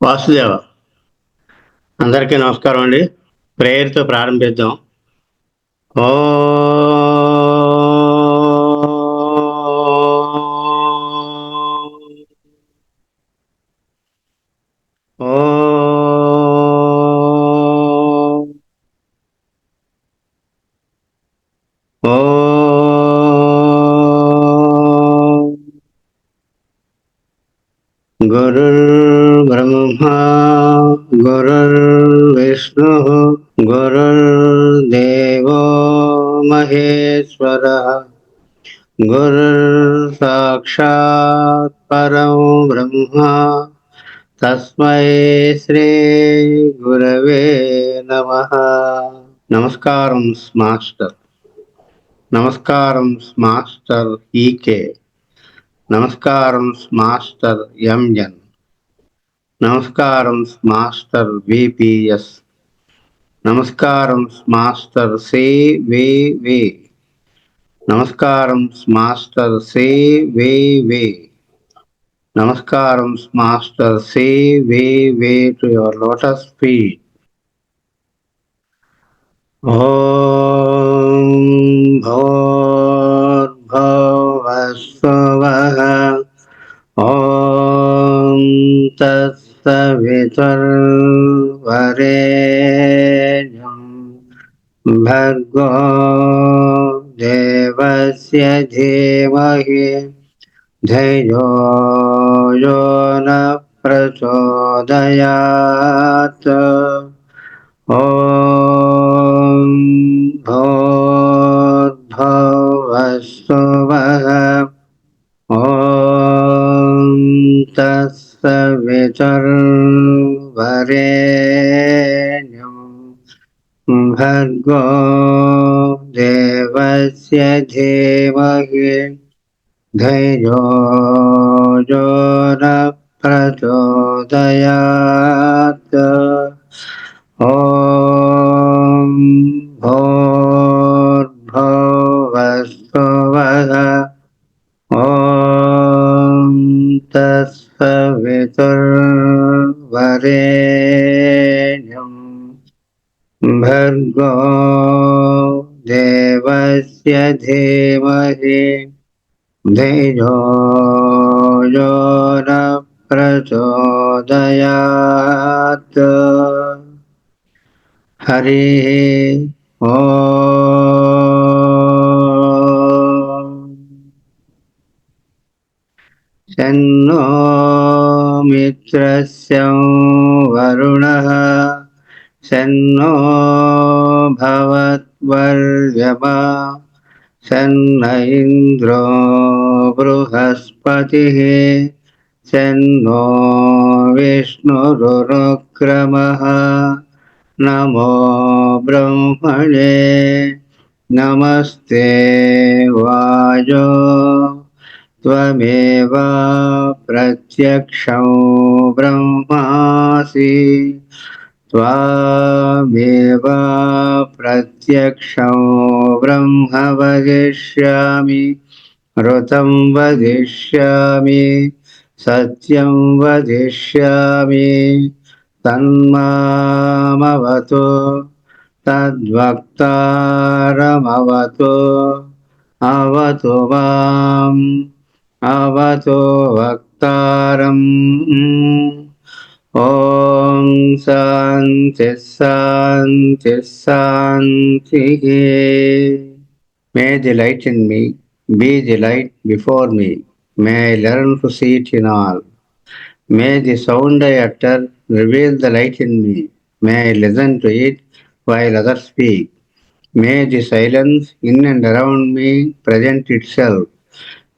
వాసుదేవ, అందరికీ నమస్కారం అండి. ప్రేయర్తో ప్రారంభిద్దాం. ఓ गुरुर्ब्रह्मा गुरुर्विष्णुः गुरुर्देवो महेश्वरः गुरुर्साक्षात् परं ब्रह्मा तस्मै श्री गुरवे नमः. నమస్కారం మాస్టర్. నమస్కారం మాస్టర్ ఈకే. నమస్కారం మాస్టర్ ఎంఎన్. నమస్కారం మాస్టర్ విపిఎస్. నమస్కారం మాస్టర్ సివివి. నమస్కారం మాస్టర్ సివివి. నమస్కారం master CVV to your lotus feet. ఓం భూర్భువస్సువః ఓం తత్సవితుర్వరేణ్యం భర్గో దేవస్య ధీమహి ధియో యో నః ప్రచోదయాత్. ఓం భూర్భువస్సువః ఓం తత్సవితుర్వరేణ్యం భర్గో దేవస్య ధీమహి ధియో యో నః ప్రచోదయాత్. ఓం భూర్భువస్సువః ఓం తత్సవితుర్వరేణ్యం భర్గో దేవస్య ధీమహి ధియో యో నః ప్రచోదయాత్. హరి ఓం. శన్నో మిత్రస్య వరుణః శన్నో భవత్వర్యమా శన్న ఇంద్రో బృహస్పతిః శన్నో విష్ణురుక్రమః. నమో బ్రహ్మణే నమస్తే వాయో త్వమేవ ప్రత్యక్షం బ్రహ్మాసి త్వమేవ ప్రత్యక్షం బ్రహ్మ వదిష్యామి ఋతం వదిష్యామి సత్యం వదిష్యామి తన్మామవతు తద్వక్తారమవతు అవతు మాం అవతు వక్తారం. ఓం శాంతి శాంతి శాంతి. May the light in me be the light before me. May I learn to see it in all. May the sound I utter reveal the light in me. May I listen to it while others speak. May the silence in and around me present itself,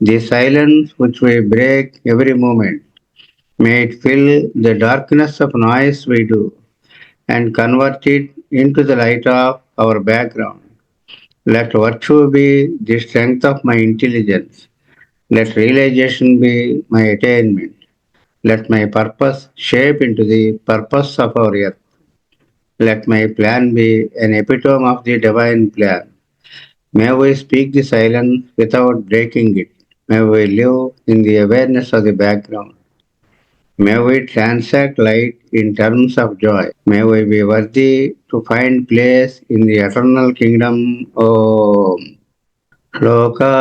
the silence which we break every moment. May it fill the darkness of noise we do and convert it into the light of our background. Let virtue be the strength of my intelligence. Let realization be my attainment. Let my purpose shape into the purpose of our earth. Let my plan be an epitome of the divine plan. May we speak the silence without breaking it. May we live in the awareness of the background. May we transact light in terms of joy. May we be worthy to find place in the eternal kingdom. Om. లోకా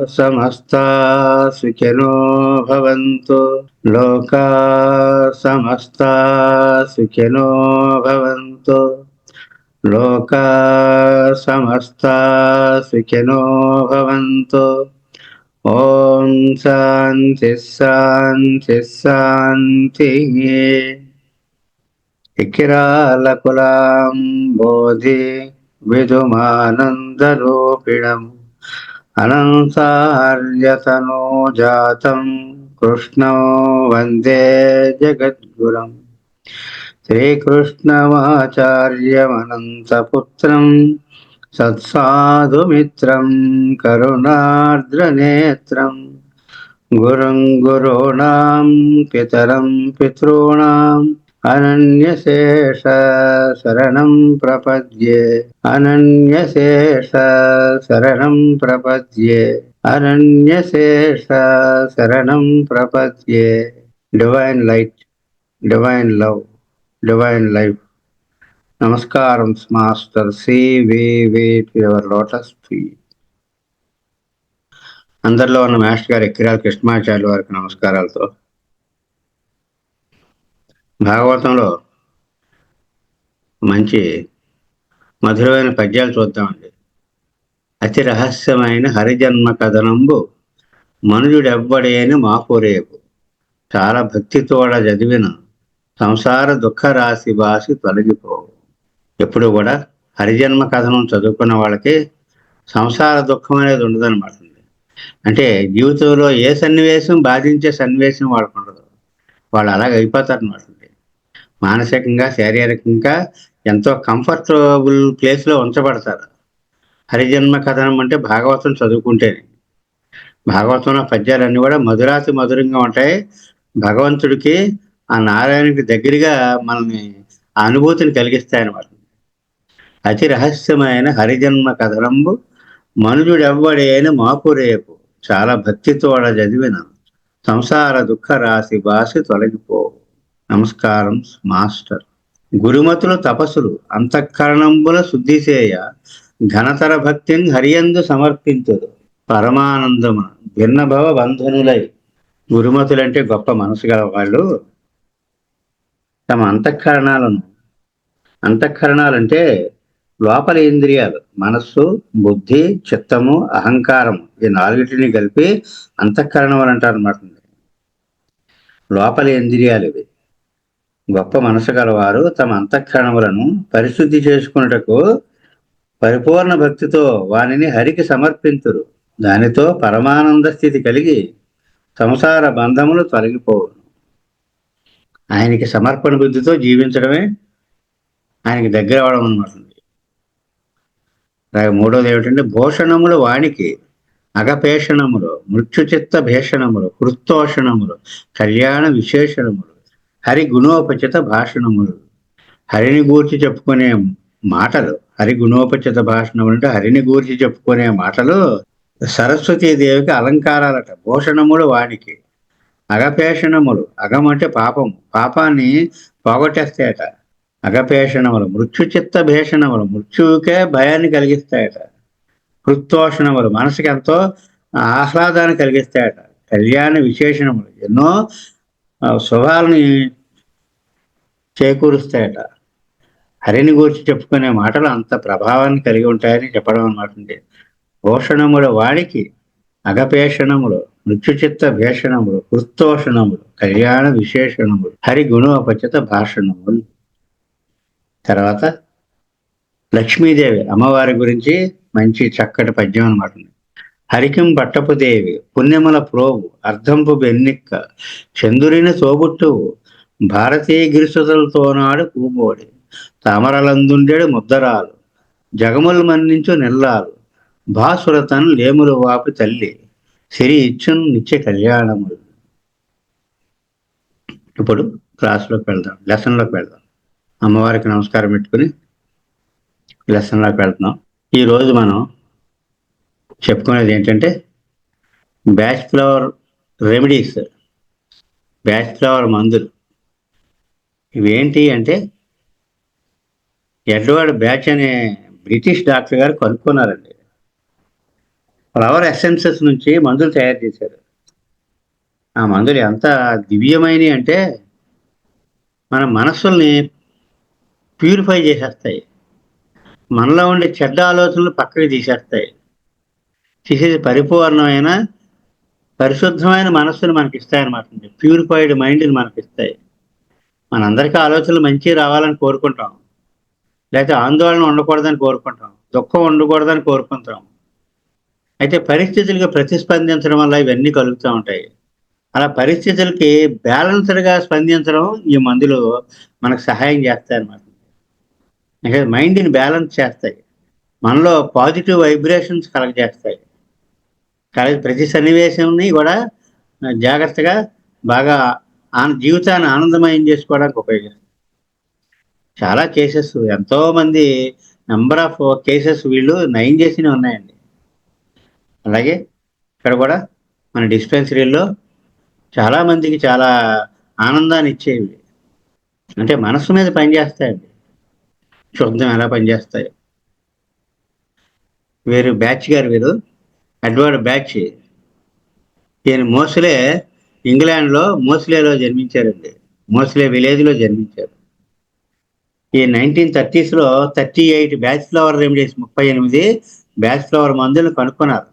సమస్తా సుఖినో భవంతు. లోకా సమస్తా సుఖినో భవంతు. లోకా సమస్తా సుఖినో భవంతు. ఓం శాంతి శాంతి శాంతి. ఇకిరాలకులాం బోధి విదుమానందరూపిణం అనంతార్యతనో జాతం కృష్ణం వందే జగద్గురం. శ్రీకృష్ణమాచార్యమనంతపుత్రం సత్సాధుమిత్రం కరుణార్ద్రనేత్రం గురుం గురూణాం పితరం పితॄణాం అనన్యశేష శరణం ప్రపద్యే. అనన్యశేష శరణం ప్రపద్యే. అనన్యశేష శరణం ప్రపద్యే. Divine light, divine love, divine life. నమస్కారం master CVV your lotus feet. అందరిలో ఉన్న మాస్టర్ గారు ఎక్కిరాల కృష్ణమాచార్య వారికి నమస్కారాలతో భాగవతంలో మంచి మధురమైన పద్యాలు చూద్దామండి. అతి రహస్యమైన హరిజన్మ కథనంబు మనుజుడెవ్వడేని మాపురేపు. చాలా భక్తితోడ చదివిన సంసార దుఃఖ రాశి బాసి తొలగిపోవు. ఎప్పుడు కూడా హరిజన్మ కథనం చదువుకున్న వాళ్ళకి సంసార దుఃఖం అనేది ఉండదన్నమాట. అంటే జీవితంలో ఏ సన్నివేశం బాధించే సన్నివేశం వాళ్ళకు ఉండదు. వాళ్ళు అలాగ అయిపోతారు అనమాట. మానసికంగా శారీరకంగా ఎంతో కంఫర్టబుల్ ప్లేస్లో ఉంచబడతారు. హరిజన్మ కథనం అంటే భాగవతం చదువుకుంటేనే. భాగవతంలో పద్యాలన్నీ కూడా మధురాతి మధురంగా ఉంటాయి. భగవంతుడికి ఆ నారాయణుడికి దగ్గరగా మనల్ని ఆ అనుభూతిని కలిగిస్తాయన్నమాట. అతి రహస్యమైన హరిజన్మ కథనంబు మనుజుడెవ్వడేని మాపురేపు. చాలా భక్తితోడ చదివిన సంసార దుఃఖ రాశి బాసి తొలగిపోవు. నమస్కారం మాస్టర్. గురుమతులు తపస్సులు అంతఃకరణంబుల శుద్ధి చేయ ఘనతర భక్తిని హరియందు సమర్పించుదు. పరమానందము భిన్నభవ బంధనులై. గురుమతులంటే గొప్ప మనసు గల వాళ్ళు తమ అంతఃకరణాలంటే లోపల ఇంద్రియాలు, మనస్సు, బుద్ధి, చిత్తము, అహంకారము, ఈ నాలుగిటిని కలిపి అంతఃకరణములు అంటారు అన్నమాట. లోపల ఇంద్రియాలు ఇవి. గొప్ప మనసు గలవారు తమ అంతఃకరణములను పరిశుద్ధి చేసుకున్నటకు పరిపూర్ణ భక్తితో వానిని హరికి సమర్పింతురు. దానితో పరమానంద స్థితి కలిగి సంసార బంధములు తొలగిపోవు. ఆయనకి సమర్పణ బుద్ధితో జీవించడమే ఆయనకి దగ్గర అవడం అన్నమాట. మూడోది ఏమిటంటే భూషణములు వానికి అగపేషణములు, మృత్యుచిత్త భేషణములు, కృత్తోషణములు, కళ్యాణ విశేషణములు, హరి గుణోపచిత భాషణములు. హరిని గూర్చి చెప్పుకునే మాటలు, హరి గుణోపచిత భాషణములు అంటే హరిని గూర్చి చెప్పుకునే మాటలు సరస్వతీదేవికి అలంకారాలట. భూషణములు వానికి అగపేషణములు, అగం అంటే పాపము, పాపాన్ని పోగొట్టేస్తాయట. అగపేషణములు, మృత్యుచిత్త భేషణములు, మృత్యువుకే భయాన్ని కలిగిస్తాయట. కృత్తోషణములు, మనసుకి ఎంతో ఆహ్లాదాన్ని కలిగిస్తాయట. కళ్యాణ విశేషణములు, ఎన్నో శుభాలని చేకూరుస్తాయట. హరిని గురించి చెప్పుకునే మాటలు అంత ప్రభావాన్ని కలిగి ఉంటాయని చెప్పడం అన్నమాట. భూషణములు వాడికి అగపేషణములు, మృత్యుచిత్త భేషణములు, కృత్తోషణములు, కళ్యాణ విశేషణములు, హరి గుణోపచిత భాషణములు. తర్వాత లక్ష్మీదేవి అమ్మవారి గురించి మంచి చక్కటి పద్యం అన్నమాట. హరికిం పట్టపు దేవి పుణ్యముల ప్రోవు అర్ధంపు బెన్నిక్క చందురిని తోబుట్టువు భారతీయ గిరిసుతలతోనాడు పూబోడి తామరలందుండెడు ముద్దరాలు జగములు మన్నించు నెల్లాలు భాసురతన్ లేములు వాపు తల్లి సిరి ఇచ్చున్ నిత్య కళ్యాణములు. ఇప్పుడు క్లాస్లోకి వెళ్దాం, లెసన్లోకి వెళ్దాం. అమ్మవారికి నమస్కారం పెట్టుకుని లెసన్లోకి వెళ్తున్నాం. ఈరోజు మనం చెప్పుకునేది ఏంటంటే బ్యాచ్ ఫ్లవర్ రెమెడీస్. బ్యాచిలర్ మందులు. ఇవేంటి అంటే ఎడ్వర్డ్ బ్యాచ్ అనే బ్రిటిష్ డాక్టర్ గారు కనుక్కున్నారండి. ఫ్లవర్ ఎసెన్సెస్ నుంచి మందులు తయారు చేశారు. ఆ మందులు ఎంత దివ్యమైనవి అంటే మన మనస్సుల్ని ప్యూరిఫై చేసేస్తాయి. మనలో ఉండే చెడ్డ ఆలోచనలు పక్కకి తీసేస్తాయి. తీసేసి పరిపూర్ణమైన పరిశుద్ధమైన మనస్సును మనకిస్తాయన్నమాట. ప్యూరిఫైడ్ మైండ్ని మనకిస్తాయి. మనందరికీ ఆలోచనలు మంచి రావాలని కోరుకుంటాం. లేకపోతే ఆందోళన ఉండకూడదని కోరుకుంటాం. దుఃఖం ఉండకూడదని కోరుకుంటాం. అయితే పరిస్థితులకు ప్రతిస్పందించడం వల్ల ఇవన్నీ కలుగుతూ ఉంటాయి. అలా పరిస్థితులకి బ్యాలెన్స్డ్గా స్పందించడం ఈ మందులు మనకు సహాయం చేస్తాయన్నమాట. అంటే మైండ్ని బ్యాలెన్స్ చేస్తాయి. మనలో పాజిటివ్ వైబ్రేషన్స్ కలగజేస్తాయి. ప్రతి సన్నివేశాన్ని కూడా జాగ్రత్తగా బాగా జీవితాన్ని ఆనందమయం చేసుకోవడానికి ఉపయోగిస్తాయి. చాలా కేసెస్, ఎంతోమంది నెంబర్ ఆఫ్ కేసెస్ వీళ్ళు నయం చేసినవి ఉన్నాయండి. అలాగే ఇక్కడ కూడా మన డిస్పెన్సరీలో చాలామందికి చాలా ఆనందాన్ని ఇచ్చేవి. అంటే మనస్సు మీద పనిచేస్తాయండి. శుద్ధం ఎలా పనిచేస్తాయి. వీరు ఎడ్వర్డ్ బ్యాచ్. ఈయన ఇంగ్లాండ్లో మోస్లేలో జన్మించారండి. మోస్లే విలేజ్లో జన్మించారు. ఈ 1930s 38 బ్యాచిలర్ రెమెడీస్, 38 బ్యాచిలర్ మందులను కనుక్కున్నారు.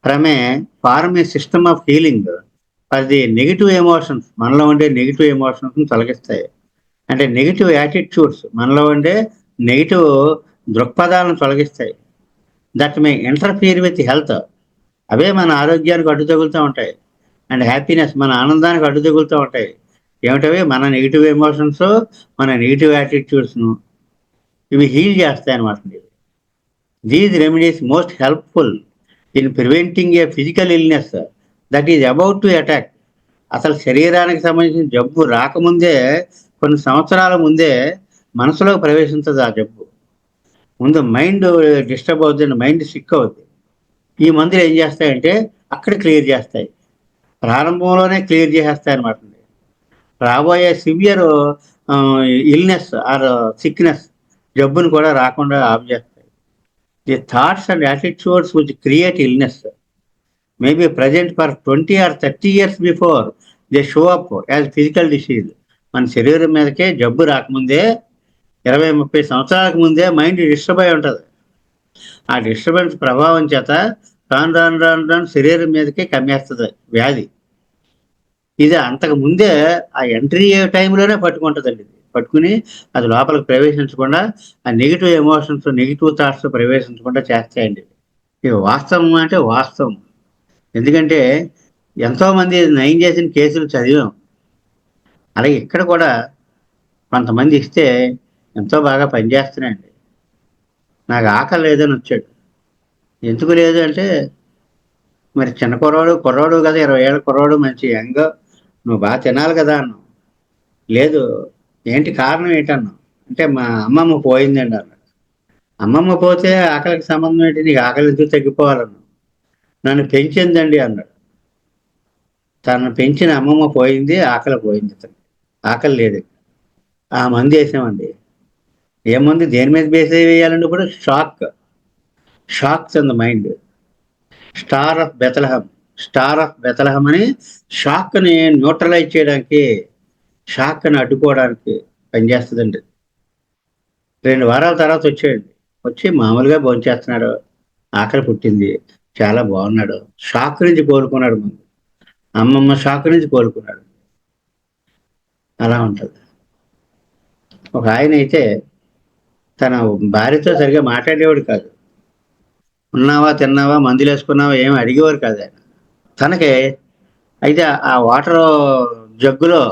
From a form a system of healing for the negative emotions. మనలో ఉండే నెగిటివ్ ఎమోషన్స్ని తొలగిస్తాయి. అంటే నెగిటివ్ యాటిట్యూడ్స్, మనలో ఉండే నెగిటివ్ దృక్పథాలను తొలగిస్తాయి. That may interfere with health. అవే మన ఆరోగ్యానికి అడ్డు తగులుతూ ఉంటాయి. అండ్ హ్యాపీనెస్, మన ఆనందానికి అడ్డు తగులుతూ ఉంటాయి. ఏమిటవి? మన నెగిటివ్ ఎమోషన్స్, మన నెగిటివ్ యాటిట్యూడ్స్ను ఇవి హీల్ చేస్తాయి అన్నమాట. These remedies most helpful in preventing A physical illness that is about to attack. అసలు శరీరానికి సంబంధించిన జబ్బు రాకముందే, కొన్ని సంవత్సరాల ముందే మనసులో ప్రవేశించదు ఆ జబ్బు. ముందు మైండ్ డిస్టర్బ్ అవుతుంది, మైండ్ సిక్ అవుతుంది. ఈ మందులు ఏం చేస్తాయంటే అక్కడ క్లియర్ చేస్తాయి. ప్రారంభంలోనే క్లియర్ చేసేస్తాయి అన్నమాట. రాబోయే సివియర్ ఇల్నెస్ ఆర్ సిక్నెస్, జబ్బును కూడా రాకుండా ఆఫ్ చేస్తాయి. The thoughts and attitudes which create illness may be present for 20 or 30 years before they show up as physical disease. మన శరీరం మీదకే జబ్బు రాకముందే 20-30 సంవత్సరాలకు ముందే మైండ్ డిస్టర్బ్ అయి ఉంటుంది. ఆ డిస్టర్బెన్స్ ప్రభావం చేత రాను రాను రాను రాను శరీరం మీదకే కమ్మేస్తుంది వ్యాధి. ఇది అంతకు ముందే ఆ ఎంట్రీ టైంలోనే పట్టుకుంటుందండి. పట్టుకుని అది లోపలికి ప్రవేశించకుండా, ఆ నెగిటివ్ ఎమోషన్స్, నెగిటివ్ థాట్స్ ప్రవేశించకుండా చేస్తాయండి. ఇది వాస్తవం అంటే వాస్తవం. ఎందుకంటే ఎంతోమంది నయం చేసిన కేసులు చదివాం. అలాగే ఇక్కడ కూడా కొంతమంది ఇస్తే ఎంతో బాగా పనిచేస్తున్నాయండి. నాకు ఆకలి లేదని వచ్చాడు. ఎందుకు లేదు అంటే, మరి చిన్న కుర్రాడు కదా, 20 ఏళ్ళ కుర్రాడు, మంచి యంగ్, నువ్వు బాగా తినాలి కదా అన్నావు. లేదు, ఏంటి కారణం ఏంటన్నావు అంటే, మా అమ్మమ్మ పోయిందండి అన్నాడు. అమ్మమ్మ పోతే ఆకలికి సంబంధం ఏంటి, నీకు ఆకలి ఎందుకు తగ్గిపోవాలన్నావు. నన్ను పెంచిందండి అన్నాడు. తనను పెంచిన అమ్మమ్మ పోయింది, ఆకలి పోయింది. అతను ఆకలి లేదు. ఆ మందు వేసామండి. ఏ మందు దేని మీద బేస్ వేయాలంటే ఇప్పుడు shocks in the mind. Star of Bethlehem అని షాక్ని న్యూట్రలైజ్ చేయడానికి, షాక్ని అడ్డుకోవడానికి పనిచేస్తుందండి. 2 వారాల తర్వాత వచ్చాడండి. వచ్చి మామూలుగా భోంచేస్తున్నాడు. ఆకలి పుట్టింది, చాలా బాగున్నాడు. షాక్ నుంచి కోలుకున్నాడు. ముందు అమ్మమ్మ షాక్ నుంచి కోలుకున్నాడు. అలా ఉంటుంది. ఒక ఆయన అయితే తన భార్యతో సరిగా మాట్లాడేవాడు కాదు. ఉన్నావా, తిన్నావా, మందులు వేసుకున్నావా ఏమి అడిగేవారు కాదు ఆయన. తనకి అయితే ఆ వాటర్ జగ్గులో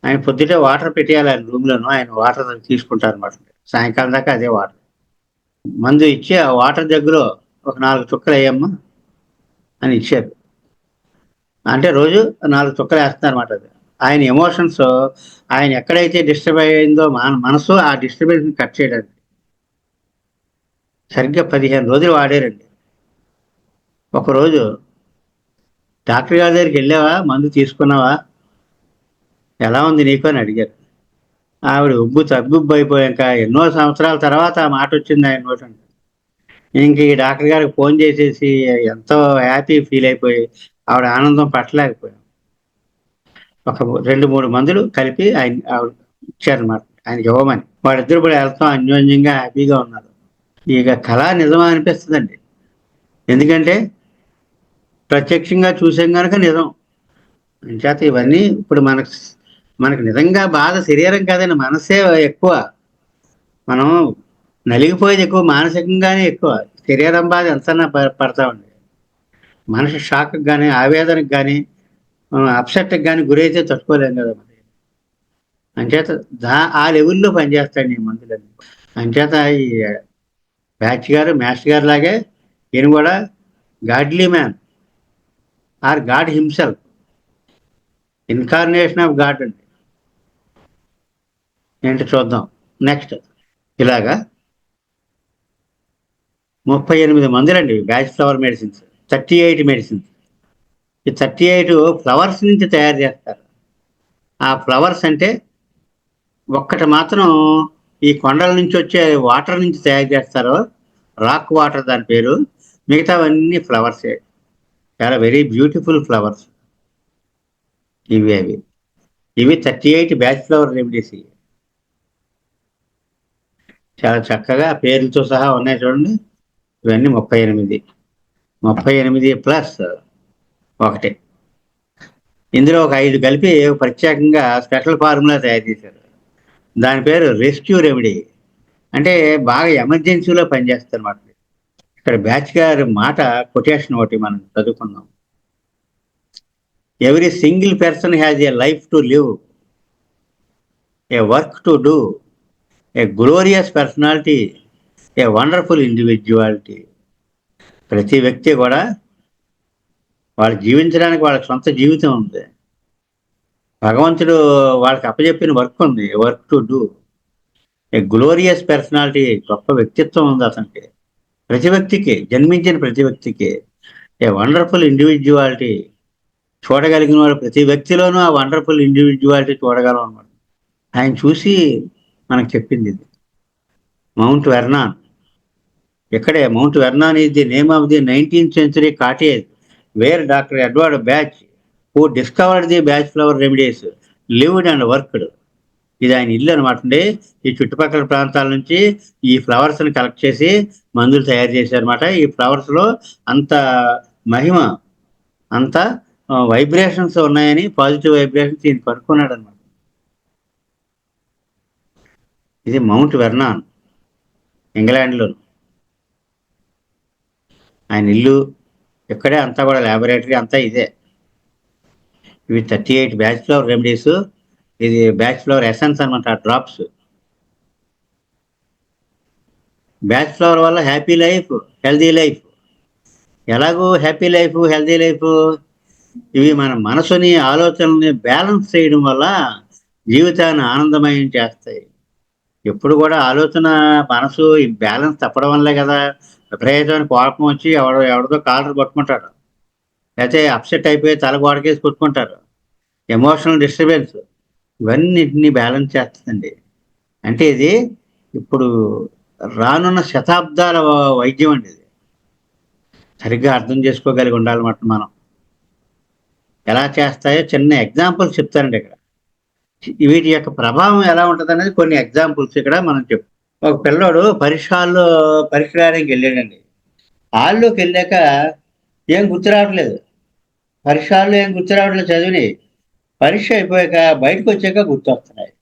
ఆయన పొద్దుటే వాటర్ పెట్టేయాలి. ఆయన రూమ్లోనూ ఆయన వాటర్ తీసుకుంటారు అనమాట. సాయంకాలం దాకా అదే వాటర్. మందు ఇచ్చి ఆ వాటర్ జగ్గులో ఒక 4 చుక్కలు వేయమ్మా అని ఇచ్చారు. అంటే రోజు 4 చుక్కలు వేస్తున్నారు అనమాట. అది ఆయన ఎమోషన్స్, ఆయన ఎక్కడైతే డిస్టర్బ్ అయ్యిందో మనసు, ఆ డిస్టర్బెన్స్ కట్ చేయడానికి సరిగ్గా 15 రోజులు వాడారండి. ఒకరోజు డాక్టర్ గారి దగ్గరికి వెళ్ళావా, మందు తీసుకున్నావా, ఎలా ఉంది నీకు అని అడిగారు. ఆవిడ ఉబ్బు తగ్గుబ్బు అయిపోయాక ఎన్నో సంవత్సరాల తర్వాత ఆ మాట వచ్చింది ఆయన నోట. ఇంక ఈ డాక్టర్ గారికి ఫోన్ చేసేసి ఎంతో హ్యాపీ ఫీల్ అయిపోయి ఆవిడ ఆనందం పట్టలేకపోయాం. ఒక 2, 3 మందులు కలిపి ఆవిడ ఇచ్చారనమాట ఆయనకి ఇవ్వమని. వాళ్ళిద్దరు కూడా వెళ్తాం అన్యోన్యంగా హ్యాపీగా ఉన్నారు. ఇక కళ నిజమా అనిపిస్తుందండి. ఎందుకంటే ప్రత్యక్షంగా చూసాం కనుక నిజం. అంచేత ఇవన్నీ ఇప్పుడు మనకు నిజంగా బాధ శరీరం కాదండి, మనసే ఎక్కువ. మనం నలిగిపోయేది ఎక్కువ, మానసికంగానే ఎక్కువ. శరీరం బాధ ఎంతన్నా పడతామండి. మనసు షాక్కి కానీ, ఆవేదనకు కానీ, అప్సెట్కి కానీ గురైతే తట్టుకోలేం కదా మరి. అంచేత ఆ లెవెల్లో పనిచేస్తాడు ఈ మందులన్నీ. అంచేత ఈ మాస్టర్ గారు లాగే ఈయన కూడా godly man or God himself, incarnation of God అండి. ఏంటి చూద్దాం నెక్స్ట్. ఇలాగా 38 మందులండి బ్యాచిలర్ మెడిసిన్స్, 38 మెడిసిన్స్. ఈ 38 ఫ్లవర్స్ నుంచి తయారు చేస్తారు. ఆ ఫ్లవర్స్ అంటే ఒక్కటి మాత్రం ఈ కొండల నుంచి వచ్చే వాటర్ నుంచి తయారు చేస్తారు, రాక్ వాటర్ దాని పేరు. మిగతావన్నీ ఫ్లవర్సే, చాలా వెరీ బ్యూటిఫుల్ ఫ్లవర్స్ ఇవి 38 బ్యాచిలర్ రెమెడీస్. చాలా చక్కగా పేర్లతో సహా ఉన్నాయి చూడండి. ఇవన్నీ 38 ప్లస్ ఒకటి. ఇందులో ఒక 5 కలిపి ప్రత్యేకంగా స్పెషల్ ఫార్ములా తయారు చేశారు. దాని పేరు రెస్క్యూ రెమెడీ. అంటే బాగా ఎమర్జెన్సీలో పనిచేస్తారు అన్నమాట. ఇక్కడ బ్యాచ్ గారి మాట కొటేషన్ ఒకటి మనం చదువుకుందాం. Every single person has a life to live, A work to do, A glorious personality, a wonderful individuality. ప్రతి వ్యక్తి కూడా వాళ్ళు జీవించడానికి వాళ్ళకి సొంత జీవితం ఉంది. భగవంతుడు వాళ్ళకి అప్పచెప్పిన వర్క్ ఉంది, work to do. A glorious personality, గొప్ప వ్యక్తిత్వం ఉంది అతనికి. ప్రతి వ్యక్తికి, జన్మించిన ప్రతి వ్యక్తికి. ఏ వండర్ఫుల్ ఇండివిజువాలిటీ, చూడగలిగిన వాడు ప్రతి వ్యక్తిలోనూ ఆ వండర్ఫుల్ ఇండివిజువాలిటీ చూడగలం అన్నమాట. ఆయన చూసి మనకు చెప్పింది ఇది. మౌంట్ వెర్నాన్, ఇక్కడే Mount Vernon is the name of the 19th century cottage where doctor Edward Bach, who discovered the Bach flower remedies, lived and worked. ఇది ఆయన ఇల్లు అనమాట అండి. ఈ చుట్టుపక్కల ప్రాంతాల నుంచి ఈ ఫ్లవర్స్ని కలెక్ట్ చేసి మందులు తయారు చేశారన్నమాట. ఈ ఫ్లవర్స్లో అంత మహిమ, అంత వైబ్రేషన్స్ ఉన్నాయని, పాజిటివ్ వైబ్రేషన్స్ ఈయన కనుక్కున్నాడు అనమాట. ఇది మౌంట్ వెర్నాన్, ఇంగ్లాండ్లో ఆయన ఇల్లు. ఇక్కడే అంతా కూడా ల్యాబొరేటరీ అంతా ఇదే. ఇవి 38 బ్యాచిలర్ రెమెడీస్. ఇది బ్యాచిలర్ ఎసెన్స్ అనమాట, డ్రాప్స్. బ్యాచిలర్ వల్ల హ్యాపీ లైఫ్, హెల్దీ లైఫ్. ఎలాగో హ్యాపీ లైఫ్, హెల్దీ లైఫ్, ఇవి మన మనసుని, ఆలోచనల్ని బ్యాలెన్స్ చేయడం వల్ల జీవితాన్ని ఆనందమయం చేస్తాయి. ఎప్పుడు కూడా ఆలోచన, మనసు ఈ బ్యాలెన్స్ తప్పడం వల్లే కదా విపరీతమైన కోపం వచ్చి ఎవరిదో కాలర్ పట్టుకుంటాడు, లేకపోతే అప్సెట్ అయిపోయి తల గోడకేసి కొట్టుకుంటారు. ఎమోషనల్ డిస్టర్బెన్స్ ఇవన్నిటిని బ్యాలెన్స్ చేస్తుందండి. అంటే ఇది ఇప్పుడు రానున్న శతాబ్దాల వైద్యం అండి. ఇది సరిగ్గా అర్థం చేసుకోగలిగి ఉండాలన్నమాట మనం. ఎలా చేస్తాయో చిన్న ఎగ్జాంపుల్స్ చెప్తానండి ఇక్కడ. వీటి యొక్క ప్రభావం ఎలా ఉంటుంది అనేది కొన్ని ఎగ్జాంపుల్స్ ఇక్కడ మనం చెప్తాం. ఒక పిల్లోడు పరీక్ష రాయడానికి వెళ్ళాడండి. హాల్లోకి వెళ్ళాక ఏం గుర్తు రావట్లేదు, పరీక్షల్లో ఏం గుర్తు రావట్లేదు చదివిని. పరీక్ష అయిపోయాక బయటకు వచ్చాక గుర్తొస్తున్నాయి.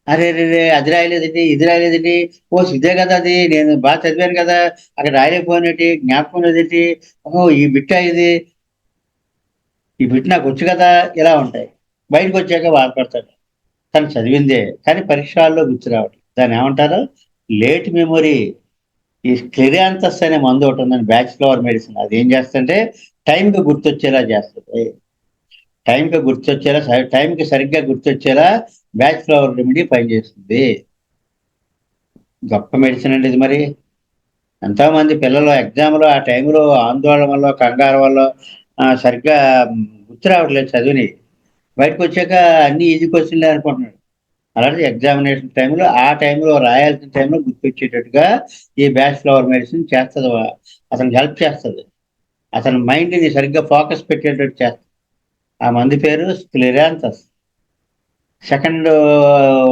అరే రే రే, అది రాయలేదండి, ఇది రాయలేదండి, ఓ ఇదే కదా, అది నేను బాగా చదివాను కదా, అక్కడ రాయలేకపోయినట్టు జ్ఞాపకం లేదేంటి, ఓహో ఈ బిట్ నాకు వచ్చు కదా, ఇలా ఉంటాయి. బయటకు వచ్చాక బాధపడతాడు. తను చదివిందే కానీ పరీక్షల్లో గుర్తు రావట్లేదు. దాన్ని ఏమంటారు, లేట్ మెమొరీ. ఈ క్లిరాంతస్ అనే మందు ఒకటి ఉందని, బ్యాచిలర్ మెడిసిన్. అది ఏం చేస్తుంటే టైంకి గుర్తొచ్చేలా చేస్తుంది. టైంకి సరిగ్గా గుర్తొచ్చేలా బ్యాచిలర్ రెమెడీ పనిచేస్తుంది. గొప్ప మెడిసిన్ అండి ఇది. మరి ఎంతోమంది పిల్లలు ఎగ్జామ్లో ఆ టైంలో ఆందోళన వల్ల, కంగారు వల్ల సరిగ్గా గుర్తు రావట్లేదు చదివినవి. బయటకు వచ్చాక అన్ని ఈజీ క్వశ్చన్లే అనుకుంటున్నాడు. అలాంటి ఎగ్జామినేషన్ టైంలో ఆ టైంలో రాయాల్సిన టైంలో గుర్తొచ్చేటట్టుగా ఈ బ్యాచ్ ఫ్లవర్ మెడిసిన్ చేస్తుంది. అతనికి హెల్ప్ చేస్తుంది. అతని మైండ్ని సరిగ్గా ఫోకస్ పెట్టేటట్టు చేస్తుంది. ఆ మందు పేరు స్క్లిరాంతస్. సెకండ్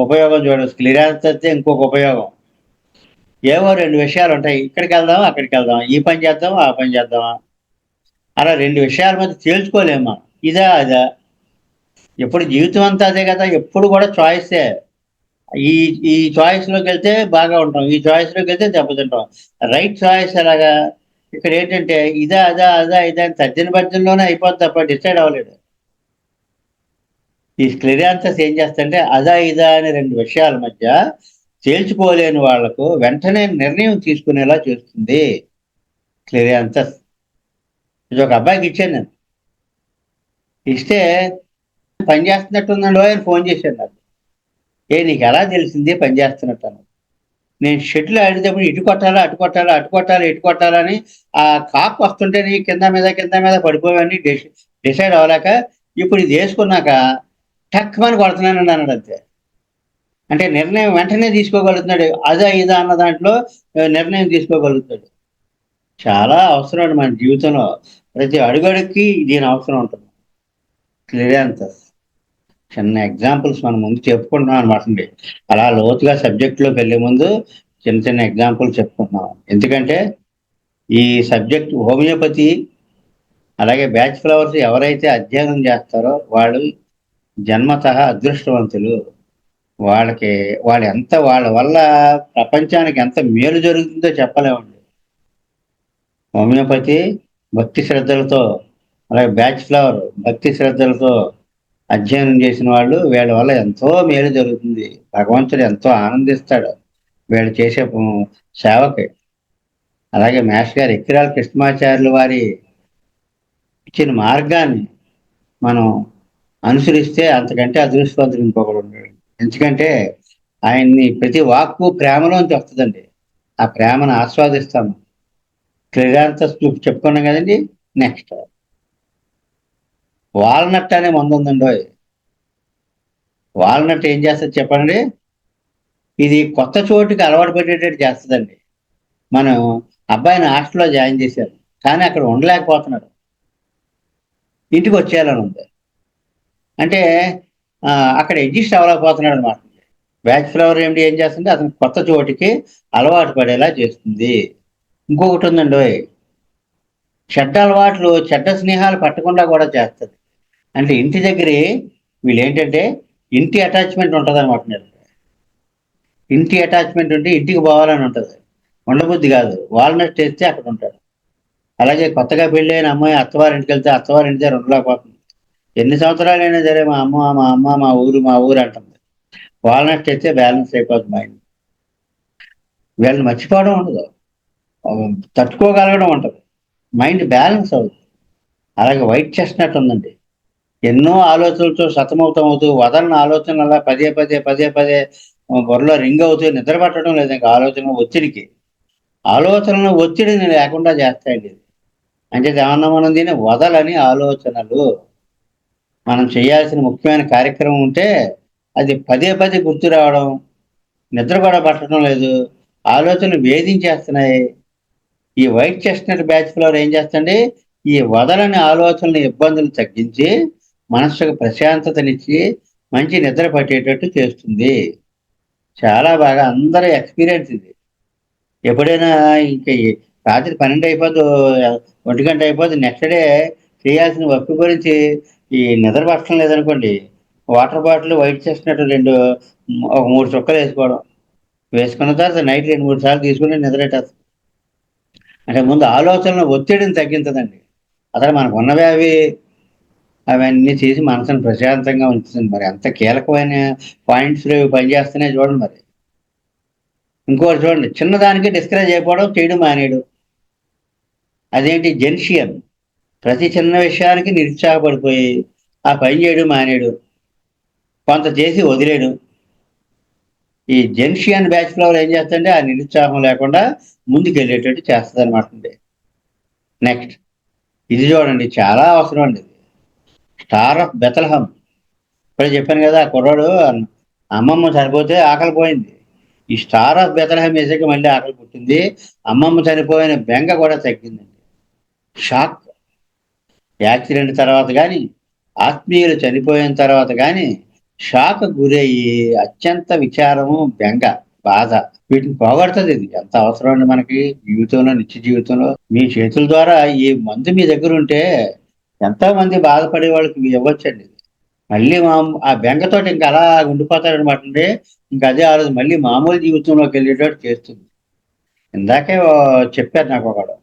ఉపయోగం చూడండి, స్క్లిరాంతస్ ఇంకొక ఉపయోగం. ఏవో రెండు విషయాలు ఉంటాయి, ఇక్కడికి వెళ్దామా అక్కడికి వెళ్దామా, ఈ పని చేద్దామా ఆ పని చేద్దామా, అలా రెండు విషయాల మధ్య తేల్చుకోలేమా, ఇదా అదా. ఎప్పుడు జీవితం అంతా అదే కదా, ఎప్పుడు కూడా చాయిసే. ఈ ఈ చాయిస్లోకి వెళ్తే బాగా ఉంటాం, ఈ చాయిస్లోకి వెళ్తే దెబ్బతింటాం. రైట్ చాయిస్ ఎలాగా? ఇక్కడ ఏంటంటే ఇదా అదా అదా ఇదా అని తర్జన భర్జనలోనే అయిపోద్ది తప్ప డిసైడ్ అవ్వలేడు. ఈ క్లిరాంతస్ ఏం చేస్తంటే అదా ఇదా అనే రెండు విషయాల మధ్య తేల్చుకోలేని వాళ్లకు వెంటనే నిర్ణయం తీసుకునేలా చేస్తుంది క్లిరాంతస్. ఇది ఒక అబ్బాయికి ఇచ్చాను నేను. ఇస్తే పని చేస్తున్నట్టుందండి అని ఫోన్ చేశాను నాకు. నీకు ఎలా తెలిసింది పని చేస్తున్నట్టు అన్నది. నేను షెడ్యూల్ ఆడేటప్పుడు ఇటు కొట్టాలా అటు కొట్టాలా అటు కొట్టాలా ఇటు కొట్టాలని ఆ కాక్ వస్తుంటే నీ కింద మీద పడిపోయాన్ని డిసైడ్ అవ్వలేక ఇప్పుడు ఇది వేసుకున్నాక టక్మని కొడుతున్నానండి అన్నాడు అంతే. అంటే నిర్ణయం వెంటనే తీసుకోగలుగుతున్నాడు, అదా ఇదా అన్న దాంట్లో నిర్ణయం తీసుకోగలుగుతాడు. చాలా అవసరం అండి మన జీవితంలో. ప్రతి అడుగడుక్కి దీని అవసరం ఉంటుంది. క్లియరెన్సెస్ చిన్న ఎగ్జాంపుల్స్ మనం ముందు చెప్పుకుంటున్నాం అనమాట అండి. అలా లోతుగా సబ్జెక్ట్లోకి వెళ్ళే ముందు చిన్న చిన్న ఎగ్జాంపుల్ చెప్పుకుంటున్నాం. ఎందుకంటే ఈ సబ్జెక్ట్ హోమియోపతి అలాగే బ్యాచ్ ఫ్లవర్స్ ఎవరైతే అధ్యయనం చేస్తారో వాళ్ళు జన్మతః అదృష్టవంతులు. వాళ్ళు ఎంత వాళ్ళ వల్ల ప్రపంచానికి ఎంత మేలు జరుగుతుందో చెప్పలేమండి. హోమియోపతి భక్తి శ్రద్ధలతో, అలాగే బ్యాచ్ ఫ్లవర్ భక్తి శ్రద్ధలతో అధ్యయనం చేసిన వాళ్ళు వీళ్ళ వల్ల ఎంతో మేలు జరుగుతుంది. భగవంతుడు ఎంతో ఆనందిస్తాడు వీళ్ళు చేసే సేవకి. అలాగే మాస్టర్ గారు ఎక్కిరాల కృష్ణమాచార్యులు వారి ఇచ్చిన మార్గాన్ని మనం అనుసరిస్తే అంతకంటే అదృష్టవంతుడు ఇంకొకరు ఉన్నాడు. ఎందుకంటే ఆయన్ని ప్రతి వాక్కు ప్రేమలోంచి వస్తుందండి. ఆ ప్రేమను ఆస్వాదిస్తాము. క్లిరాంతస్ చెప్పుకున్నాం కదండి. నెక్స్ట్ వాల్నట్ అనే మందు ఉందండి. వాల్నట్ ఏం చేస్తుంది చెప్పండి? ఇది కొత్త చోటుకి అలవాటు పడేటట్టు చేస్తుందండి. మనం అబ్బాయిని హాస్టల్లో జాయిన్ చేశారు, కానీ అక్కడ ఉండలేకపోతున్నాడు, ఇంటికి వచ్చేయాలని ఉంది. అంటే అక్కడ అడ్జస్ట్ అవ్వలేకపోతున్నాడు అనమాట. బ్యాచ్ ఫ్లవర్ ఏం చేస్తుంది, అతను కొత్త చోటికి అలవాటు పడేలా చేస్తుంది. ఇంకొకటి ఉందండి, చెడ్డ అలవాట్లు చెడ్డ స్నేహాలు పట్టకుండా కూడా చేస్తుంది. అంటే ఇంటి దగ్గరే వీళ్ళు ఏంటంటే ఇంటి అటాచ్మెంట్ ఉంటుంది అనమాట. ఇంటి అటాచ్మెంట్ ఉంటే ఇంటికి పోవాలని ఉంటుంది, ఉండబుద్ధి కాదు. వాల్నట్ చేస్తే అక్కడ ఉంటాడు. అలాగే కొత్తగా పెళ్ళైన అమ్మాయి అత్తవారింటికి వెళ్తే అత్తవారింటి దగ్గర ఉండలేకపోతుంది. ఎన్ని సంవత్సరాలైనా సరే మా అమ్మ మా ఊరు అంటుంది. వాల్నట్ చేస్తే బ్యాలెన్స్ అయిపోతుంది మైండ్. వీళ్ళని మర్చిపోవడం ఉండదు, తట్టుకోగలగడం ఉంటుంది, మైండ్ బ్యాలెన్స్ అవుతుంది. అలాగే వైట్ చెస్ట్నట్ ఉందండి. ఎన్నో ఆలోచనలతో సతమవుతూ వదలని ఆలోచనలు అలా పదే పదే బుర్రలో రింగ్ అవుతూ నిద్ర పట్టడం లేదు. ఇంకా ఆలోచనల ఒత్తిడిని లేకుండా చేస్తాయండి. అంటే ఏమన్నా మనం దీన్ని వదలని ఆలోచనలు. మనం చేయాల్సిన ముఖ్యమైన కార్యక్రమం ఉంటే అది పదే గుర్తు రావడం, నిద్ర కూడా పట్టడం లేదు, ఆలోచనలు వేధించేస్తున్నాయి. ఈ వైట్ చెస్ట్నట్ బ్యాచ్ ఫ్లవర్ ఏం చేస్తండి, ఈ వదలని ఆలోచనల ఇబ్బందులు తగ్గించి మనస్సుకు ప్రశాంతతనిచ్చి మంచి నిద్ర పట్టేటట్టు చేస్తుంది. చాలా బాగా అందరూ ఎక్స్పీరియన్స్ ఇది. ఎప్పుడైనా ఇంక రాత్రి 12 అయిపోద్ది, 1 గంట అయిపోద్ది, నెక్స్ట్ డే చేయాల్సిన వర్క్ గురించి ఈ నిద్ర పట్టడం లేదనుకోండి, వాటర్ బాటిల్ వైట్ చేసినట్టు ఒక 3 చుక్కలు వేసుకోవడం, వేసుకున్న తర్వాత నైట్ 2-3 సార్లు తీసుకుని నిద్రట్టేస్తాం. అంటే ముందు ఆలోచనల ఒత్తిడిని తగ్గించదండి. అసలు మనకు ఉన్నవే అవన్నీ చేసి మనసును ప్రశాంతంగా ఉంచుతుంది. మరి అంత కీలకమైన పాయింట్స్లో పనిచేస్తున్నాయి చూడండి. మరి ఇంకోటి చూడండి, చిన్నదానికి డిస్కరేజ్ అయిపోవడం, చేయడం మానేయడం. అదేంటి జెన్షియన్. ప్రతి చిన్న విషయానికి నిరుత్సాహపడిపోయి ఆ పని చేయడం మానేయడు, కొంత చేసి వదిలేడు. ఈ జెన్షియన్ బ్యాచ్ ఫ్లవర్ ఏం చేస్తుంటే ఆ నిరుత్సాహం లేకుండా ముందుకు వెళ్ళేటట్టు చేస్తుంది అనమాట. నెక్స్ట్ ఇది చూడండి చాలా అవసరం అండి. Star of Bethlehem. ఇప్పుడే చెప్పాను కదా, ఆ కుర్రాడు అమ్మమ్మ చనిపోతే ఆకలి పోయింది. ఈ స్టార్ ఆఫ్ బెతలహం వేసాక మళ్ళీ ఆకలి పుట్టింది. అమ్మమ్మ చనిపోయిన బెంగ కూడా తగ్గిందండి. షాక్. యాక్సిడెంట్ తర్వాత కానీ, ఆత్మీయులు చనిపోయిన తర్వాత కానీ షాక్ గురయ్యి అత్యంత విచారము, బెంగ, బాధ వీటిని పోగొడుతుంది. ఇది ఎంత అవసరం అండి మనకి జీవితంలో, నిత్య జీవితంలో. మీ చేతుల ద్వారా ఈ మందు మీ దగ్గర ఉంటే ఎంతో మంది బాధపడే వాళ్ళకి ఇవ్వచ్చండి. మళ్ళీ ఆ బెంగతోటి ఇంకా అలా ఉండిపోతారనమాట అండి. ఇంకా అదే ఆ రోజు మళ్ళీ మామూలు జీవితంలోకి వెళ్ళేటట్టు చేస్తుంది. ఇందాకే చెప్పారు నాకు ఒకడు,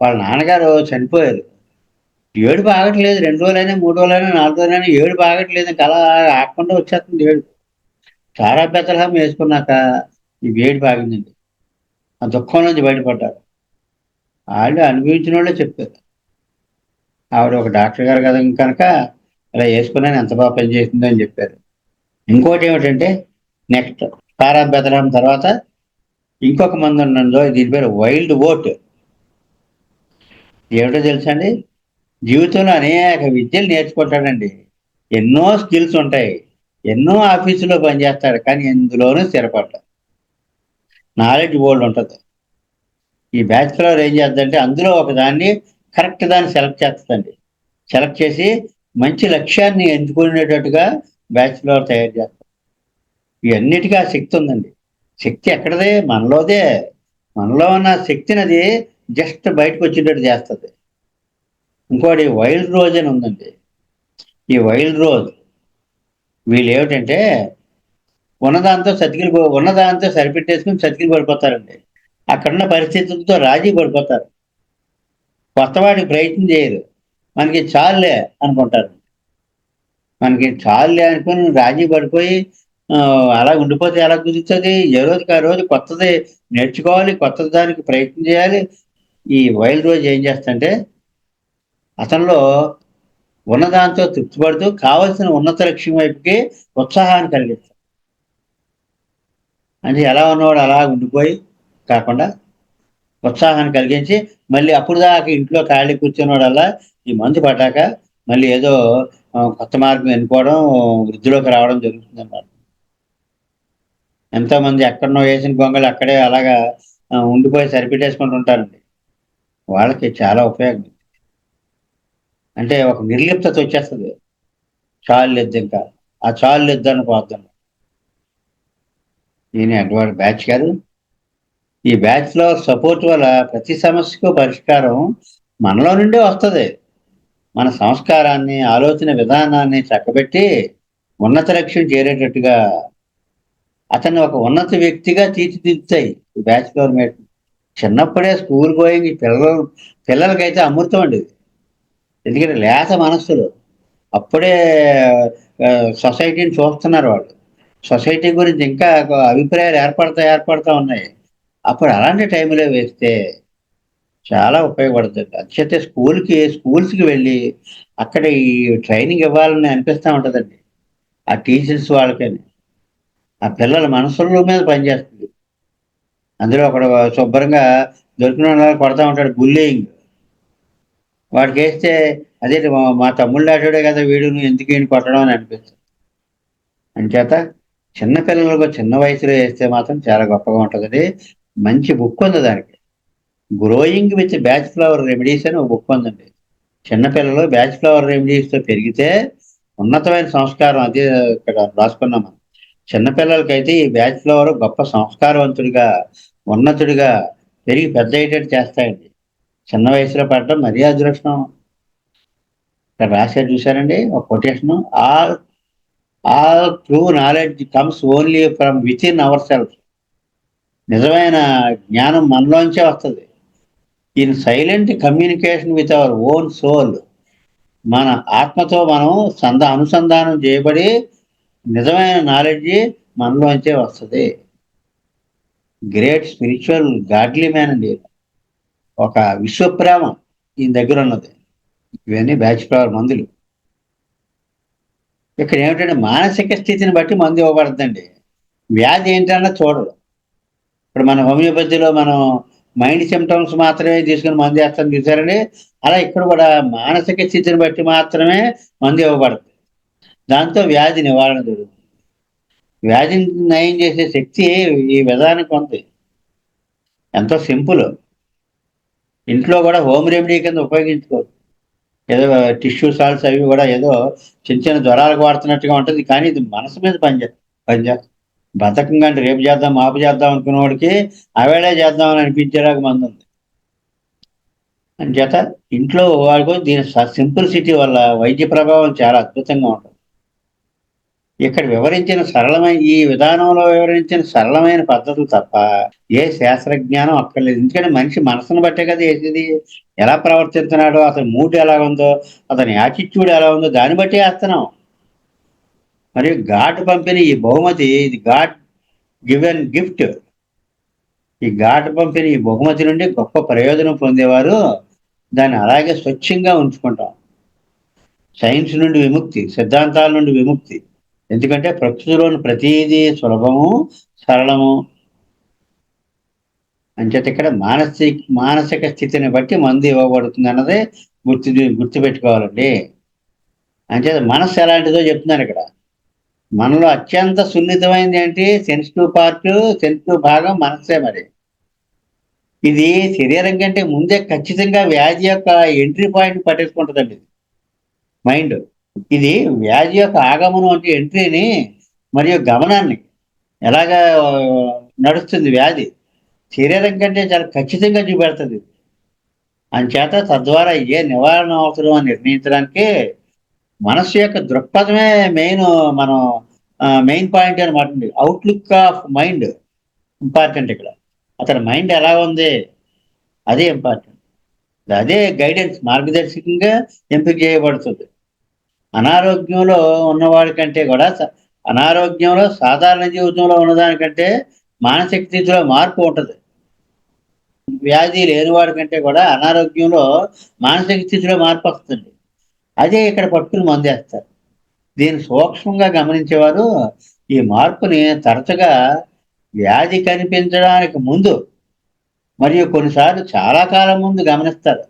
వాళ్ళ నాన్నగారు చనిపోయారు. ఏడుపు ఆగట్లేదు. 2 రోజులైనా, 3 రోజులైనా, 4 రోజులైనా ఏడుపు ఆగట్లేదు. ఇంకా అలా ఆగకుండా వచ్చేస్తుంది ఏడుపు. తారా బెత్తలహం వేసుకున్నాక ఈ ఏడుపు ఆగిందండి. ఆ దుఃఖం నుంచి బయటపడ్డారు. వాళ్ళు అనుభవించిన వాళ్ళే చెప్పారు. ఆవిడ ఒక డాక్టర్ గారు కదా కనుక ఇలా వేసుకున్నాను, ఎంత బాగా పనిచేసిందో అని చెప్పారు. ఇంకోటి ఏమిటంటే నెక్స్ట్ తారా బెత్తలహం తర్వాత ఇంకొక మందు ఉన్నదో, దీని పేరు వైల్డ్ ఓట్. ఏమిటో తెలుసా అండి? జీవితంలో అనేక విద్యలు నేర్చుకుంటాడండి. ఎన్నో స్కిల్స్ ఉంటాయి. ఎన్నో ఆఫీసులో పనిచేస్తాడు. కానీ ఎందులోనూ స్థిరపడ్డాడు. నాలెడ్జ్ బోల్డ్ ఉంటుంది. ఈ బ్యాచిలర్ ఏం చేద్దంటే అందులో ఒక దాన్ని కరెక్ట్ దాన్ని సెలెక్ట్ చేస్తుందండి. సెలెక్ట్ చేసి మంచి లక్ష్యాన్ని ఎంచుకునేటట్టుగా బ్యాచిలర్ తయారు చేస్తారు. ఇవన్నిటికీ ఆ శక్తి ఉందండి. శక్తి ఎక్కడదే? మనలోదే. మనలో ఉన్న శక్తిని అది జస్ట్ బయటకు వచ్చేటట్టు చేస్తుంది. ఇంకోటి వైల్డ్ రోజ్ అని ఉందండి. ఈ వైల్డ్ రోజ్ వీళ్ళు ఏమిటంటే ఉన్నదాంతో సరిపెట్టేసుకుని చతికిలు పడిపోతారండి. అక్కడున్న పరిస్థితులతో రాజీ పడిపోతారు. కొత్తవాడికి ప్రయత్నం చేయరు. మనకి చాలులే అనుకుంటారు. మనకి చాలులే అనుకుని రాజీ పడిపోయి అలా ఉండిపోతే ఎలా కుదురుతుంది? ఏ రోజుకి ఆ రోజు కొత్తది నేర్చుకోవాలి. కొత్త దానికి ప్రయత్నం చేయాలి. ఈ వైల్డ్ రోజ్ ఏం చేస్తంటే అతనిలో ఉన్నదాంతో తృప్తిపడుతూ కావలసిన ఉన్నత లక్ష్యం వైపుకి ఉత్సాహాన్ని కలిగిస్తాడు. అంటే ఎలా ఉన్నవాడు అలా ఉండిపోయి కాకుండా ఉత్సాహాన్ని కలిగించి మళ్ళీ అప్పుడు దాకా ఇంట్లో ఖాళీ కూర్చున్నవాడల్లా ఈ మందు పడ్డాక మళ్ళీ ఏదో కొత్త మార్గం ఎన్నుకోవడం, వృద్ధిలోకి రావడం జరుగుతుందన్నమాట. ఎంతోమంది ఎక్కడనో వేసిన గొంగలు అక్కడే అలాగా ఉండిపోయి సరిపెట్టేసుకుంటూ ఉంటారండి. వాళ్ళకి చాలా ఉపయోగం. అంటే ఒక నిర్లిప్తత వచ్చేస్తుంది. చాలులేదు ఇంకా, ఆ చాలులేద్దని పోద్దాం. ఈయన అడ్వాడు బ్యాచ్ గారు. ఈ బ్యాచ్‌లో సపోర్ట్ వల్ల ప్రతి సమస్యకు పరిష్కారం మనలో నుండే వస్తది. మన సంస్కారాన్ని, ఆలోచన విధానాన్ని చక్కబెట్టి ఉన్నత లక్ష్యం చేరేటట్టుగా అతన్ని ఒక ఉన్నత వ్యక్తిగా తీర్చిదిద్దుతాయి ఈ బ్యాచ్‌లర్ మీట్. చిన్నప్పుడే స్కూల్ గోయింగ్ పిల్లలకైతే అమృతం అండి ఇది. ఎందుకంటే లేత మనస్సులు. అప్పుడే సొసైటీని చూస్తున్నారు వాళ్ళు. సొసైటీ గురించి ఇంకా అభిప్రాయాలు ఏర్పడతా ఉన్నాయి. అప్పుడు అలాంటి టైంలో వేస్తే చాలా ఉపయోగపడుతుంది. అంచేతే స్కూల్స్‌కి వెళ్ళి అక్కడ ఈ ట్రైనింగ్ ఇవ్వాలని అనిపిస్తా ఉంటదండి. ఆ టీచర్స్ వాళ్ళకని. ఆ పిల్లల మనసుల మీద పనిచేస్తుంది. అందులో ఒకడు శుభ్రంగా దొరికినోడిని కొడతా ఉంటాడు, బుల్లీయింగ్. వాడికేస్తే అదేంటి మా తమ్ముళ్ళాటోడే కదా వీడు, నువ్వు ఎందుకు ఈడిని కొట్టడం అని అనిపిస్తుంది. అంచేత చిన్న పిల్లలకు చిన్న వయసులో ఏస్తే మాత్రం చాలా గొప్పగా ఉంటదండి. మంచి బుక్ ఉంది దానికి. 'Growing with batch flower remedies' అని ఒక బుక్ ఉందండి. చిన్న పిల్లలు బ్యాచ్ ఫ్లవర్ రెమెడీస్‌తో పెరిగితే ఉన్నతమైన సంస్కారం అదే ఇక్కడ రాసుకున్నాం మనం. చిన్న పిల్లలకైతే ఈ బ్యాచ్ ఫ్లవర్ గొప్ప సంస్కారవంతుడిగా, ఉన్నతుడిగా పెరిగి పెద్దయ్యేటట్టు చేస్తాయండి. చిన్న వయసులో పడడం మరీ అదృష్టం. ఇక్కడ రాశారు చూసారండి ఒక quotation. All all true knowledge comes only from within our self. నిజమైన జ్ఞానం మనలోంచే వస్తది. In silent communication with our own soul. మన ఆత్మతో మనం అనుసంధానం చేయబడి నిజమైన నాలెడ్జ్ మనలోంచే వస్తది. గ్రేట్ స్పిరిచువల్ గాడ్లీ మ్యాన్ అండి. ఒక విశ్వప్రేమ ఈయన దగ్గరున్నది. ఇవన్నీ బ్యాచ్ ఫ్లవర్ మందులు. ఇక్కడ ఏమిటంటే మానసిక స్థితిని బట్టి మందు ఇవ్వబడద్దండి. వ్యాధి ఏంటన్నది చూడరు. ఇప్పుడు మన హోమియోపతిలో మనం మైండ్ సిమ్టమ్స్ మాత్రమే తీసుకుని మందు వేస్తాను చూసారండి. అలా ఇక్కడ కూడా మానసిక స్థితిని బట్టి మాత్రమే మందు ఇవ్వబడుతుంది. దాంతో వ్యాధి నివారణ జరుగుతుంది. వ్యాధిని నయం చేసే శక్తి ఈ విధానానికి ఉంది. ఎంతో సింపుల్. ఇంట్లో కూడా హోమ్ రెమెడీ కింద ఉపయోగించుకోవచ్చు. ఏదో టిష్యూ సాల్ట్స్ అవి కూడా ఏదో చిన్న చిన్న జ్వరాలకు వాడుతున్నట్టుగా ఉంటుంది. కానీ ఇది మనసు మీద పనిచేస్తుంది. బద్ధకంగా అంటే రేపు చేద్దాం, మాపు చేద్దాం అనుకున్నవాడికి అవేళే చేద్దామని అనిపించేలాగా మంది ఉంది. అంచేత ఇంట్లో వాడుకో దీని సింప్లిసిటీ వల్ల వైద్య ప్రభావం చాలా అద్భుతంగా ఉంటుంది. ఇక్కడ వివరించిన ఈ విధానంలో వివరించిన సరళమైన పద్ధతులు తప్ప ఏ శాస్త్రజ్ఞానం అక్కర్లేదు. ఎందుకంటే మనిషి మనసును బట్టే కదా వేసేది. ఎలా ప్రవర్తిస్తున్నాడో, అతని మూడ్ ఎలా ఉందో, అతని యాటిట్యూడ్ ఎలా ఉందో దాన్ని బట్టి వేస్తున్నాం. మరియు గాడ్ పంపిన ఈ బహుమతి, ఇది గాడ్ గివెన్ గిఫ్ట్. ఈ గాడ్ పంపిన ఈ బహుమతి నుండి గొప్ప ప్రయోజనం పొందేవారు దాన్ని అలాగే స్వచ్ఛంగా ఉంచుకుంటాం. సైన్స్ నుండి విముక్తి, సిద్ధాంతాల నుండి విముక్తి. ఎందుకంటే ప్రకృతిలోని ప్రతిదీ సులభము, సరళము. అంచేత ఇక్కడ మానసిక స్థితిని బట్టి మందు ఇవ్వబడుతుంది అన్నదే గుర్తుపెట్టుకోవాలండి. అంచేత మనస్సు ఎలాంటిదో చెప్తున్నారు ఇక్కడ. మనలో అత్యంత సున్నితమైనది ఏంటి? సెన్సిటివ్ భాగం మనస్సే. మరి ఇది శరీరం కంటే ముందే ఖచ్చితంగా వ్యాధి యొక్క ఎంట్రీ పాయింట్ పట్టేసుకుంటుందండి మైండ్. ఇది వ్యాధి యొక్క ఆగమనం అంటే ఎంట్రీని మరియు గమనాన్ని ఎలాగా నడుస్తుంది వ్యాధి శరీరం కంటే చాలా ఖచ్చితంగా చూపెడుతుంది. అంచేత తద్వారా ఏ నివారణ అవసరం అని నిర్ణయించడానికి మనస్సు యొక్క దృక్పథమే మెయిన్ పాయింట్ అనమాట. అవుట్లుక్ ఆఫ్ మైండ్ ఇంపార్టెంట్ ఇక్కడ. అతని మైండ్ ఎలా ఉంది అదే ఇంపార్టెంట్. అదే గైడెన్స్, మార్గదర్శకంగా ఎంపిక చేయబడుతుంది. అనారోగ్యంలో ఉన్నవాడి కంటే కూడా అనారోగ్యంలో సాధారణ జీవితంలో ఉన్నదానికంటే మానసిక స్థితిలో మార్పు ఉంటుంది. వ్యాధి లేనివాడి కంటే కూడా అనారోగ్యంలో మానసిక స్థితిలో మార్పు వస్తుంది. అదే ఇక్కడ పట్టుకుని మందేస్తారు. దీన్ని సూక్ష్మంగా గమనించేవారు ఈ మార్పుని తరచుగా వ్యాధి కనిపించడానికి ముందు మరియు కొన్నిసార్లు చాలా కాలం ముందు గమనిస్తారు.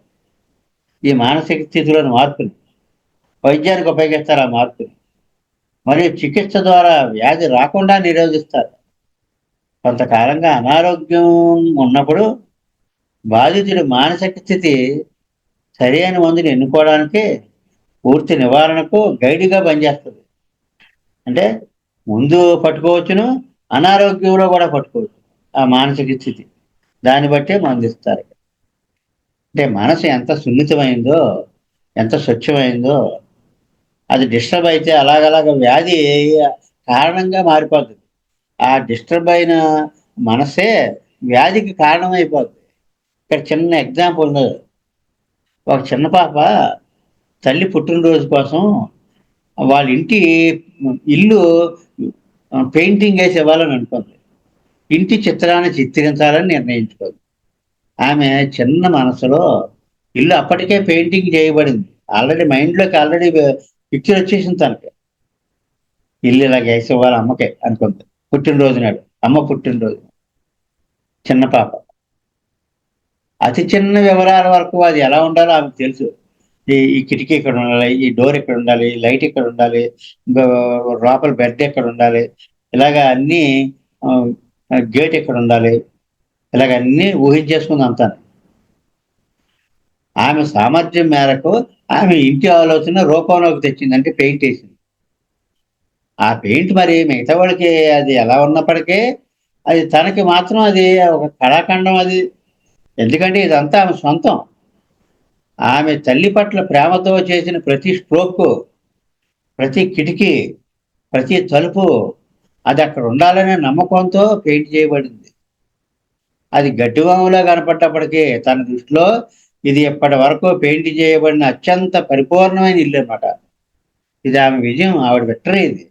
ఈ మానసిక స్థితిలోని మార్పుని వైద్యానికి ఉపయోగిస్తారు. ఆ మార్పుని మరియు చికిత్స ద్వారా వ్యాధి రాకుండా నిరోధిస్తారు. కొంతకాలంగా అనారోగ్యం ఉన్నప్పుడు బాధితుడి మానసిక స్థితి సరైన మందుని ఎన్నుకోవడానికి, పూర్తి నివారణకు గైడ్గా పనిచేస్తుంది. అంటే ముందు పట్టుకోవచ్చును, అనారోగ్యంలో కూడా పట్టుకోవచ్చు ఆ మానసిక స్థితి. దాన్ని బట్టే మందిస్తారు. అంటే మనసు ఎంత సున్నితమైందో, ఎంత స్వచ్ఛమైందో, అది డిస్టర్బ్ అయితే అలాగలాగ వ్యాధి కారణంగా మారిపోతుంది. ఆ డిస్టర్బ్ అయిన మనసే వ్యాధికి కారణమైపోతుంది. ఇక్కడ చిన్న ఎగ్జాంపుల్ ఉంది. ఒక చిన్న పాప తల్లి పుట్టినరోజు కోసం వాళ్ళ ఇల్లు పెయింటింగ్ వేసి ఇవ్వాలని అనుకుంది. ఇంటి చిత్రాన్ని చిత్రించాలని నిర్ణయించుకుంది. ఆమె చిన్న మనసులో ఇల్లు అప్పటికే పెయింటింగ్ చేయబడింది. మైండ్లోకి పిక్చర్ వచ్చేసింది తనకి. ఇల్లు ఇలా వేసి ఇవ్వాలి అమ్మకే అనుకుంది. పుట్టినరోజు నాడు, అమ్మ పుట్టినరోజు. చిన్న పాప అతి చిన్న వివరాల వరకు అది ఎలా ఉండాలో ఆమెకు తెలుసు. ఈ కిటికీ ఇక్కడ ఉండాలి, ఈ డోర్ ఇక్కడ ఉండాలి, లైట్ ఇక్కడ ఉండాలి, లోపల బెడ్ ఎక్కడ ఉండాలి, ఇలాగ అన్నీ గేట్ ఎక్కడ ఉండాలి, ఇలాగ అన్నీ ఊహించేసుకుంది అంతా. ఆమె సామర్థ్యం మేరకు ఆమె ఇంటి ఆలోచన రూపంలోకి తెచ్చింది. అంటే పెయింట్ వేసింది. ఆ పెయింట్ మరి మిగతా వాళ్ళకి అది ఎలా ఉన్నప్పటికీ అది తనకి మాత్రం అది ఒక కళాఖండం. అది ఎందుకంటే ఇదంతా ఆమె సొంతం. ఆమె తల్లి పట్ల ప్రేమతో చేసిన ప్రతి స్ట్రోక్, ప్రతి కిటికీ, ప్రతి తలుపు అది అక్కడ ఉండాలనే నమ్మకంతో పెయింట్ చేయబడింది. అది గడ్డివాములా కనపడ్డప్పటికీ తన దృష్టిలో ఇది ఇప్పటి వరకు పెయింట్ చేయబడిన అత్యంత పరిపూర్ణమైన ఇల్లు అన్నమాట. ఇది ఆమె విజయం, ఆవిడ విక్టరీ. ఇది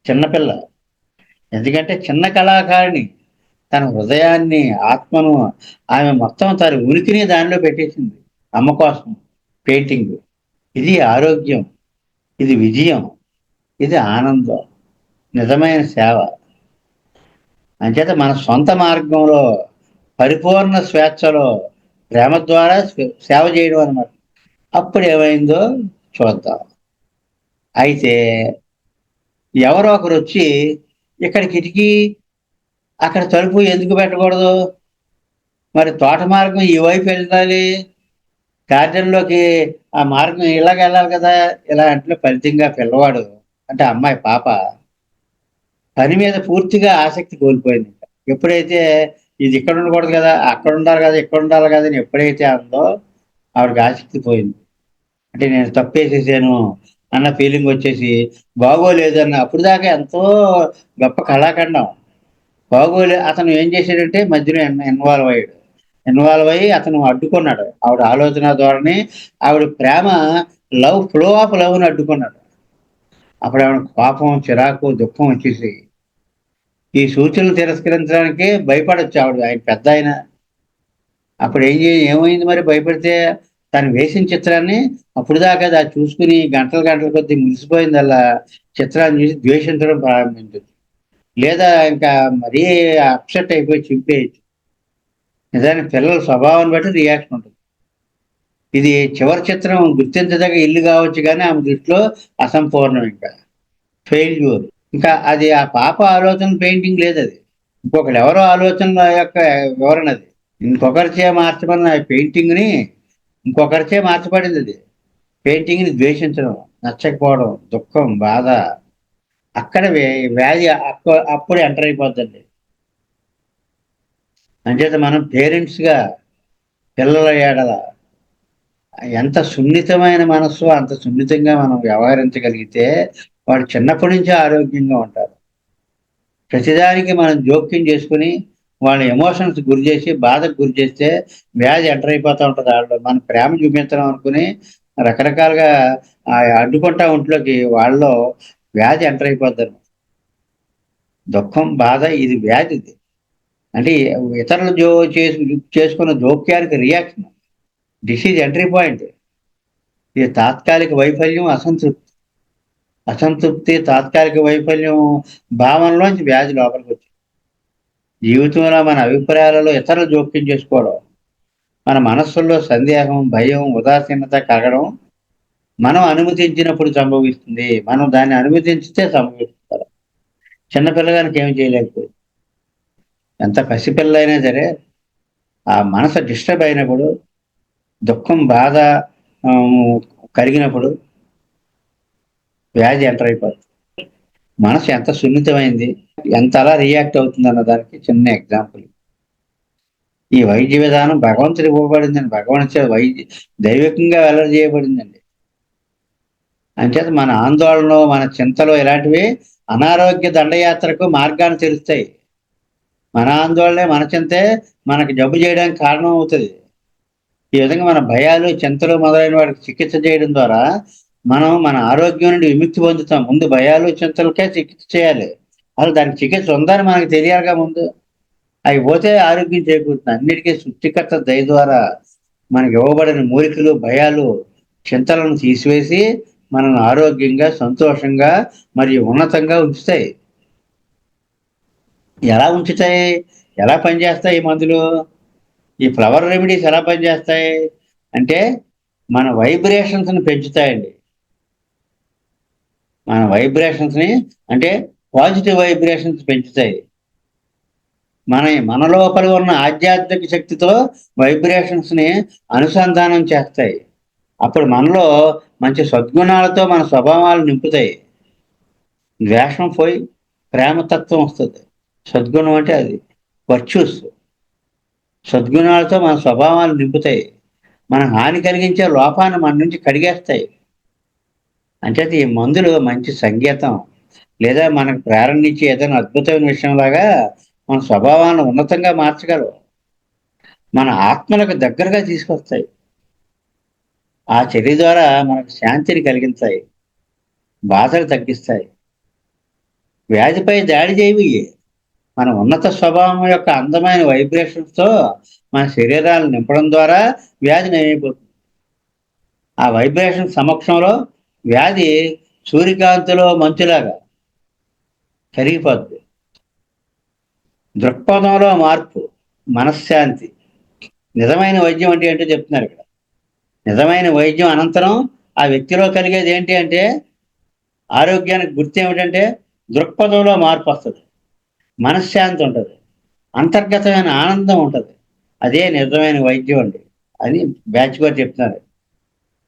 చిన్నపిల్ల. ఎందుకంటే చిన్న కళాకారిణి తన హృదయాన్ని, ఆత్మను, ఆమె మొత్తం తన ఉనికిని దానిలో పెట్టేసింది అమ్మ కోసం. పెయింటింగ్ ఇది ఆరోగ్యం, ఇది విజయం, ఇది ఆనందం, నిజమైన సేవ. అంచేత మన సొంత మార్గంలో పరిపూర్ణ స్వేచ్ఛలో ప్రేమ ద్వారా సేవ చేయడం అనమాట. అప్పుడు ఏమైందో చూద్దాం. అయితే ఎవరో ఒకరు వచ్చి ఇక్కడ కిటికీ, అక్కడ తలుపు ఎందుకు పెట్టకూడదు? మరి తోట మార్గం ఈ వైపు వెళ్ళాలి, గార్డెన్‌లోకి ఆ మార్గం ఇలాగెళ్ళాలి కదా! ఇలా అంటే ఫలితంగా పిల్లవాడు అంటే అమ్మాయి పాప పని మీద పూర్తిగా ఆసక్తి కోల్పోయింది. ఎప్పుడైతే ఇది ఇక్కడ ఉండకూడదు కదా! అక్కడ ఉండాలి కదా! ఇక్కడ ఉండాలి కదా! అని ఎప్పుడైతే అందో ఆవిడకి ఆసక్తి పోయింది. అంటే నేను తప్పేసేసాను అన్న ఫీలింగ్ వచ్చేసి బాగోలేదన్న అప్పటిదాకా ఎంతో గొప్ప కళాఖండం. అతను ఏం చేశాడంటే మధ్యలో ఇన్వాల్వ్ అయ్యాడు. ఇన్వాల్వ్ అయ్యి అతను అడ్డుకున్నాడు. ఆవిడ ఆలోచన ధోరణి, ఆవిడ ప్రేమ ఫ్లో ఆఫ్ లవ్‌ని అడ్డుకున్నాడు. అప్పుడు ఆవిడకి కోపం, చిరాకు, దుఃఖం వచ్చేసి ఈ సూచనలు తిరస్కరించడానికే భయపడొచ్చు ఆవిడ. ఆయన పెద్దాయన. అప్పుడు ఏమైంది మరి భయపడితే? తను వేసిన చిత్రాన్ని అప్పటిదాకా అది చూసుకొని గంటలు గంటల కొద్దీ మురిసిపోయిందల్లా చిత్రాన్ని చూసి ద్వేషించడం ప్రారంభించింది. లేదా ఇంకా మరీ అప్సెట్ అయిపోయి చింపేయొచ్చు. నిజానికి పిల్లల స్వభావాన్ని బట్టి రియాక్షన్ ఉంటుంది. ఇది చివరి చిత్రం గుర్తించదగ్గ ఇల్లు కావచ్చు గానీ ఆమె దృష్టిలో అసంపూర్ణం ఇంకా. ఫెయిల్యూర్. ఇంకా అది ఆ పాప ఆలోచన పెయింటింగ్ లేదది. ఇంకొకళ్ళెవరో ఆలోచనల యొక్క వివరణది. ఇంకొకరిచే మార్చబడిన పెయింటింగ్‌ని ఇంకొకరిచే మార్చబడిందది. పెయింటింగ్‌ని ద్వేషించడం, నచ్చకపోవడం, దుఃఖం, బాధ అక్కడ వ్యాధి అప్పుడు ఎంటర్ అయిపోద్దండి. అంచేత మనం పేరెంట్స్‌గా పిల్లల ఎడల ఎంత సున్నితమైన మనస్సో అంత సున్నితంగా మనం వ్యవహరించగలిగితే వాళ్ళు చిన్నప్పటి నుంచే ఆరోగ్యంగా ఉంటారు. ప్రతిదానికి మనం జోక్యం చేసుకొని వాళ్ళ ఎమోషన్స్ గురి చేసి, బాధకు గురి చేస్తే వ్యాధి ఎంటర్ అయిపోతా ఉంటది ఆళ్ళలో. మనం ప్రేమ చూపించడం అనుకుని రకరకాలుగా అడ్డుకుంటా ఒంట్లోకి వాళ్ళలో వ్యాధి ఎంటర్ అయిపోద్దనమాట. దుఃఖం, బాధ ఇది వ్యాధిది. అంటే ఇతరులు చేసుకున్న జోక్యానికి రియాక్షన్. Disease entry point. ఇది తాత్కాలిక వైఫల్యం, అసంతృప్తి. అసంతృప్తి, తాత్కాలిక వైఫల్యం భావనలోంచి వ్యాధి లోపలికొచ్చింది. జీవితంలో మన అభిప్రాయాలలో ఇతరులు జోక్యం చేసుకోవడం, మన మనస్సుల్లో సందేహం, భయం, ఉదాసీనత కలగడం మనం అనుమతించినప్పుడు సంభవిస్తుంది. మనం దాన్ని అనుమతించితే సంభవిస్తుంది. చిన్న పిల్లగానికి ఏమి చేయలేకపోయింది. ఎంత పసిపిల్లయినా సరే ఆ మనసు డిస్టర్బ్ అయినప్పుడు, దుఃఖం, బాధ ఆహ్, కలిగినప్పుడు వ్యాధి ఎంటర్ అయిపోద్ది. మనసు ఎంత సున్నితమైంది, ఎంత అలా రియాక్ట్ అవుతుందన్న దానికి చిన్న ఎగ్జాంపుల్. ఈ వైద్య విధానం భగవంతుడికి ఇవ్వబడిందండి. దైవికంగా వెల్లడి చేయబడిందండి. అంచేత మన ఆందోళనలు, మన చింతలు ఇలాంటివి అనారోగ్య దండయాత్రకు మార్గాన్ని తెరుస్తాయి. మన ఆందోళనే, మన చింతే మనకి జబ్బు చేయడానికి కారణం అవుతది. ఈ విధంగా మన భయాలు, చింతలు మొదలైన వాటికి చికిత్స చేయడం ద్వారా మనం మన ఆరోగ్యం నుండి విముక్తి పొందుతాం. ముందు భయాలు, చింతలకే చికిత్స చేయాలి. అసలు దానికి చికిత్స ఉందని మనకు తెలియాలిగా ముందు. అవి పోతే ఆరోగ్యం చేకూరుతుంది. అన్నిటికీ సృష్టికర్త దయ ద్వారా మనకి ఇవ్వబడిన మూలికలు, భయాలు, చింతలను తీసివేసి మనల్ని ఆరోగ్యంగా, సంతోషంగా మరియు ఉన్నతంగా ఉంచుతాయి. ఎలా ఉంచుతాయి? ఎలా పనిచేస్తాయి ఈ మందులు? ఈ ఫ్లవర్ రెమెడీస్ ఎలా పనిచేస్తాయి? అంటే మన వైబ్రేషన్స్‌ని పెంచుతాయండి. మన వైబ్రేషన్స్‌ని అంటే పాజిటివ్ వైబ్రేషన్స్ పెంచుతాయి. మన లోపల ఉన్న ఆధ్యాత్మిక శక్తితో వైబ్రేషన్స్‌ని అనుసంధానం చేస్తాయి. అప్పుడు మనలో మంచి సద్గుణాలతో మన స్వభావాలు నింపుతాయి. ద్వేషం పోయి ప్రేమతత్వం వస్తది. సద్గుణం అంటే అది. వర్చ్యూస్. సద్గుణాలతో మన స్వభావాలు నింపుతాయి. మన హాని కలిగించే లోపాన్ని మన నుంచి కడిగేస్తాయి. అంచేత ఈ మందులు మంచి సంకేతం. లేదా మనకు ప్రేరణనిచ్చే ఏదైనా అద్భుతమైన విషయంలాగా మన స్వభావాన్ని ఉన్నతంగా మార్చగలవు. మన ఆత్మలకు దగ్గరగా తీసుకొస్తాయి. ఆ చర్య ద్వారా మనకు శాంతిని కలిగిస్తాయి. బాధలు తగ్గిస్తాయి. వ్యాధిపై దాడి చేయవి. మన ఉన్నత స్వభావం యొక్క అందమైన వైబ్రేషన్స్‌తో మన శరీరాలను నింపడం ద్వారా వ్యాధి నయమైపోతుంది. ఆ వైబ్రేషన్ సమక్షంలో వ్యాధి సూర్యకాంతిలో మంచులాగా కరిగిపోద్ది. దృక్పథంలో మార్పు. మనశ్శాంతి. నిజమైన వైద్యం అంటే ఏంటో చెప్తున్నారు ఇక్కడ. నిజమైన వైద్యం అనంతరం ఆ వ్యక్తిలో కలిగేది ఏంటి అంటే, ఆరోగ్యానికి గుర్తేమిటంటే దృక్పథంలో మార్పొస్తది. మనశ్శాంతి ఉంటది. అంతర్గతమైన ఆనందం ఉంటది. అదే నిజమైన వైద్యం అండి అని బ్యాచ్ గారు చెప్తున్నారు.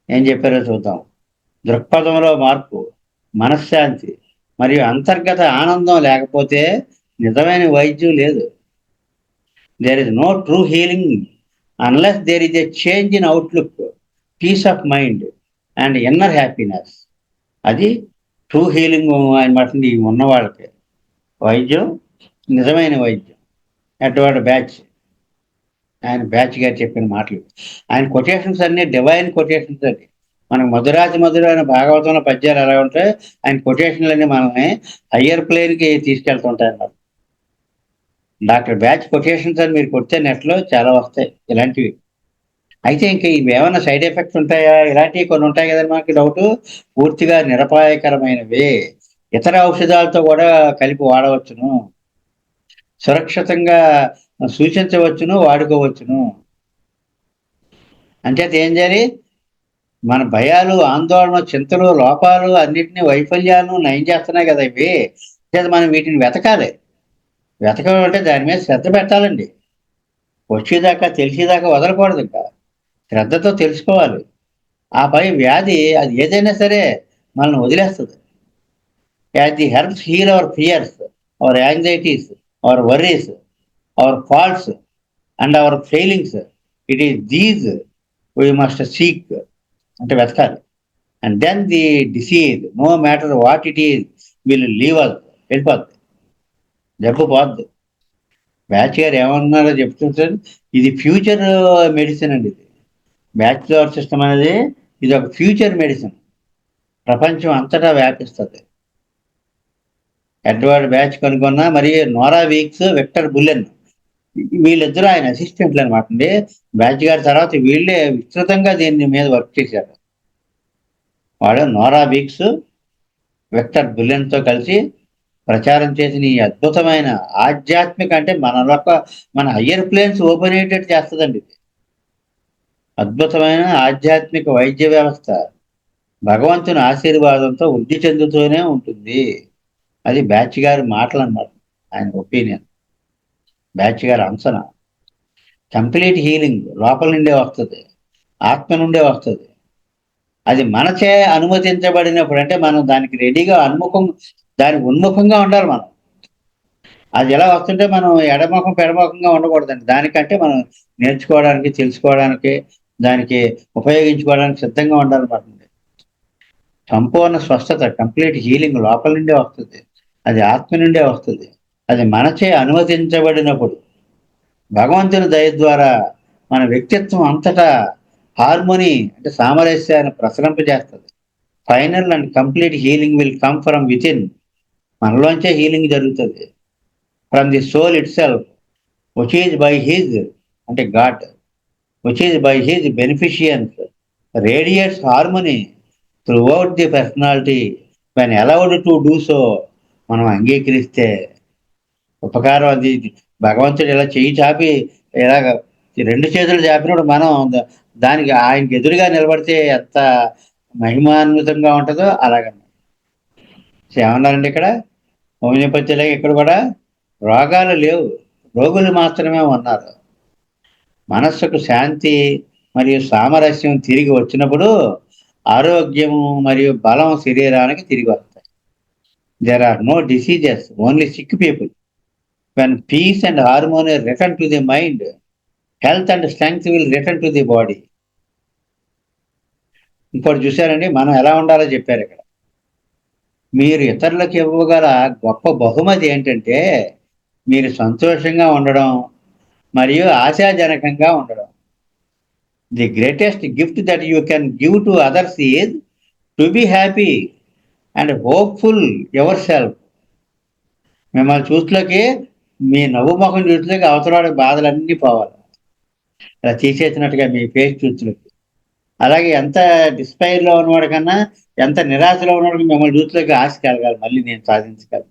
ఏం చెప్పారో చూద్దాం. దృక్పథంలో మార్పు, మనశ్శాంతి మరియు అంతర్గత ఆనందం లేకపోతే నిజమైన వైద్యం లేదు. There is no true healing unless there is a change in outlook, peace of mind and inner happiness. అది ట్రూ హీలింగ్ అనమాట ఈ ఉన్న వాళ్ళకి. వైద్యం నిజమైన వైద్యం. అటువంటి బ్యాచ్. ఆయన బ్యాచ్ గారు చెప్పిన మాటలు. ఆయన కొటేషన్స్ అన్నీ డివైన్ కొటేషన్స్ అండి. మనకు మధురాతి మధురమైన భాగవతంలో పద్యాలు ఎలా ఉంటాయో, ఆయన కొటేషన్‌లన్నీ మనల్ని హయ్యర్ ప్లేన్‌కి తీసుకెళ్తుంటాయన్నమాట. డాక్టర్ బ్యాచ్ కొటేషన్స్ అని మీరు కొడితే నెట్‌లో చాలా వస్తాయి ఇలాంటివి. అయితే ఇంక ఇవేమన్నా సైడ్ ఎఫెక్ట్స్ ఉంటాయా? ఇలాంటివి కొన్ని ఉంటాయి గదండీ మనకి డౌటు. పూర్తిగా నిరపాయకరమైనవే. ఇతర ఔషధాలతో గూడా కలిపి వాడవచ్చును. సురక్షితంగా సూచించవచ్చును, వాడుకోవచ్చును. అంచేత ఏం జేయాలి? మన భయాలు, ఆందోళన, చింతలు, లోపాలు అన్నిటిని వైఫల్యాలను నయం చేస్తున్నాయి గదా ఇవి. అంచేత మనం వీటిని వెతకాలి. వెతకడం అంటే దాని మీద శ్రద్ధ పెట్టాలండి. వచ్చేదాకా, తెలిసేదాకా వదలకూడదింక. శ్రద్ధతో తెలుసుకోవాలి. ఆపై వ్యాధి అది ఏదైనా సరే మనల్ని వదిలేస్తది. As the herbs heal our fears, our anxieties, our worries, our faults and our failings. It is these we must seek అంటే వెతకాలి. And then the disease no matter what it is will leave us వెళ్ళిపోద్ది. జబ్బు పోద్ది. Batch గారు ఏమన్నారో చెప్తుంటారు. ఇది future medicine అండి ఇది. బ్యాచ్లర్ సిస్టమ్ అనేది ఇది ఒక ఫ్యూచర్ మెడిసిన్. ప్రపంచం అంతటా వ్యాపిస్తది. ఎడ్వర్డ్ బ్యాచ్ కనుగొన్న మరియు నోరా వీక్స్, విక్టర్ బుల్లెన్ వీళ్ళిద్దరూ ఆయన అసిస్టెంట్లు అనమాట అండి. బ్యాచ్ గారి తర్వాత వీళ్ళే విస్తృతంగా దీని మీద వర్క్ చేశారు. వాళ్ళు నోరా వీక్స్, విక్టర్ బుల్లెన్‌తో కలిసి ప్రచారం చేసిన ఈ అద్భుతమైన ఆధ్యాత్మిక అంటే మన హయ్యర్ ప్లేన్స్ ఓపెన్ అయ్యేటట్టు చేస్తదండి ఇది. అద్భుతమైన ఆధ్యాత్మిక వైద్య వ్యవస్థ భగవంతుని ఆశీర్వాదంతో వృద్ధి చెందుతూనే ఉంటుంది. అది బ్యాచ్ గారి మాటలన్నమాట. ఆయన ఒపీనియన్. బ్యాచ్ గారి అంచనా. కంప్లీట్ హీలింగ్ లోపల నుండే వస్తది. ఆత్మ నుండే వస్తది. అది మనచే అనుమతించబడినప్పుడు అంటే మనం దానికి రెడీగా దానికి ఉన్ముఖంగా ఉండాలి మనం. అది ఎలా వస్తుంటే మనం ఎడమొఖం, పెడమొఖంగా ఉండకూడదండి. దానికంటే మనం నేర్చుకోవడానికి, తెలుసుకోవడానికి, దానికి ఉపయోగించుకోవడానికి సిద్ధంగా ఉండాలన్నమాట. సంపూర్ణ స్వస్థత, కంప్లీట్ హీలింగ్ లోపల నుండే వస్తది. అది ఆత్మ నుండే వస్తది. అది మనచే అనుమతించబడినప్పుడు, భగవంతుని దయ ద్వారా మన వ్యక్తిత్వం అంతటా హార్మోనీ అంటే సామరస్యాన్ని ప్రసరింపజేస్తది. Final and complete healing will come from within. మనలోంచే హీలింగ్ జరుగుతది. From the soul itself which is by his అంటే God, which is by his beneficence radiates harmony throughout the personality when allowed to do so. మనం అంగీకరిస్తే ఉపకారం అది భగవంతుడు ఇలా చెయ్యి చాపి ఇలాగ రెండు చేతులు చాపినప్పుడు మనం దానికి ఆయనకి ఎదురుగా నిలబడితే ఎంత మహిమాన్వితంగా ఉంటుందో అలాగనమాట. ఏమన్నారండి ఇక్కడ హోమియోపతిలో ఇక్కడ కూడా రోగాలు లేవు, రోగులు మాత్రమే ఉన్నారు. మనస్సుకు శాంతి మరియు సామరస్యం తిరిగి వచ్చినప్పుడు ఆరోగ్యము మరియు బలం శరీరానికి తిరిగి వస్తాయి. There are no diseases, only sick people. When peace and harmony return to the mind, health and strength will return to the body. ఇంకోటి చూసారండి, మనం ఎలా ఉండాలో చెప్పారు ఇక్కడ. మీరు ఇతరులకు ఇవ్వగల గొప్ప బహుమతి ఏంటంటే మీరు సంతోషంగా ఉండడం మరియు ఆశాజనకంగా ఉండడం. The greatest gift that you can give to others is to be happy and hopeful your self. మిమ్మల్ని చూసులోకి మీ నవ్వు ముఖం చూసులోకి అవతలవాడి బాధలన్నీ పోవాలి. ఇలా తీసేసినట్టుగా మీ ఫేస్ చూసులోకి. అలాగే ఎంత డిస్పైర్‌లో ఉన్నవాడి కన్నా, ఎంత నిరాశలో ఉన్నవాడికి మిమ్మల్ని చూసులోకి ఆశ కలగాలి. మళ్ళీ నేను సాధించగలను.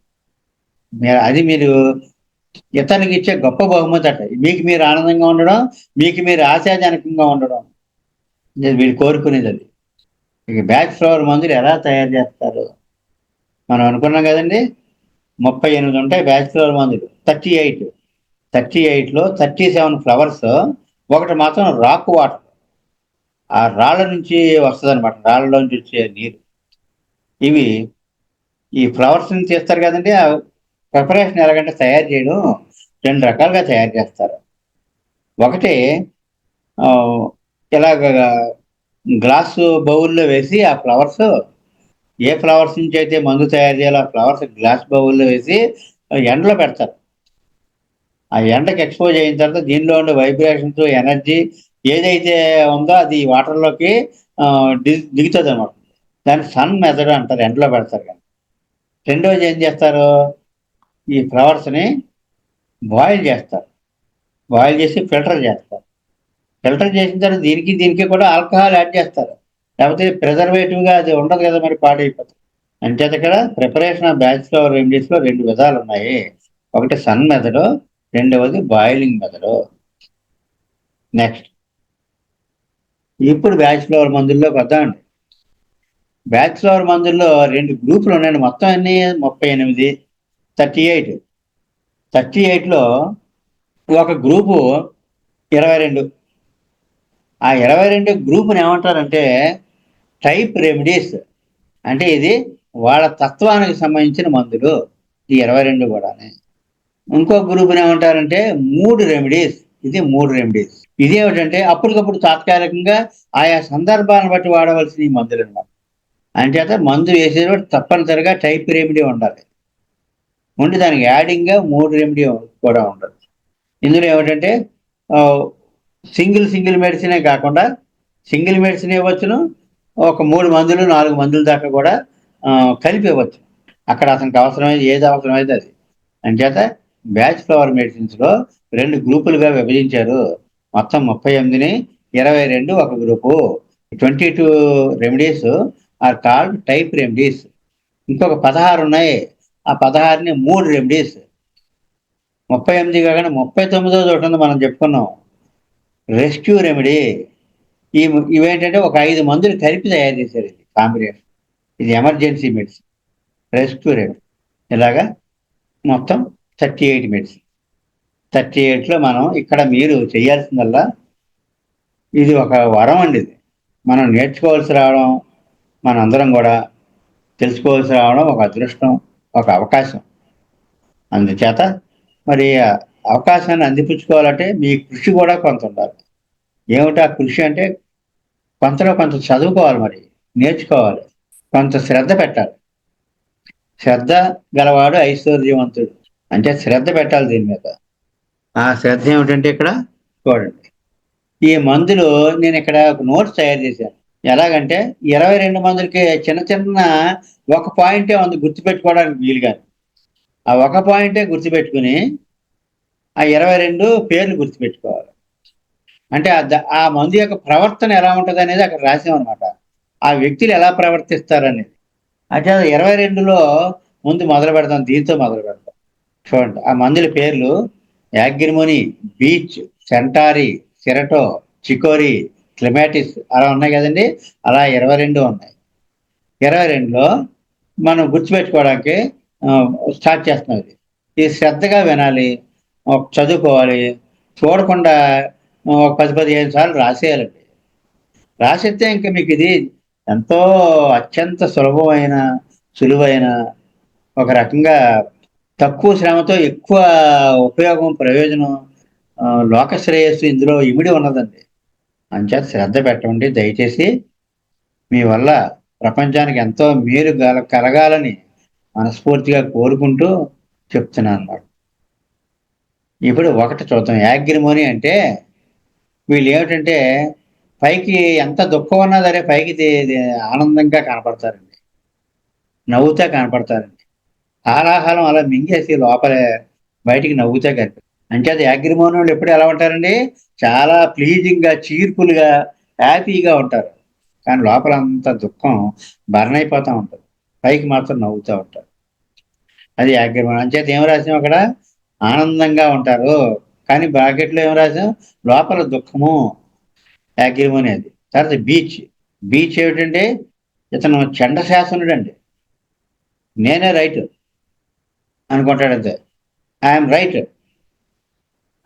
అది మీరు ఇతరులకు ఇచ్చే గొప్ప బహుమతి అట. మీకు మీరు ఆనందంగా ఉండడం, మీకు మీరు ఆశాజనకంగా ఉండడం. వీళ్ళు కోరుకునేది అది. ఇక బ్యాచ్ ఫ్లవర్ మందులు ఎలా తయారు చేస్తారు? మనం అనుకున్నాం కదండి, 38 ఉంటాయి బ్యాచ్ ఫ్లవర్ మందులు. 38, 38లో 37 ఫ్లవర్స్, ఒకటి మాత్రం రాక్ వాటర్. ఆ రాళ్ళ నుంచి వస్తుంది అనమాట, రాళ్ళలో నుంచి వచ్చే నీరు. ఇవి ఈ ఫ్లవర్స్ నుంచి తీస్తారు కదండి. ఆ ప్రిపరేషన్ ఎలాగంటే, తయారు చేయడం రెండు రకాలుగా తయారు చేస్తారు. ఒకటి ఇలాగ గ్లాసు బౌల్లో వేసి ఆ ఫ్లవర్స్, ఏ ఫ్లవర్స్ నుంచి అయితే మందు తయారు చేయాలో ఆ ఫ్లవర్స్ గ్లాస్ బౌల్లో వేసి ఎండలో పెడతారు. ఆ ఎండకి ఎక్స్పోజ్ అయిన తర్వాత దీనిలో ఉండే వైబ్రేషన్స్, ఎనర్జీ ఏదైతే ఉందో అది వాటర్లోకి దిగుతుంది అనమాట. దాన్ని సన్ మెథడ్ అంటారు, ఎండలో పెడతారు. కానీ రెండోది ఏం చేస్తారు, ఈ ఫ్లవర్స్ని బాయిల్ చేస్తారు. బాయిల్ చేసి ఫిల్టర్ చేస్తారు. ఫిల్టర్ చేసిన తర్వాత దీనికి కూడా ఆల్కహాల్ యాడ్ చేస్తారు. లేకపోతే ప్రిజర్వేటివ్గా అది ఉండదు కదా, మరి పాడైపోతుంది. అంచేత ఇక్కడ ప్రిపరేషన్ ఆఫ్ బ్యాచ్ ఫ్లవర్ రెమెడీస్లో రెండు విధాలు ఉన్నాయి. ఒకటి సన్ మెథడ్, రెండవది బాయిలింగ్ మెథడ్. నెక్స్ట్, ఇప్పుడు బ్యాచ్ ఫ్లవర్ మందుల్లోకి వద్దామండి. బ్యాచ్ ఫ్లవర్ మందుల్లో రెండు గ్రూపులు ఉన్నాయండి. మొత్తం అన్ని 38, 38. 38లో ఒక గ్రూపు 22. ఆ 22 గ్రూపుని ఏమంటారంటే టైప్ రెమెడీస్. అంటే ఇది వాళ్ళ తత్వానికి సంబంధించిన మందులు ఈ 22 కూడానే. ఇంకో గ్రూప్ని ఏమంటారంటే 3 రెమెడీస్. ఇది 3 రెమెడీస్. ఇదేమిటంటే అప్పటికప్పుడు తాత్కాలికంగా ఆయా సందర్భాలను బట్టి వాడవలసిన ఈ మందులు అనమాట. అంచేత మందు వేసేటప్పుడు తప్పనిసరిగా టైప్ రెమెడీ ఉండాలి. ఉండి దానికి యాడింగ్గా 3 రెమెడీ కూడా ఉండదు. ఇందులో ఏమిటంటే సింగిల్ మెడిసినే కాకుండా సింగిల్ మెడిసిన్ ఇవ్వచ్చును, ఒక 3 మందులు 4 మందుల దాకా కూడా కలిపి ఇవ్వచ్చు. అక్కడ అతనికి అవసరమైంది ఏది అవసరమైతే అది. అంచేత బ్యాచ్ ఫ్లవర్ మెడిసిన్స్లో 2 గ్రూపులుగా విభజించారు. మొత్తం 38ని 22 ఒక group. 22 remedies are called type remedies. ఇంకొక 16 ఉన్నాయి. ఆ 16ని 3 రెమెడీస్. 38 కాకుండా 39వ ఒకటి ఉంది, మనం చెప్పుకున్నాం, రెస్క్యూ రెమెడీ. ఇవేంటంటే ఒక 5 మందులు కలిపి తయారు చేశారు. ఇది కాంబినేషన్, ఇది ఎమర్జెన్సీ మెడిసిన్, రెస్క్యూ రెమెడీ. ఇలాగా మొత్తం 38 మెడిసిన్. 38లో మనం ఇక్కడ మీరు చేయాల్సిందల్లా, ఇది ఒక వరం అండి. ఇది మనం నేర్చుకోవాల్సి రావడం, మనందరం కూడా తెలుసుకోవాల్సి రావడం ఒక అదృష్టం, ఒక అవకాశం. అందుచేత మరి అవకాశాన్ని అందిపుచ్చుకోవాలంటే మీ కృషి కూడా కొంత ఉండాలి. ఏమిటి ఆ కృషి అంటే, కొంతలో కొంత చదువుకోవాలి, మరి నేర్చుకోవాలి, కొంత శ్రద్ధ పెట్టాలి. శ్రద్ధ గలవాడు ఐశ్వర్యవంతుడు. అంటే శ్రద్ధ పెట్టాలి దీని మీద. ఆ శ్రద్ధ ఏమిటంటే ఇక్కడ చూడండి, ఈ మందులు నేను ఇక్కడ ఒక నోట్స్ తయారు చేశాను. ఎలాగంటే 22 మందులకి చిన్న చిన్న ఒక పాయింటే ఉంది గుర్తుపెట్టుకోవడానికి వీలుగా. ఆ ఒక పాయింటే గుర్తుపెట్టుకుని ఆ 22 పేర్లు గుర్తుపెట్టుకోవాలి. అంటే ఆ మందు యొక్క ప్రవర్తన ఎలా ఉంటుంది అనేది అక్కడ రాసామన్నమాట. ఆ వ్యక్తులు ఎలా ప్రవర్తిస్తారనేది. అంటే 22లో ముందు మొదలు పెడతాం, దీంతో మొదలు పెడతాం. చూడండి ఆ మందుల పేర్లు: యాగ్రిమోని, బీచ్, సెంటారి, సిరటో, చికోరి, క్లిమాటిస్, అలా ఉన్నాయి కదండి. అలా 22 ఉన్నాయి. 22లో మనం గుర్తుపెట్టుకోవడానికి స్టార్ట్ చేస్తున్నాం. ఇది శ్రద్ధగా వినాలి, చదువుకోవాలి, చూడకుండా 10-15 సార్లు రాసేయాలండి. రాసిస్తే ఇంకా మీకు ఇది ఎంతో అత్యంత సులువైన, ఒక రకంగా తక్కువ శ్రమతో ఎక్కువ ఉపయోగం, ప్రయోజనం, లోక శ్రేయస్సు ఇందులో ఇమిడి ఉన్నదండి. అంచేత శ్రద్ధ పెట్టండి దయచేసి. మీ వల్ల ప్రపంచానికి ఎంతో మేలు కలగాలని మనస్ఫూర్తిగా కోరుకుంటూ చెప్తున్నాను అన్నమాట. ఇప్పుడు ఒకటి చూద్దాం. యాగ్రిమోని అంటే వీళ్ళు ఏమిటంటే పైకి ఎంత దుఃఖం ఉన్నా సరే పైకి ఆనందంగా కనపడతారండి, నవ్వుతా కనపడతారండి. హాలాహలం అలా మింగేసి లోపలే బయటికి నవ్వుతా కనిపి. అంచేత యాగ్రిమోని వాళ్ళు ఎప్పుడు ఎలా ఉంటారండి, చాలా ప్లీజింగ్గా, చీర్ఫుల్గా, హ్యాపీగా ఉంటారు. కానీ లోపల అంత దుఃఖం బర్న్ అయిపోతూ ఉంటుంది, పైకి మాత్రం నవ్వుతూ ఉంటారు. అది యాగ్రిమోని. అంచేత ఏం రాసాం అక్కడ, ఆనందంగా ఉంటారు. కానీ బ్రాకెట్‌లో ఏం రాసాం? లోపల దుఃఖము, యాగ్రిమోని అది. తర్వాత బీచ్. బీచ్ ఏమిటంటే ఇతను చండశాసనుడండి. నేనే రైట్ అనుకుంటాడంతే. I am right.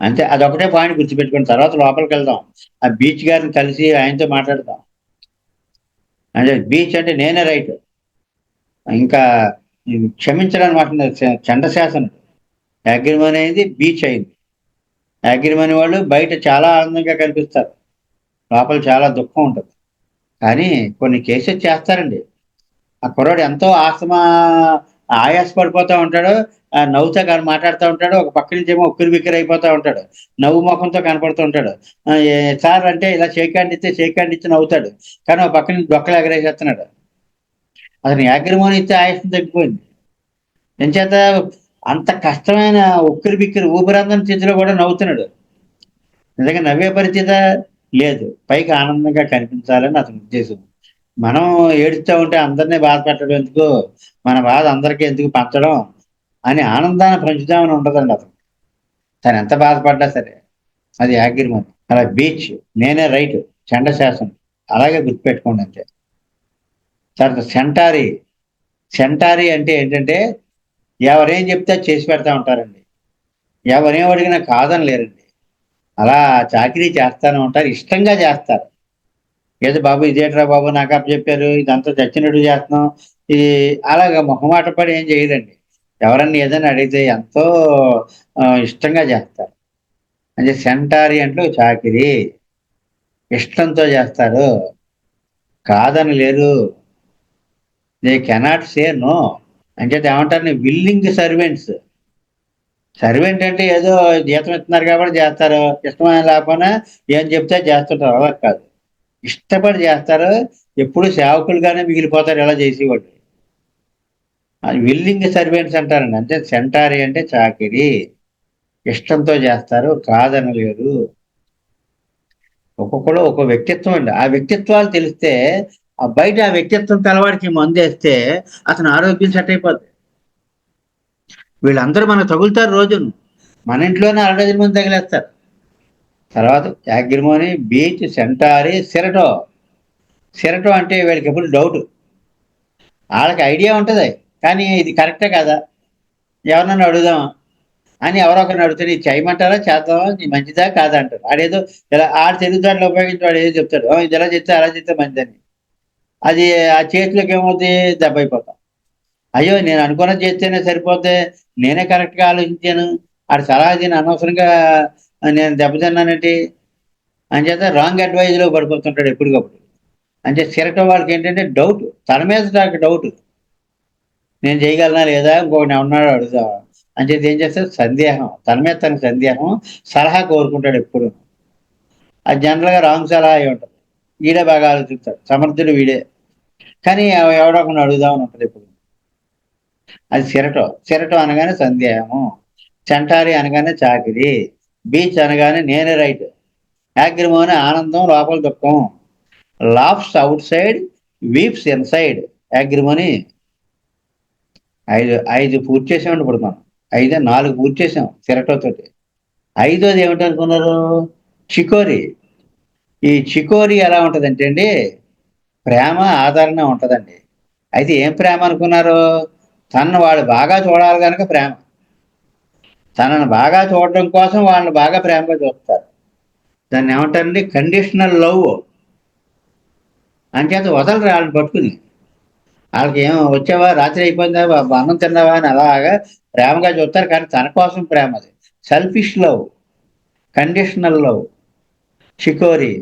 అంతే. అదొకటే పాయింట్ గుర్తుపెట్టుకోండి. తర్వాత లోపలికెళ్దాం. ఆ బీచ్ గారిని కలిసి ఆయనతో మాట్లాడదాం. అంటే బీచ్ అంటే నేనే రైట్. ఇంకా క్షమించడానికి మాట చండశాసనుడు. యాగ్రిమోని అయింది, బీచ్ అయింది. యాగ్రిమోని వాళ్ళు బయట చాలా ఆనందంగా కనిపిస్తారు. లోపల చాలా దుఃఖం ఉంటది. కానీ కొన్ని కేసెస్ చేస్తారండి. ఆ కుర్రాడు ఎంతో ఆయాస పడిపోతా ఉంటాడు. నవ్వుతా కానీ మాట్లాడుతా ఉంటాడు. ఒక పక్క నుంచేమో ఉక్కిరిబిక్కిరి అయిపోతా ఉంటాడు. నవ్వు మొఖంతో కనపడుతూ ఉంటాడు. సార్ అంటే ఇలా షేక్ హ్యాండ్ ఇస్తే షేక్ హ్యాండ్ ఇచ్చి నవ్వుతాడు. కానీ ఒక పక్క నుంచి డొక్కలు ఎగరేసేస్తున్నాడు. అతను యాగ్రిమోని ఇస్తే ఆయాసం తగ్గిపోయింది. ఎంచేత అంత కష్టమైన ఉక్కిరిబిక్కిరి ఊపిరందని స్థితిలో కూడా నవ్వుతున్నాడు. నిజంగా నవ్వే పరిస్థితా? లేదు. పైకి ఆనందంగా కనిపించాలని అతని ఉద్దేశం. మనం ఏడుస్తా ఉంటే అందరిని బాధ పెట్టడం ఎందుకు? మన బాధ అందరికీ ఎందుకు పంచడం? అని ఆనందాన్ని పంచుదామని ఉండదండి అతనికి. తనెంత బాధపడ్డా సరే. అది యాగ్రిమోని. అలా బీచ్ నేనే రైట్ చండశాసనం. అలాగే గుర్తుపెట్టుకోండి అంతే. తర్వాత సెంటారీ. సెంటారీ అంటే ఏంటంటే ఎవరేం చెప్తే అది చేసి పెడతా ఉంటారండి. ఎవరేం అడిగినా కాదనలేరండి. అలా చాకిరీ చేస్తానే ఉంటారు. ఇష్టంగా చేస్తారు. ఏదో బాబు ఇదేంట్రా బాబు నాకు అప్పజెప్పారు. ఇదంతా చచ్చినట్టు చేస్తున్నాం. ఇది అలాగా మొహమాట పడి ఏం చేయరండి. ఎవరన్నా ఏదైనా అడిగితే ఎంతో ఇష్టంగా చేస్తారు. అంటే సెంటారీ అంటే చాకిరీ. ఇష్టంతో చేస్తారు. కాదనలేరు. They cannot say no. అంచేత ఏమంటారు విల్లింగ్ సర్వెంట్స్. సర్వెంట్ అంటే ఏదో జీతం ఇస్తున్నారు కాబట్టి చేస్తారు. ఇష్టమైన లేకపోయినా ఏం చెప్తే చేస్తుంటారు. అలా కాదు. ఇష్టపడి చేస్తారు. ఎప్పుడు సేవకులుగానే మిగిలిపోతారు ఇలా చేసేవాళ్ళు. విల్లింగ్ సర్వెంట్స్ అంటారండి. అంటే సెంటారీ అంటే చాకిరీ. ఇష్టంతో చేస్తారు. కాదనలేరు. ఒక్కొక్కళ్ళు ఒక్కో వ్యక్తిత్వం అండి. ఆ వ్యక్తిత్వాలు తెలిస్తే బయట ఆ వ్యక్తిత్వం కలవాడికి మందేస్తే అతని ఆరోగ్యం సెట్ అయిపోద్ది. వీళ్ళందరూ మనకు తగులుతారు రోజును. మన ఇంట్లోనే అరడజన మంది తగిలేస్తారు. తర్వాత యాగ్రిమోని, బీచ్, సెంటారీ, సిరటో. సిరటో అంటే వీళ్ళకి ఎప్పుడు డౌట్. ఆళ్ళకి ఐడియా ఉంటది. కానీ ఇది కరెక్టే కాదా? ఎవరినన్నా అడుగుదామా? అని ఎవరో ఒకరిని అడిగితే "ఇది చేయమంటారా? చేద్దామా? ఇది మంచిదా? కాదా?" అంటారు. ఆడేదో ఇలా ఆడి తెలివితేటలు ఉపయోగించి వాడు ఏదో చెప్తాడు. ఇది ఇలా చేస్తే అలా చేస్తే మంచిదని. అది ఆ చేతిలోకి ఏమవుద్ది? దెబ్బైపోతాం. అయ్యో! నేను అనుకున్నది చేస్తేనే సరిపోద్ది. నేనే కరెక్ట్‌గా ఆలోచించాను. ఆడి సలహా విని అనవసరంగా నేను దెబ్బతిన్నానేంటి? అంచేత రాంగ్ అడ్వైజ్‌లో పడిపోతుంటాడు ఎప్పటికప్పుడు. అంటే సిరటో వాళ్ళకేంటంటే డౌట్. తన మీద నాకు డౌట్. నేను చేయగలనా లేదా? ఇంకొకడిని ఎవడన్నాడో అడుగుదామా? అంచేత ఏం చేస్తాడు? సందేహం. తన మీద తనకి సందేహం. సలహా కోరుకుంటాడు ఎప్పుడూను. అది జనరల్‌గా రాంగ్ సలహా అయి ఉంటది. వీడే బాగా ఆలోచిస్తాడు. సమర్థుడు వీడే. కానీ ఎవడో ఒకడిని అడుగుదామని ఉంటది ఎప్పుడు. అది సిరటో. సిరటో అనగానే సందేహము. సెంటారీ అనగానే చాకిరీ. బీచ్ అనగానే నేనే రైట్. యాగ్రిమోని ఆనందం లోపల దుఃఖం. Laughs outside, weeps inside. Agrimony 5 పూర్తి చేసామండి ఇప్పుడు మనం. 4 పూర్తి చేసాం సిరటో తోటి. ఐదోది ఏమిటనుకున్నారు? చికోరీ. ఈ చికోరీ ఎలా ఉంటదంటే అండి, ప్రేమ, ఆదరణ ఉంటదండి. అయితే ఏం ప్రేమ అనుకున్నారు? తనను వాడు బాగా చూడాలి గనక ప్రేమ. తనను బాగా చూడడం కోసం వాళ్ళని బాగా ప్రేమగా చూస్తారు. దాన్నేమంటారండి కండిషనల్ లవ్. అంచేత వదలరు ఆళ్ళని పట్టుకుని. ఆళ్ళకేం వచ్చావా? రాత్రి అయిపోయిందా? అన్నం తిన్నావా? అని అలాగా ప్రేమగా చూస్తారు. కానీ తన కోసం ప్రేమది. Selfish love, conditional love, chicory.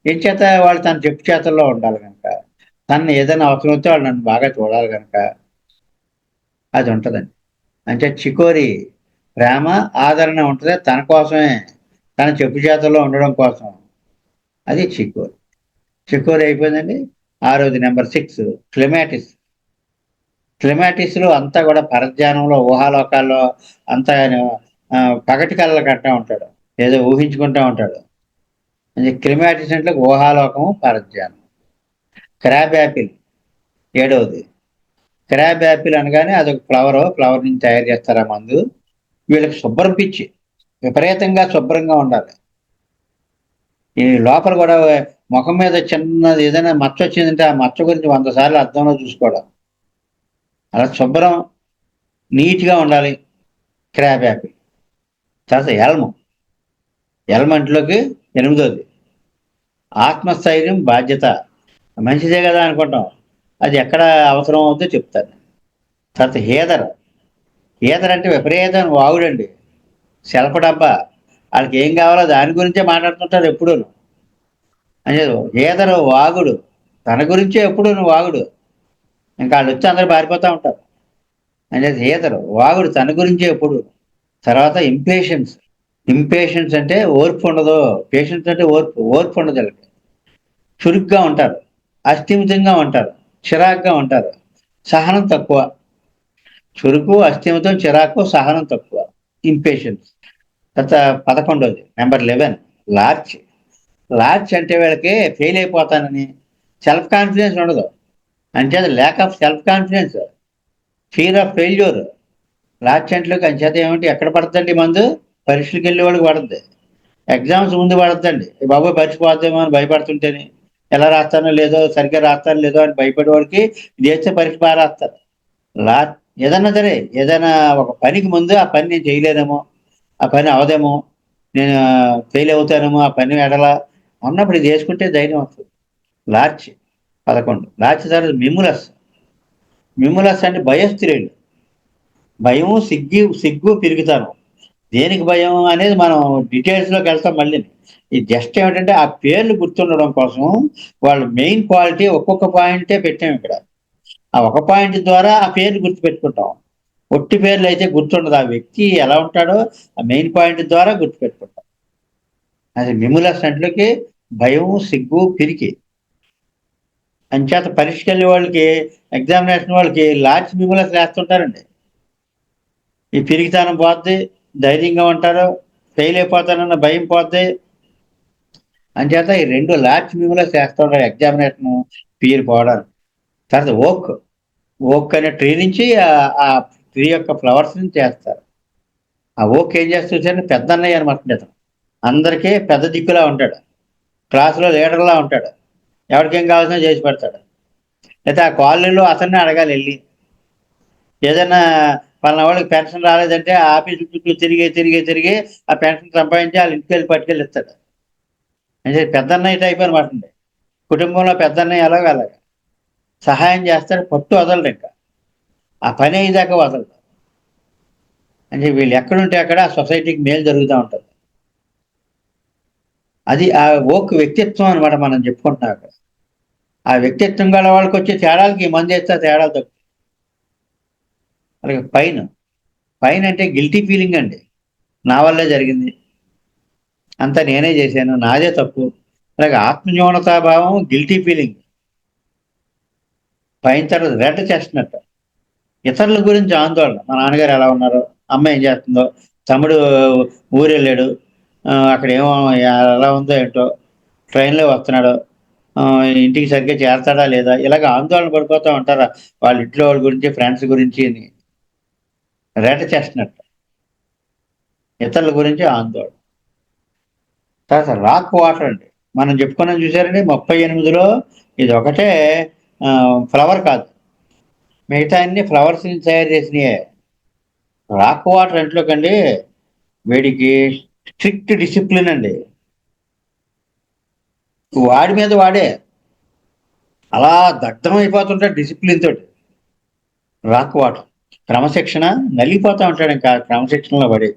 ఎంచేత వాళ్ళు తన చెప్పు చేతల్లో ఉండాలి గనక. తనని ఏదైనా అవసరం వస్తే వాళ్ళు నన్ను బాగా చూడాలి గనక అది ఉంటదండి. అంటే చికోరీ ప్రేమ, ఆదరణ ఉంటది తన కోసమే. తన చెప్పు చేతల్లో ఉండడం కోసం. అది చికోరీ. చికోరీ అయిపోయిందండి. ఆరోది నంబర్ 6 క్లెమాటిస్. క్లెమాటిస్‌లో అంతా గూడా పరధ్యానంలో, ఊహాలోకాల్లో అంతా పగటి కలలు కంటా ఉంటాడు. ఏదో ఊహించుకుంటా ఉంటాడు. అది క్లెమాటిస్ అంటే ఊహాలోకము, పరధ్యానం. క్రాబ్ యాపిల్ ఏడవది. క్రాబ్ యాపిల్ అనగానే అదొక ఫ్లవరు. ఫ్లవర్ నుంచి తయారు చేస్తారు ఆ మందు. వీళ్ళకి శుభ్రం పిచ్చి, విపరీతంగా శుభ్రంగా ఉండాలి. ఈ లోపల కూడా ముఖం మీద చిన్నది ఏదైనా మచ్చ వచ్చిందంటే ఆ మచ్చ గురించి 100 సార్లు అద్దంలో చూసుకోవడం. అలా శుభ్రం, నీట్గా ఉండాలి. Crab apple. తర్వాత ఎల్మ్. ఎల్మ్ అంట్లోకి ఎనిమిదోది. ఆత్మస్థైర్యం, బాధ్యత. మంచిదే కదా అనుకుంటాం. అది ఎక్కడ అవసరం అవుతుందో చెప్తాను. తర్వాత హీదర్. హీదర్ అంటే విపరీతమైన వాగుడండి. సెల్ఫ్ డబ్బా. వాళ్ళకి ఏం కావాలో దాని గురించే మాట్లాడుతుంటారు ఎప్పుడూను. అంటే హీదరు వాగుడు. తన గురించే ఎప్పుడూను వాగుడు. ఇంకా వాళ్ళు వచ్చి అందరూ పారిపోతూ ఉంటారు. అంటే హీదరు వాగుడు తన గురించే ఎప్పుడు. తర్వాత ఇంపేషెన్స్. ఇంపేషెన్స్ అంటే ఓర్పు ఉండదు. పేషెన్స్ అంటే ఓర్పు. ఓర్పు ఉండదు వీళ్ళకి. చురుగ్గా ఉంటారు. అస్థిమితంగా ఉంటారు. చిరాగ్గా ఉంటారు. సహనం తక్కువ. చురుకు, అస్థిమితం, చిరాకు, సహనం తక్కువ. ఇంపేషెన్స్. తర్వాత 11 నెంబర్ 11 లార్జ్. లార్జ్ అంటే వీళ్ళకి ఫెయిల్ అయిపోతానని సెల్ఫ్ కాన్ఫిడెన్స్ ఉండదు. అంటే lack of self confidence, fear of failure. Larch అంట్లోకి అంచేత ఏమిటి ఎక్కడ పడుతుందండి మందు? పరీక్షలకు వెళ్ళే వాళ్ళకి పడుతుంది. ఎగ్జామ్స్ ముందు పడుతుందండి. బాబోయ్ పరీక్ష పోద్దేమో అని భయపడుతుంటేనే, ఎలా రాస్తానో లేదో, సరిగ్గా రాస్తానో లేదో అని భయపడేవాడికి ఇది వేస్తే పరీక్ష బాగా రాస్తారు. లా ఏదన్నా సరే, ఏదైనా ఒక పనికి ముందు ఆ పని నేను చేయలేదేమో, ఆ పని అవదేమో, నేను ఫెయిల్ అవుతానేమో ఆ పని ఎడల అన్నప్పుడు ఇది వేసుకుంటే ధైర్యం వస్తుంది. లార్జ్ 11. లార్జ్ తర్వాత మిమ్ములస్. మిమ్ములస్ అంటే భయస్థిరేళ్ళు. భయము, సిగ్గు పెరుగుతాను. దేనికి భయం అనేది మనం డీటెయిల్స్లోకి వెళ్తాం మళ్ళీ. ఈ జస్ట్ ఏమిటంటే ఆ పేర్లు గుర్తుండడం కోసం వాళ్ళు మెయిన్ క్వాలిటీ ఒక్కొక్క పాయింటే పెట్టాము ఇక్కడ. ఆ ఒక పాయింట్ ద్వారా ఆ పేర్లు గుర్తుపెట్టుకుంటాం. ఒట్టి పేర్లు అయితే గుర్తుండదు. ఆ వ్యక్తి ఎలా ఉంటాడో ఆ మెయిన్ పాయింట్ ద్వారా గుర్తుపెట్టుకుంటాం. అది మిమ్ములస్ అంట్లోకి భయం, సిగ్గు, పిరికి. అంచేత పరీక్షకి వెళ్ళే వాళ్ళకి, ఎగ్జామినేషన్ వాళ్ళకి లార్జ్ మిమ్ములస్ రాస్తుంటారండి. ఈ పిరికితనం పోద్ది, ధైర్యంగా ఉంటారు, ఫెయిల్ అయిపోతానన్న భయం పోద్ది. అంచేత ఈ 2 లార్జ్ మిమ్ములస్ చేస్తూ ఉంటారు ఎగ్జామినేషన్ క్లియర్ పోవడానికి. తర్వాత ఓక్. ఓక్ అనే ట్రీ నుంచి ఆ ట్రీ యొక్క ఫ్లవర్స్ నుంచి చేస్తారు. ఆ ఓక్ ఏం చేస్తుంటే పెద్ద అన్నయ్య అనమాట ఇతను. అందరికీ పెద్ద దిక్కులా ఉంటాడు. క్లాస్‌లో లీడర్‌లా ఉంటాడు. ఎవరికేం కావాల్సినా చేసి పెడతాడు. అయితే ఆ కాలనీలో అతన్నే అడగాలి ఎళ్లి. ఏదైనా పలానా వాళ్ళకి పెన్షన్ రాలేదంటే ఆ ఆఫీసుల చుట్టూ తిరిగి ఆ పెన్షన్ సంపాదించి వాళ్ళ ఇంటికెళ్ళి పట్టుకెళ్ళి ఇస్తాడు. అంటే పెద్దన్నయ్య టైప్ అనమాట అండి. కుటుంబంలో పెద్దన్నయ్య ఎలాగో అలాగా. సహాయం చేస్తాడు, పట్టు వదలడింక. ఆ పని అయ్యేదాకా వదలడు. అంటే వీళ్ళు ఎక్కడుంటే అక్కడ ఆ సొసైటీకి మేలు జరుగుతా ఉంటది. అది ఆ ఓక్ వ్యక్తిత్వం అనమాట మనం చెప్పుకుంటున్నాం అక్కడ. ఆ వ్యక్తిత్వం గల వాళ్ళకొచ్చే తేడాలకి ఈ మందేస్తే ఆ తేడాలు తగ్గుతాయి. అలాగే పైన్. పైన్ అంటే గిల్టీ ఫీలింగ్ అండి. నా వల్లే జరిగింది. అంతా నేనే చేశాను. నాదే తప్పు. అలాగే ఆత్మన్యూనతాభావం, గిల్టీ ఫీలింగ్. పైన తర్వాత రెడ్ చెస్ట్‌నట్. ఇతరుల గురించి ఆందోళన. మా నాన్నగారు ఎలా ఉన్నారో, అమ్మ ఏం చేస్తుందో, తమ్ముడు ఊరెళ్ళాడు. అక్కడేమో ఎలా ఉందో ఏంటో, ట్రైన్‌లో వస్తున్నాడు. ఇంటికి సరిగ్గా చేరతాడా లేదా? ఇలాగ ఆందోళన పడిపోతా ఉంటారు. వాళ్ళ ఇంట్లో వాళ్ళ గురించి, ఫ్రెండ్స్ గురించి అని. Red chestnut. ఇతరుల గురించి ఆందోళన. తర్వాత రాక్ వాటర్ అండి. మనం చెప్పుకున్నాం చూసారండి 38లో ఇదొకటే ఫ్లవర్ కాదు. మిగతా అన్ని ఫ్లవర్స్ నుంచి తయారు చేసినయే. రాక్ వాటర్ అంట్లోకండి వీడికి స్ట్రిక్ట్ డిసిప్లిన్ అండి. వాడి మీద వాడే. అలా దగ్ధం అయిపోతుంటాడు డిసిప్లిన్ తోటి. Rock water. క్రమశిక్షణ నలిగిపోతా ఉంటాడు ఇంకా క్రమశిక్షణలో పడి.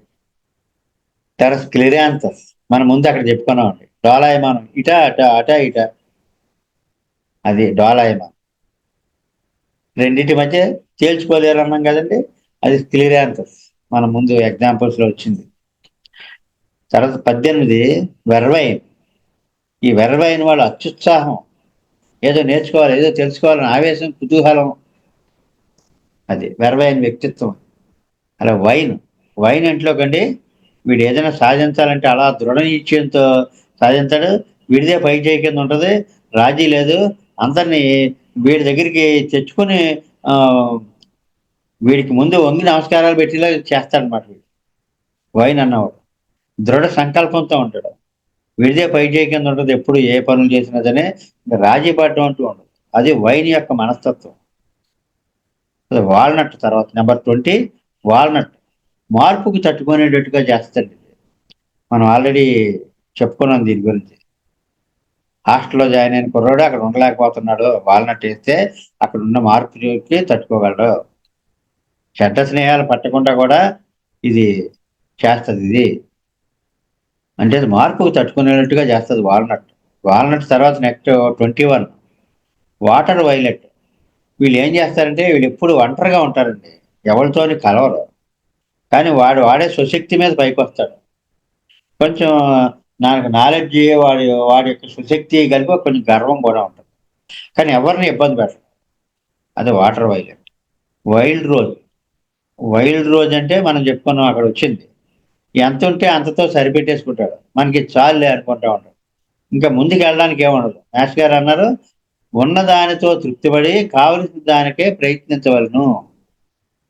తర్వాత క్లిరాంతస్. మనం ముందు అక్కడ చెప్పుకున్నామండి. డోలాయమానం. ఇటా అటా, అటా ఇటా. అది డోలాయమానం. రెండిటి మధ్య తేల్చుకోలేరు అన్నాం కదండి. అది క్లిరాంతస్. మన ముందు ఎగ్జాంపుల్స్‌లో వచ్చింది. తర్వాత 18 వెర్వైన్. ఈ వెర్వైన్ వాళ్ళు అత్యుత్సాహం. ఏదో నేర్చుకోవాలి, ఏదో తెలుసుకోవాలని ఆవేశం, కుతూహలం. అది వెర్వైన్ వ్యక్తిత్వం. అలా వైన్. వైన్ ఇంట్లోకండి వీడు ఏదైనా సాధించాలంటే అలా దృఢ నిశ్చయంతో సాధించాడు. వీడిదే పై చేయి కింద ఉంటది. రాజీ లేదు. అందరిని వీడి దగ్గరికి తెచ్చుకొని ఆహ్, వీడికి ముందు వంగి నమస్కారాలు పెట్టేలాగా చేస్తాడనమాట వీడు. వైన్ అన్నవాడు దృఢ సంకల్పంతో ఉంటాడు. విడిదే పై చేయి కింద ఉంటుంది. ఎప్పుడు ఏ పనులు చేసినా సరే రాజీ పడడం అంటూ ఉండదు. అది వైన్ యొక్క మనస్తత్వం. వాల్నట్ తర్వాత నెంబర్ 20 వాల్నట్. మార్పుకి తట్టుకునేటట్టుగా చేస్తాడు. మనం ఆల్రెడీ చెప్పుకున్నాం దీని గురించి. హాస్టల్లో జాయిన్ అయిన కుర్రాడు అక్కడ ఉండలేకపోతున్నాడు. వాల్నట్ వేస్తే అక్కడ ఉన్న మార్పుకి తట్టుకోగలడు. చెడ్డ స్నేహాలు పట్టకుండా కూడా ఇది చేస్తుంది. ఇది అంటే అది మార్పుకు తట్టుకునేటట్టుగా చేస్తుంది వాల్నట్. వాల్నట్ తర్వాత నెక్స్ట్ 21 వాటర్ వైలెట్. వీళ్ళు ఏం చేస్తారంటే వీళ్ళు ఎప్పుడు ఒంటరిగా ఉంటారండి. ఎవరితోని కలవరు. కానీ వాడే స్వశక్తి మీద పైకి వస్తాడు. కొంచెం నాకు నాలెడ్జ్ వాడి యొక్క సుశక్తి కలిపి కొంచెం గర్వం కూడా ఉంటుంది. కానీ ఎవరిని ఇబ్బంది పెట్టరు. అది water violet. Wild rose. Wild rose అంటే మనం చెప్పుకున్నాం అక్కడ వచ్చింది. ఎంత ఉంటే అంతతో సరిపెట్టేసుకుంటాడు. మనకి చాలులే అనుకుంటా ఉంటాడు. ఇంకా ముందుకు వెళ్ళడానికి ఏముండదు. మాస్టర్ గారు అన్నారు, ఉన్నదానితో తృప్తిపడి కావలసిన దానికే ప్రయత్నించవలను.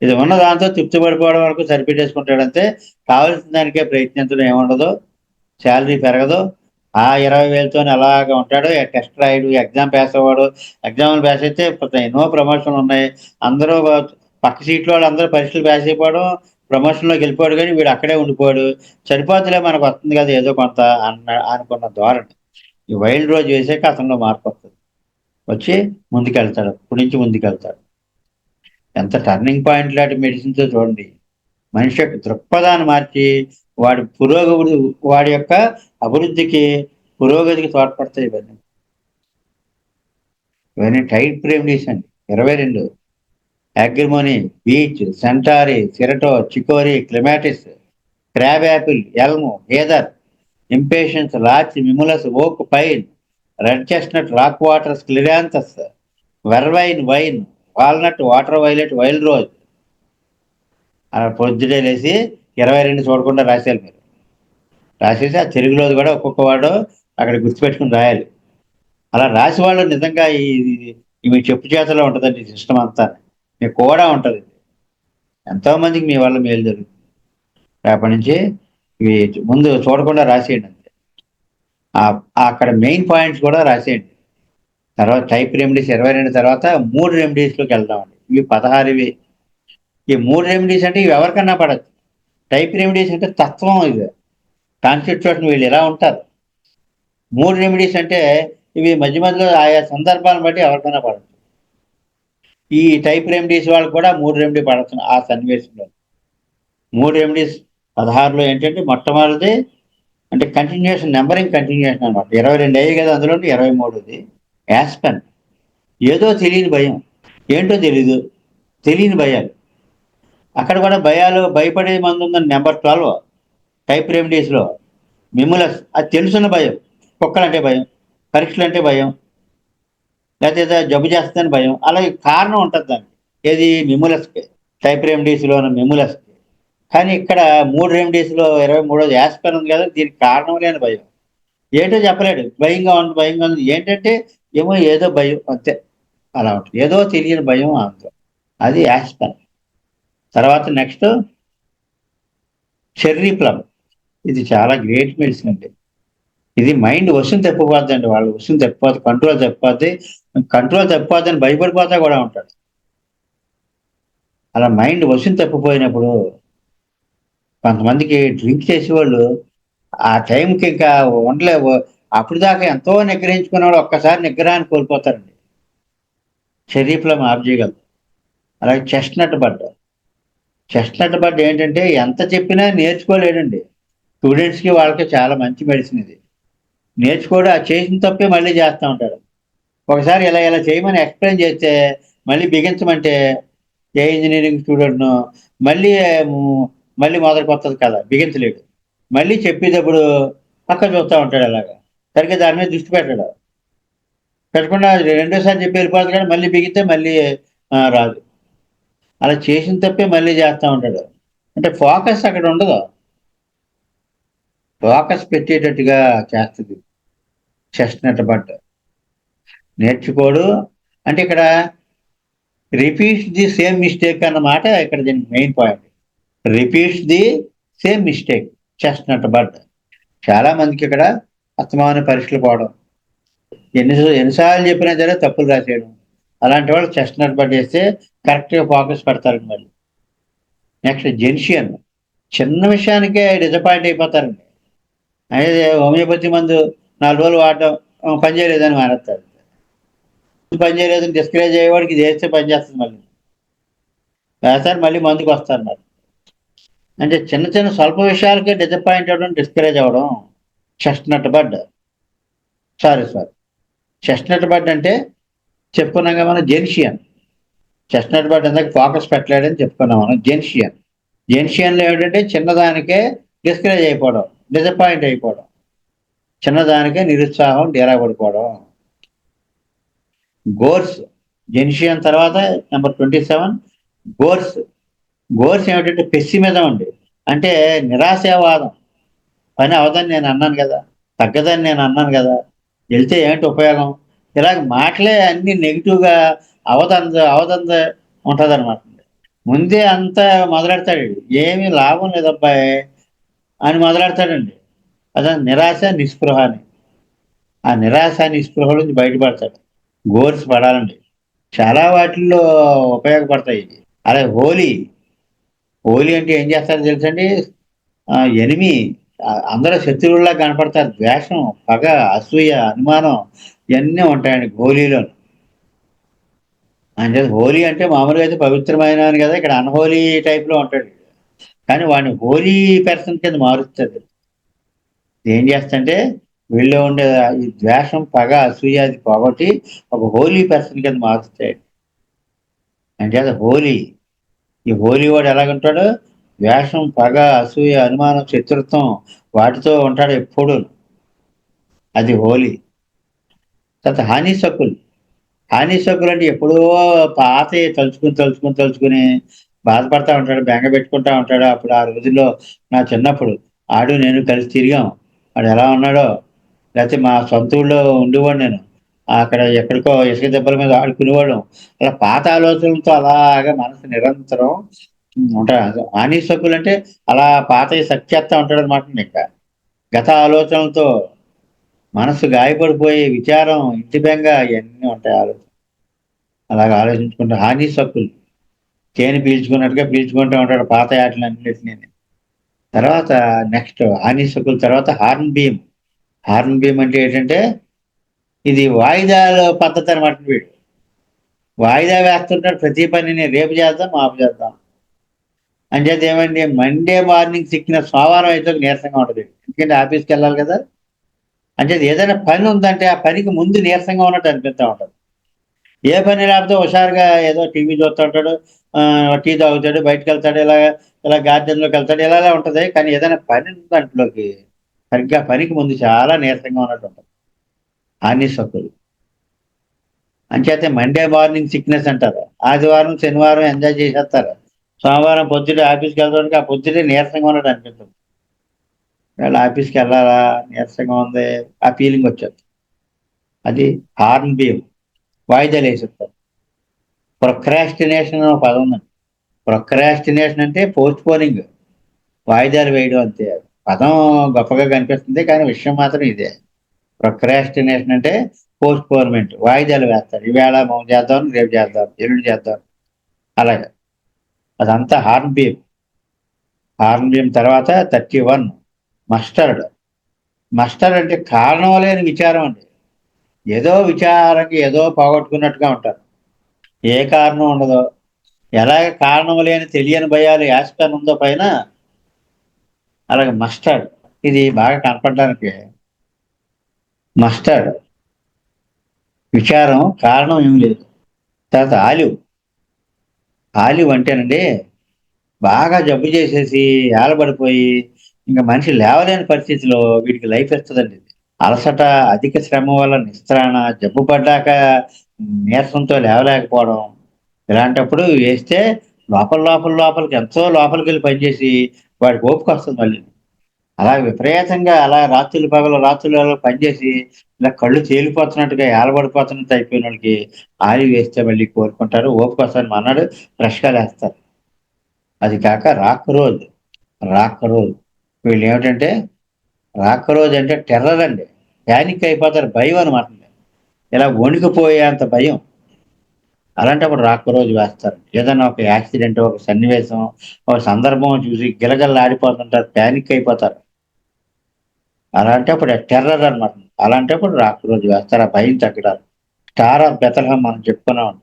ఇది ఉన్న దాంతో తృప్తి పడిపోవడం వరకు సరిపెట్టేసుకుంటాడంతే. కావలసిన దానికే ప్రయత్నించడం ఏముండదు. శాలరీ పెరగదు. ఆ 20,000తో అలాగా ఉంటాడు. టెస్ట్ రాయడు, ఎగ్జామ్ పాస్ అవ్వడు. ఎగ్జామ్లు పాస్ అయితే ఎన్నో ప్రమోషన్లు ఉన్నాయి. అందరూ పక్క సీట్లో వాళ్ళు అందరూ పరీక్షలు పాస్ అయిపోవడం, ప్రమోషన్లోకి వెళ్ళిపోయాడు. కానీ వీడు అక్కడే ఉండిపోయాడు. సరిపోతులే మనకు వస్తుంది కదా ఏదో కొంత అనుకున్న ధోరణి. ఈ వైల్డ్ రోజ్ వేసాక అతనిలో మార్పు వస్తుంది. వచ్చి ముందుకెళ్తాడు. ఇప్పటి నుంచి ముందుకెళ్తాడు. ఎంత టర్నింగ్ పాయింట్ లాంటి మెడిసిన్తో చూడండి. మనిషి యొక్క దృక్పథాన్ని మార్చి వాడి యొక్క అభివృద్ధికి, పురోగతికి తోడ్పడతాయి ఇవన్నీ టైట్ రెమెడీస్ అండి. 22 agrimony, beech, centaury, cerato, chicory, clematis, crab apple, elm, heather, impatiens, larch, mimulus, oak, pine, red chestnut, rock water, scleranthus, vervain, vine, walnut, water violet, wild rose. అలా పొద్దుడే లేసి 22 చూడకుండా రాసేయాలి మీరు. రాసేసి ఆ తెలుగులోది కూడా ఒక్కొక్క వాడు అక్కడ గుర్తుపెట్టుకుని రాయాలి. అలా రాసి వాళ్ళు నిజంగా మీ చెప్పు చేతలో ఉంటుందండి ఈ సిస్టమ్ అంతా. మీకు కూడా ఉంటుంది. ఎంతోమందికి మీ వల్ల మేలు జరుగుతుంది. రేపటి నుంచి ఇవి ముందు చూడకుండా రాసేయండి అంతే. అక్కడ మెయిన్ పాయింట్స్ కూడా రాసేయండి. తర్వాత టైప్ రెమెడీస్ 22 తర్వాత 3 రెమెడీస్లోకి వెళ్దామండి. ఇవి 16. ఈ 3 రెమెడీస్ అంటే ఇవి ఎవరికన్నా పడచ్చు. టైప్ రెమెడీస్ అంటే తత్వం, ఇది కాన్స్టిట్యూషన్, వీళ్ళు ఎలా ఉంటారు. 3 రెమెడీస్ అంటే ఇవి మధ్య మధ్యలో ఆయా సందర్భాలను బట్టి ఎవరికైనా పడచ్చు. ఈ టైప్ రెమెడీస్ వాళ్ళకి కూడా 3 రెమెడీ పడచ్చు. ఆ సన్నివేశంలో 3 రెమెడీస్ 16లో ఏంటంటే మొట్టమొదటిది అంటే కంటిన్యూషన్, నెంబరింగ్ కంటిన్యూషన్ అనమాట. 22 అయ్యాయి కదా, అందులో 23ది యాస్పెన్. ఏదో తెలియని భయం, ఏంటో తెలీదు, తెలియని భయాలు. అక్కడ కూడా భయపడే మంది ఉందని నెంబర్ 12 టైప్ రెమెడీస్లో. మిములస్, అది తెలుసున్న భయం. కుక్కలంటే భయం, పరీక్షలు అంటే భయం, లేకపోతే జబ్బు చేస్తుందని భయం. అలాగే కారణం ఉంటుంది దానికి. ఏది మిములస్కి, టైప్ రెమెడీస్లో ఉన్న మిములస్కి. కానీ ఇక్కడ 3 రెమెడీస్లో 23ది యాస్పెన్ ఉంది కదా, దీనికి కారణం లేని భయం. ఏంటో చెప్పలేడు. భయంగా ఉంది. ఏంటంటే ఏమో ఏదో భయం అంతే. అలా ఉంటుంది. ఏదో తెలియని భయం అంతే. అది యాస్పెన్. తర్వాత నెక్స్ట్ చెర్రీ ప్లమ్. ఇది చాలా గ్రేట్ మెడిసిన్ అండి. ఇది మైండ్ వశం తప్పిపోద్ది అండి. వాళ్ళు వశం తప్పిపోద్ది, కంట్రోల్ తప్పిపోద్దని భయపడిపోతా కూడా ఉంటాడు. అలా మైండ్ వశం తప్పిపోయినప్పుడు కొంతమందికి డ్రింక్ చేసేవాళ్ళు ఆ టైంకి ఇంకా ఉండలేవు. అప్పుడు దాకా ఎంతో నిగ్రహించుకునేవాడు ఒక్కసారి నిగ్రహాన్ని కోల్పోతారండి. చెర్రీ ప్లమ్ ఆఫ్ చేయగలదు. అలాగే చెస్ట్నట్ బడ్ ఏంటంటే ఎంత చెప్పినా నేర్చుకోలేడండి. స్టూడెంట్స్కి వాళ్ళకి చాలా మంచి మెడిసిన్ ఇది. నేర్చుకోడు, ఆ చేసిన తప్పే మళ్ళీ చేస్తూ ఉంటాడు. ఒకసారి ఇలా చేయమని ఎక్స్ప్లెయిన్ చేస్తే మళ్ళీ బిగించమంటే ఏ ఇంజనీరింగ్ స్టూడెంట్ను మళ్ళీ మొదలుకి వస్తుంది కదా, బిగించలేడు. మళ్ళీ చెప్పేటప్పుడు పక్క చూస్తూ ఉంటాడు. అలాగా సరిగ్గా దాని మీద దృష్టి పెట్టకుండా రెండోసారి చెప్పి వెళ్ళిపోతుంది. కానీ మళ్ళీ బిగితే మళ్ళీ రాదు. అలా చేసిన తప్పే మళ్ళీ చేస్తూ ఉంటాడు. అంటే ఫోకస్ అక్కడ ఉండదు. ఫోకస్ పెట్టేటట్టుగా చేస్తుంది చెస్ట్నట్ బడ్. నేర్చుకోడు అంటే ఇక్కడ రిపీట్స్ ది సేమ్ మిస్టేక్ అన్నమాట. ఇక్కడ దీనికి main point. Repeats the same mistake, chestnut bud. చాలా మందికి ఇక్కడ అస్తమాన పరీక్షలు పోవడం, ఎన్నిసార్లు చెప్పినా సరే తప్పులు రాసేయడం. అలాంటి వాళ్ళు చెస్ట్నట్ బడ్ వేస్తే కరెక్ట్గా ఫోకస్ పెడతారండి. మళ్ళీ నెక్స్ట్ జెన్షియన్, చిన్న విషయానికే డిసప్పాయింట్ అయిపోతారండి. అయితే హోమియోపతి మందు 4 రోజులు వాడటం పని చేయలేదని మానేస్తారు. పని చేయలేదని డిస్కరేజ్ అయ్యేవాడికి ఇది వేస్తే పని చేస్తుంది, మళ్ళీ వేస్తారు, మళ్ళీ మందుకు వస్తారు. మరి అంటే చిన్న చిన్న స్వల్ప విషయాలకే డిసప్పాయింట్ అవ్వడం, డిస్కరేజ్ అవ్వడం చెస్ట్నట్ బడ్. సారీ చెస్ట్నట్ బడ్ అంటే చెప్పుకున్నాగా మనం జెన్షియన్. చెస్ట్నట్ బడ్ అందాక ఫోకస్ పెట్టలేడని చెప్పుకున్నాం మనం. జెన్షియన్లో ఏమిటంటే చిన్నదానికే డిస్కరేజ్ అయిపోవడం, డిసప్పాయింట్ అయిపోవడం, చిన్నదానికే నిరుత్సాహం, డేరా పడిపోవడం. గోర్స్, జెన్షియన్ తర్వాత నెంబర్ 27 గోర్స్. గోర్స్ ఏమిటంటే పెస్సిమిజం అండి. అంటే నిరాశావాదం. పని అవదని నేను అన్నాను కదా, తగ్గదని నేను అన్నాను కదా, వెళ్తే ఏంటి ఉపయోగం, ఇలాగ మాటలే అన్ని నెగిటివ్గా అవదంద ఉంటుంది అనమాట. ముందే అంతా మొదలెడతాడు, ఏమీ లాభం లేదబ్బాయి అని మొదలెడతాడండి. అదే నిరాశ నిస్పృహ అని. ఆ నిరాశ నిస్పృహ నుంచి బయటపడతాడు. గోర్స్ పడాలండి, చాలా వాటిల్లో ఉపయోగపడతాయి. అలాగే హోలీ. హోలీ అంటే ఏం చేస్తారో తెలుసండి, ఎనిమి, అందరూ శత్రువుల్లా కనపడతారు. ద్వేషం, పగ, అసూయ, అనుమానం ఇవన్నీ ఉంటాయండి హోలీలో. అంటే హోలీ అంటే మామూలుగా అయితే పవిత్రమైన అని కదా, ఇక్కడ అన్హోలీ టైప్లో ఉంటాడు. కానీ వాడిని హోలీ పర్సన్ కింద మారుస్తుంది. ఏం చేస్తంటే వీళ్ళో ఉండే ఈ ద్వేషం, పగ, అసూయ అది పోగొట్టి ఒక హోలీ పర్సన్ కింద మారుస్తాడు. అంటే హోలీ, ఈ హోలీ వాడు ఎలాగుంటాడు, ద్వేషం, పగ, అసూయ, అనుమానం, శత్రుత్వం వాటితో ఉంటాడు ఎప్పుడు. అది హోలీ. తర్వాత హానిసక్కులు. హానిసక్కులు అంటే ఎప్పుడో పాత తలుచుకుని బాధపడతా ఉంటాడు, బెంగ పెట్టుకుంటా ఉంటాడు. అప్పుడు ఆ రోజుల్లో నా చిన్నప్పుడు ఆడు నేను కలిసి తిరిగాం. వాడు ఎలా ఉన్నాడో, లేకపోతే మా సొంత ఊళ్ళో ఉండేవాడు నేను. అక్కడ ఎక్కడికో ఇసుక దెబ్బల మీద ఆడుకునేవాళ్ళం. అలా పాత ఆలోచనలతో అలాగా మనసు నిరంతరం ఉంటాడు. హానిసక్కులు అంటే అలా పాత సత్యేస్తా ఉంటాడు అనమాట. ఇంకా గత ఆలోచనలతో మనసు గాయపడిపోయే విచారం, ఇంటి బెంగ ఇవన్నీ ఉంటాయి ఆలోచన. అలాగ ఆలోచించుకుంటే హానిసక్కులు తేనె పీల్చుకున్నట్టుగా పీల్చుకుంటూ ఉంటాడు పాత ఆటలన్నిటిని. తర్వాత నెక్స్ట్ హానిసక్కుల తర్వాత హార్న్ బీమ్. హార్న్ బీమ్ అంటే ఏంటంటే ఇది వాయిదాల పద్ధతి అనమాట. వీడు వాయిదా వేస్తుంటాడు ప్రతి పనిని, రేపు చేద్దాం మాపు చేద్దాం అంచేది. ఏమండి, మండే మార్నింగ్ సిక్కిన సోమవారం అయితే నీరసంగా ఉంటుంది, ఎందుకంటే ఆఫీస్కి వెళ్ళాలి కదా. అంటే ఏదైనా పని ఉందంటే ఆ పనికి ముందు నీరసంగా ఉన్నట్టు అనిపిస్తూ ఉంటుంది. ఏ పని లేకపోతే హుషారుగా ఏదో టీవీ చూస్తూ ఉంటాడు, టీ తాగుతాడు, బయటకు వెళ్తాడు, ఇలా గార్డెన్లోకి వెళ్తాడు, ఇలా ఉంటుంది. కానీ ఏదైనా పని ఉంది దాంట్లోకి సరిగ్గా పనికి ముందు చాలా నీరసంగా ఉన్నట్టు ఉంటుంది. హానిసక్కులు అంచేతే మండే మార్నింగ్ సిక్నెస్ అంటారు. ఆదివారం శనివారం ఎంజాయ్ చేసేస్తారు, సోమవారం పొద్దుటే ఆఫీస్కి వెళ్తానికి ఆ పొద్దుటే నీరసంగా ఉన్నట్టు అనిపిస్తుంది. వీళ్ళు ఆఫీస్కి వెళ్ళాలా, నీరసంగా ఉంది, ఆ ఫీలింగ్ వచ్చేది. అది హార్న్ బీమ్, వాయిదాలు వేసేస్తారు. ప్రొక్రాస్టినేషన్ అనే పదం ఉందండి. ప్రొక్రాస్టినేషన్ అంటే పోస్ట్ పోనింగ్, వాయిదాలు వేయడం అంతే. పదం గొప్పగా కనిపిస్తుంది కానీ విషయం మాత్రం ఇదే. ప్రొక్రాస్టినేషన్ అంటే పోస్ట్ పోన్మెంట్, వాయిదాలు వేస్తారు. ఈవేళ మనం చేద్దాం, రేపు చేద్దాం, ఎల్లుండి చేద్దాం, అలాగే. అదంతా హార్న్ బీమ్. హార్న్ బీమ్ తర్వాత 31 మస్టర్డ్. మస్టర్డ్ అంటే కారణం లేని విచారం అండి. ఏదో విచారంగా ఏదో పోగొట్టుకున్నట్టుగా ఉంటారు, ఏ కారణం ఉండదో. ఎలాగ కారణం లేని తెలియని భయాలు యాస్పెన్ ఉందో పైన, అలాగే మస్టర్డ్. ఇది బాగా కనపడడానికి మస్టర్డ్, విచారం, కారణం ఏమి లేదు. తర్వాత ఆలివ్. ఆలివ్ అంటేనండి బాగా జబ్బు చేసేసి ఏలబడిపోయి ఇంకా మనిషి లేవలేని పరిస్థితిలో వీడికి లైఫ్ ఇస్తుందండి. అలసట, అధిక శ్రమ వల్ల నిస్త్రాణ, జబ్బు పడ్డాక నీరసంతో లేవలేకపోవడం, ఇలాంటప్పుడు వేస్తే లోపలికి ఎంతో లోపలికి వెళ్ళి పనిచేసి వాడికి ఓపిక వస్తుంది మళ్ళీ. అలా విపరీతంగా అలా రాత్రులు పనిచేసి ఇలా కళ్ళు తేలిపోతున్నట్టుగా ఏలబడిపోతున్నట్టు అయిపోయిన వాళ్ళకి ఆలి వేస్తే మళ్ళీ కోరుకుంటారు, ఓపిక వస్తుంది, మన్నాడు ఫ్రెష్గా లేస్తారు. అది కాక రాక్ రోల్. రాక్క రోజు. వీళ్ళు ఏమిటంటే రాక్క రోజు అంటే టెర్రర్ అండి. ప్యానిక్ అయిపోతారు, భయం అనమాట. ఇలా వణికిపోయేంత భయం. అలాంటప్పుడు రాక్క రోజు వేస్తారు. ఏదైనా ఒక యాక్సిడెంట్, ఒక సన్నివేశం, ఒక సందర్భం చూసి గిలగిల్లాడిపోతుంటారు, ప్యానిక్ అయిపోతారు. అలాంటప్పుడు టెర్రర్ అనమాట. అలాంటప్పుడు రాక్క రోజు వేస్తారు ఆ భయం తగ్గడానికి. స్టార్ ఆఫ్ బెత్లెహేమ్ మనం చెప్పుకున్నాం.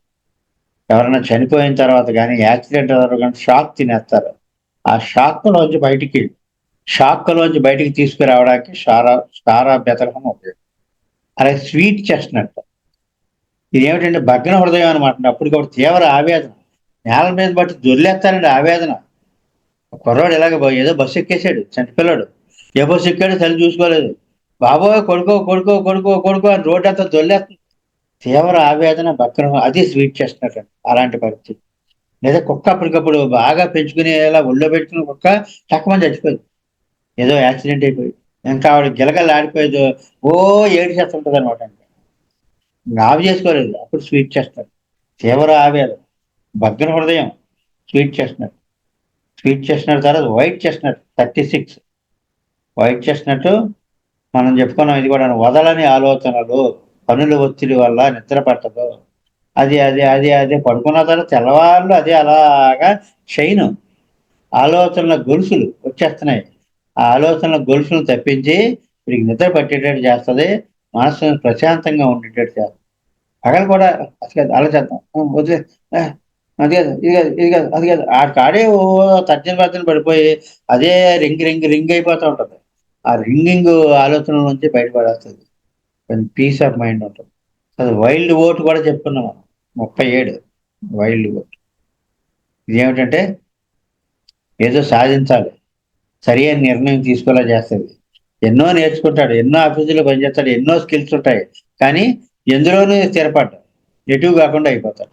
ఎవరైనా చనిపోయిన తర్వాత గానీ, యాక్సిడెంట్ తర్వాత గానీ షాక్ తినేస్తారు. ఆ షాక్‌లోంచి బయటికి తీసుకురావడానికి స్టార్ ఆఫ్ బెత్లెహేమ్ ఉపయోగం. అలాగే స్వీట్ చెస్ట్‌నట్. ఇదేమిటంటే భగ్న హృదయం అనమాట. అప్పటికప్పుడు తీవ్ర ఆవేదన. నేల మీద పట్టి దొర్లేస్తారండి ఆవేదన. కుర్రోడు ఇలాగ ఏదో బస్సు ఎక్కేసాడు చంటి పిల్లోడు. ఏ బస్సు ఎక్కాడో తల్లి చూసుకోలేదు. బాబోయ్! కొడుకో, కొడుకో, కొడుకో, కొడుకో అని రోడ్డంతా దొర్లేస్తుంది. తీవ్ర ఆవేదన, భగ్న అది స్వీట్ చెస్ట్‌నట్ అండి. అలాంటి పరిస్థితి. లేదా కుక్క అప్పటికప్పుడు బాగా పెంచుకునేలా ఒళ్ళో పెట్టుకున్న కుక్క టక్కుమని చచ్చిపోయింది. ఏదో యాక్సిడెంట్ అయిపోయి. ఇంకా ఆవిడ గిలగిల్లాడిపోయేదో ఏడిచేస్తుంటదనమాట. ఆపు చేసుకోలేదు. అప్పుడు స్వీట్ చెస్ట్‌నట్. తీవ్ర ఆవేదన, భగ్న హృదయం, స్వీట్ చెస్ట్‌నట్. స్వీట్ చెస్ట్‌నట్ తర్వాత వైట్ చెస్ట్‌నట్ 36. వైట్ చెస్ట్‌నట్ మనం చెప్పుకున్నాం ఇది కూడాను. వదలని ఆలోచనలు, పనుల ఒత్తిడి వల్ల నిద్ర పట్టదు. అదే పడుకున్న తర్వాత తెల్లవార్లు అదే అలాగా చైను ఆలోచనల గొలుసులు వచ్చేస్తున్నాయి. ఆ ఆలోచనల గొలుసులను తప్పించి వీడికి నిద్ర పట్టేటట్టు చేస్తది. మనస్సుని ప్రశాంతంగా ఉండేటట్టు చేస్తది. పగలు కూడా అది కాదు అలా చేద్దాం. వదిలేయ్. అది కాదు, ఇది కాదు, ఇది కాదు, అది కాదు. ఆడికాడే తర్జన భర్జన పడిపోయి అదే రింగ్ అయిపోతా ఉంటది. ఆ రింగింగ్ ఆలోచనల నుంచి బయటపడేస్తది. కొంచెం పీస్ ఆఫ్ మైండ్ ఉంటది. అది వైల్డ్ ఓట్ కూడా చెప్పుకున్నాం మనం. 37 వైల్డ్ ఓట్. ఇదేమిటంటే ఏదో సాధించాలి. సరియైన నిర్ణయం తీసుకోలా చేస్తది. ఎన్నో నేర్చుకుంటాడు. ఎన్నో ఆఫీసులో పనిచేస్తాడు. ఎన్నో స్కిల్స్ ఉంటాయి. కానీ ఎందులోనూ స్థిరపడ్డు. ఎటు కాకుండా అయిపోతాడు.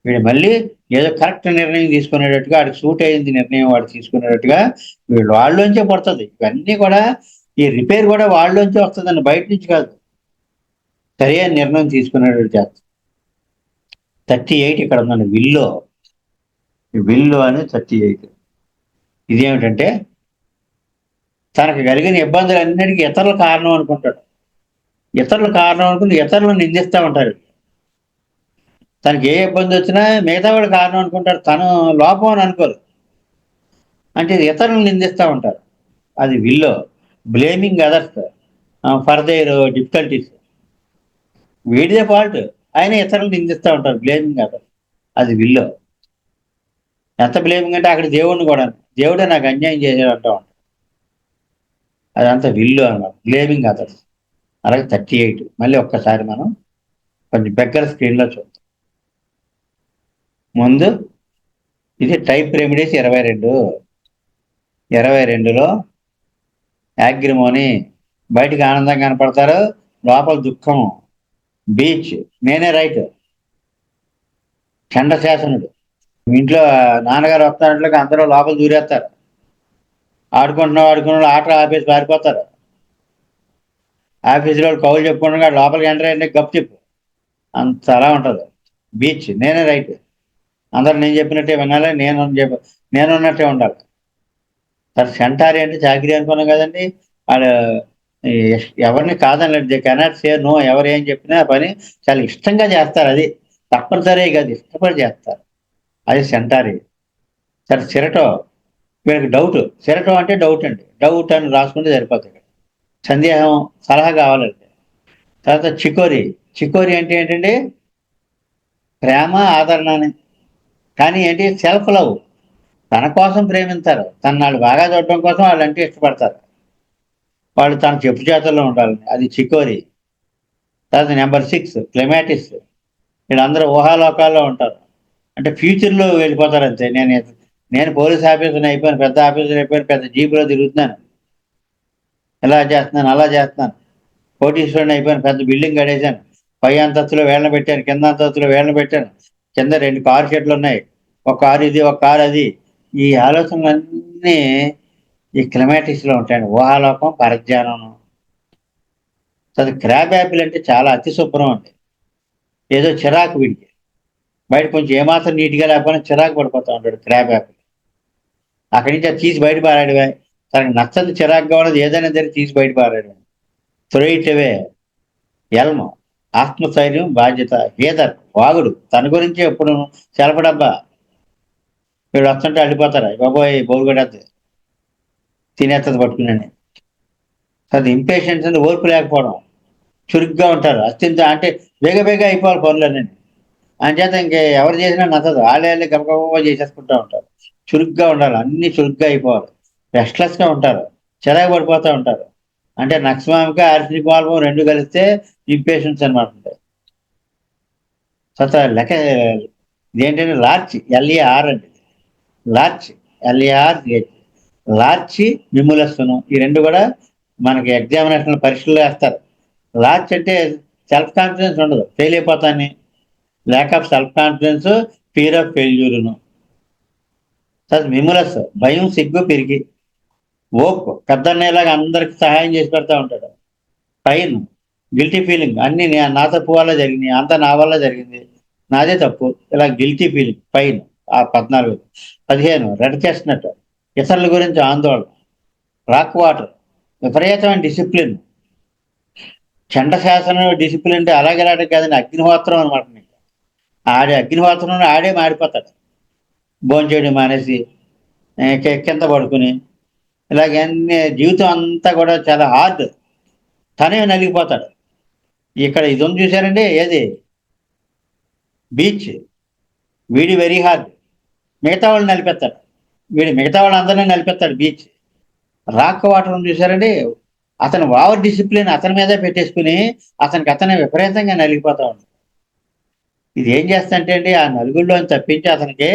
వీడు మళ్ళీ ఏదో కరెక్ట్ నిర్ణయం తీసుకునేటట్టుగా ఆడికి సూట్ అయింది నిర్ణయం వాడు తీసుకునేటట్టుగా వీళ్ళు వాళ్ళలోంచే పుడతది. ఇవన్నీ కూడా ఈ రిపేర్ కూడా వాళ్ళలోంచే వస్తదండి. బయట నుంచి కాదు. సరియైన నిర్ణయం తీసుకునేటట్టు చేస్తది. 38 ఇక్కడ ఉందండి విల్లో. విల్లో అని 38. ఇదేమిటంటే తనకు కలిగిన ఇబ్బందులన్నిటికీ ఇతరులు కారణం అనుకుంటాడు. ఇతరులు కారణం అనుకుని ఇతరులను నిందిస్తా ఉంటారు. తనకి ఏ ఇబ్బంది వచ్చినా మిగతా వాళ్ళు కారణం అనుకుంటారు. తను లోపం అని అనుకోరు. అంటే ఇది ఇతరులను నిందిస్తా ఉంటారు. అది willow. Blaming others for their difficulties. వీడిదే ఫాల్ట్. అయినా ఇతరులను నిందిస్తా ఉంటారు. Blaming others. అది విల్లో. ఎంత బ్లేమింగ్ అంటే అక్కడ దేవుడిని కూడా దేవుడే నాకు అన్యాయం చేశాడు అంటా ఉంటాడు. అదంతా విల్లు అన్నమాట. Blaming others. అలాగే 38 మళ్ళీ ఒక్కసారి మనం కొంచెం బెగ్గర స్క్రీన్‌లో చూద్దాం. ముందు ఇది టైప్ రెమెడీస్ 22. 22లో యాగ్రిమోని బయటికి ఆనందంగా కనపడతారు. లోపల దుఃఖం. బీచ్ నేనే రైట్. చండశాసనుడు. ఇంట్లో నాన్నగారు వస్తానట్లుగా అందరూ లోపల దూరేస్తారు. ఆడుకుంటున్న ఆట ఆపేసి పారిపోతారు. ఆఫీసులో కౌలు చెప్పుకుండగా లోపలికి ఎంటర్ అయ్యండి గప్‌చిప్. అంత అలా ఉంటది. బీచ్ నేనే రైట్. అందరూ నేను చెప్పినట్టే వినాలి. నేనున్నట్టే ఉండాలి. సరే సెంటారీ అంటే చాకిరీ అనుకున్నాం కదండీ! ఆడు ఎవరిని కాదనలేడు. They cannot say no. ఎవరు ఏం చెప్పినా ఆ పని చాలా ఇష్టంగా చేస్తారు అది. తప్పనిసరే కాదు ఇష్టపడి చేస్తారు. అది సెంటారీ. సరే సిరటో వీళ్ళకి డౌట్. సిరటో అంటే డౌట్ అండి. డౌట్ అని రాసుకుంటే సరిపోతుంది. సందేహం, సలహా కావాలండి. తర్వాత చికోరి. చికోరి అంటే ఏంటండి? ప్రేమ, ఆదరణ అని. కానీ ఏంటి సెల్ఫ్ లవ్. తన కోసం ప్రేమింతారు. తననాళ్ళు బాగా చూడటం కోసం వాళ్ళంటే ఇష్టపడతారు. వాళ్ళు తన చెప్పు చేతల్లో ఉండాలని. అది చికోరి. తర్వాత నెంబర్ 6 క్లెమాటిస్. వీళ్ళందరూ ఊహాలోకాల్లో ఉంటారు. అంటే ఫ్యూచర్‌లో వెళ్ళిపోతారంతే. నేను పోలీస్ ఆఫీసర్‌ని అయిపోయాను, పెద్ద ఆఫీసర్ అయిపోయాను, పెద్ద జీప్‌లో తిరుగుతున్నాను. ఇలా చేస్తున్నాను, అలా చేస్తున్నాను. కోటీశ్వరుడిని అయిపోయాను, పెద్ద బిల్డింగ్ కట్టేసాను. పై అంతస్తులో వీళ్ళని పెట్టాను, కింద అంతస్తులో వీళ్ళని పెట్టాను. కింద 2 కారు షెడ్‌లున్నాయి. ఒక కారు ఇది, ఒక కారు అది. ఈ ఆలోచనలన్నీ ఈ క్లెమాటిక్స్‌లో ఉంటాయండి. ఊహాలోకం, పరధ్యానం. క్రాబ్ యాపిల్ అంటే చాలా అతి శుభ్రం అండి. ఏదో చిరాకు వీడికి. బయట కొంచెం ఏమాత్రం నీట్‌గా లేకపోయినా చిరాకు పడిపోతా ఉంటాడు క్రాబ్ యాపిల్. అక్కడి నుంచి అది తీసి బయట పారాడమే. తనకు నచ్చని చిరాకుగా ఉన్నది ఏదైనా సరే తీసి బయట పారాడమే. Throw it away. ఎల్మ్ ఆత్మస్థైర్యం, బాధ్యత. హీదర్ వాగుడు తన గురించి ఎప్పుడు సెలపడబ్బా. వీడు వస్తుంటే అడ్డిపోతారా, బాబోయ్ బోరు కొట్టేద్ది, తినేస్తుంది పట్టుకుని. అది ఇంపేషెన్స్ అంటే ఓర్పు లేకపోవడం. చురుగ్గా ఉంటారు, అత్యంత అంటే వేగ వేగ అయిపోవాలి పనులన్నీ. అంచేత ఇంక ఎవరు చేసినా నచ్చదు, వాళ్ళే గబగబా చేసేసుకుంటూ ఉంటారు. చురుగ్గా ఉండాలి, అన్ని చురుగ్గా అయిపోవాలి. రెస్ట్లెస్గా ఉంటారు, చిరాకు పడిపోతూ ఉంటారు. అంటే నక్సమామిక ఆర్సినిక్ వాల్వం రెండు కలిస్తే ఇంపేషెన్స్ అనమాట ఉంటాయి. లెక్క ఇదేంటంటే లార్చ్, ఎల్ఏఆర్ అండి. లార్చ్, ఎల్ఏఆర్, లార్చి, మిమ్ములస్సును ఈ రెండు కూడా మనకి ఎగ్జామినేషన్ పరీక్షలు వేస్తారు. లార్చ్ అంటే సెల్ఫ్ కాన్ఫిడెన్స్ ఉండదు, ఫెయిల్ అయిపోతాన్ని. Lack of self confidence, fear of ఫెయిల్యూరును. మిములస్ భయం, సిగ్గు, పెరిగి. ఓప్ పెద్దన్నయ్యలాగా అందరికి సహాయం చేసి పెడతా ఉంటాడు. పైన్ గిల్టీ ఫీలింగ్, అన్ని నా తప్పు వల్ల జరిగినాయి, అంతా నా వల్ల జరిగింది, నాదే తప్పు, ఇలా గిల్టీ ఫీలింగ్. పైన్ ఆ 14. 15 రెడ్ చెస్ట్నట్, ఇతరుల గురించి ఆందోళన. రాక్ వాటర్ విపరీతమైన డిసిప్లిన్. చండశాసనం డిసిప్లిన్ అంటే అలాగే కాదండి, అగ్నిహోత్రం అనమాట. ఆడే అగ్నిహోత్రంలో ఆడే మాడిపోతాడు, భోంచేయడం మానేసి కింద పడుకుని. ఇలాగన్నీ జీవితం అంతా కూడా చాలా హార్డ్, తనే నలిగిపోతాడు. ఇక్కడ ఇది ఉంది చూశారండి, ఏది బీచ్, వీడి వెరీ హార్డ్, మిగతా వాళ్ళు నలిపేస్తాడు, వీడి మిగతా వాళ్ళందరినీ నలిపేస్తాడు బీచ్. రాక్ వాటర్ ఉంది చూశారండి, అతను ఓవర్ డిసిప్లిన్ అతని మీదే పెట్టేసుకుని అతనే విపరీతంగా నలిగిపోతా ఉంటాడు. ఇది ఏం చేస్తంటే అండి, ఆ నలుగురిలో తప్పించి అతనికి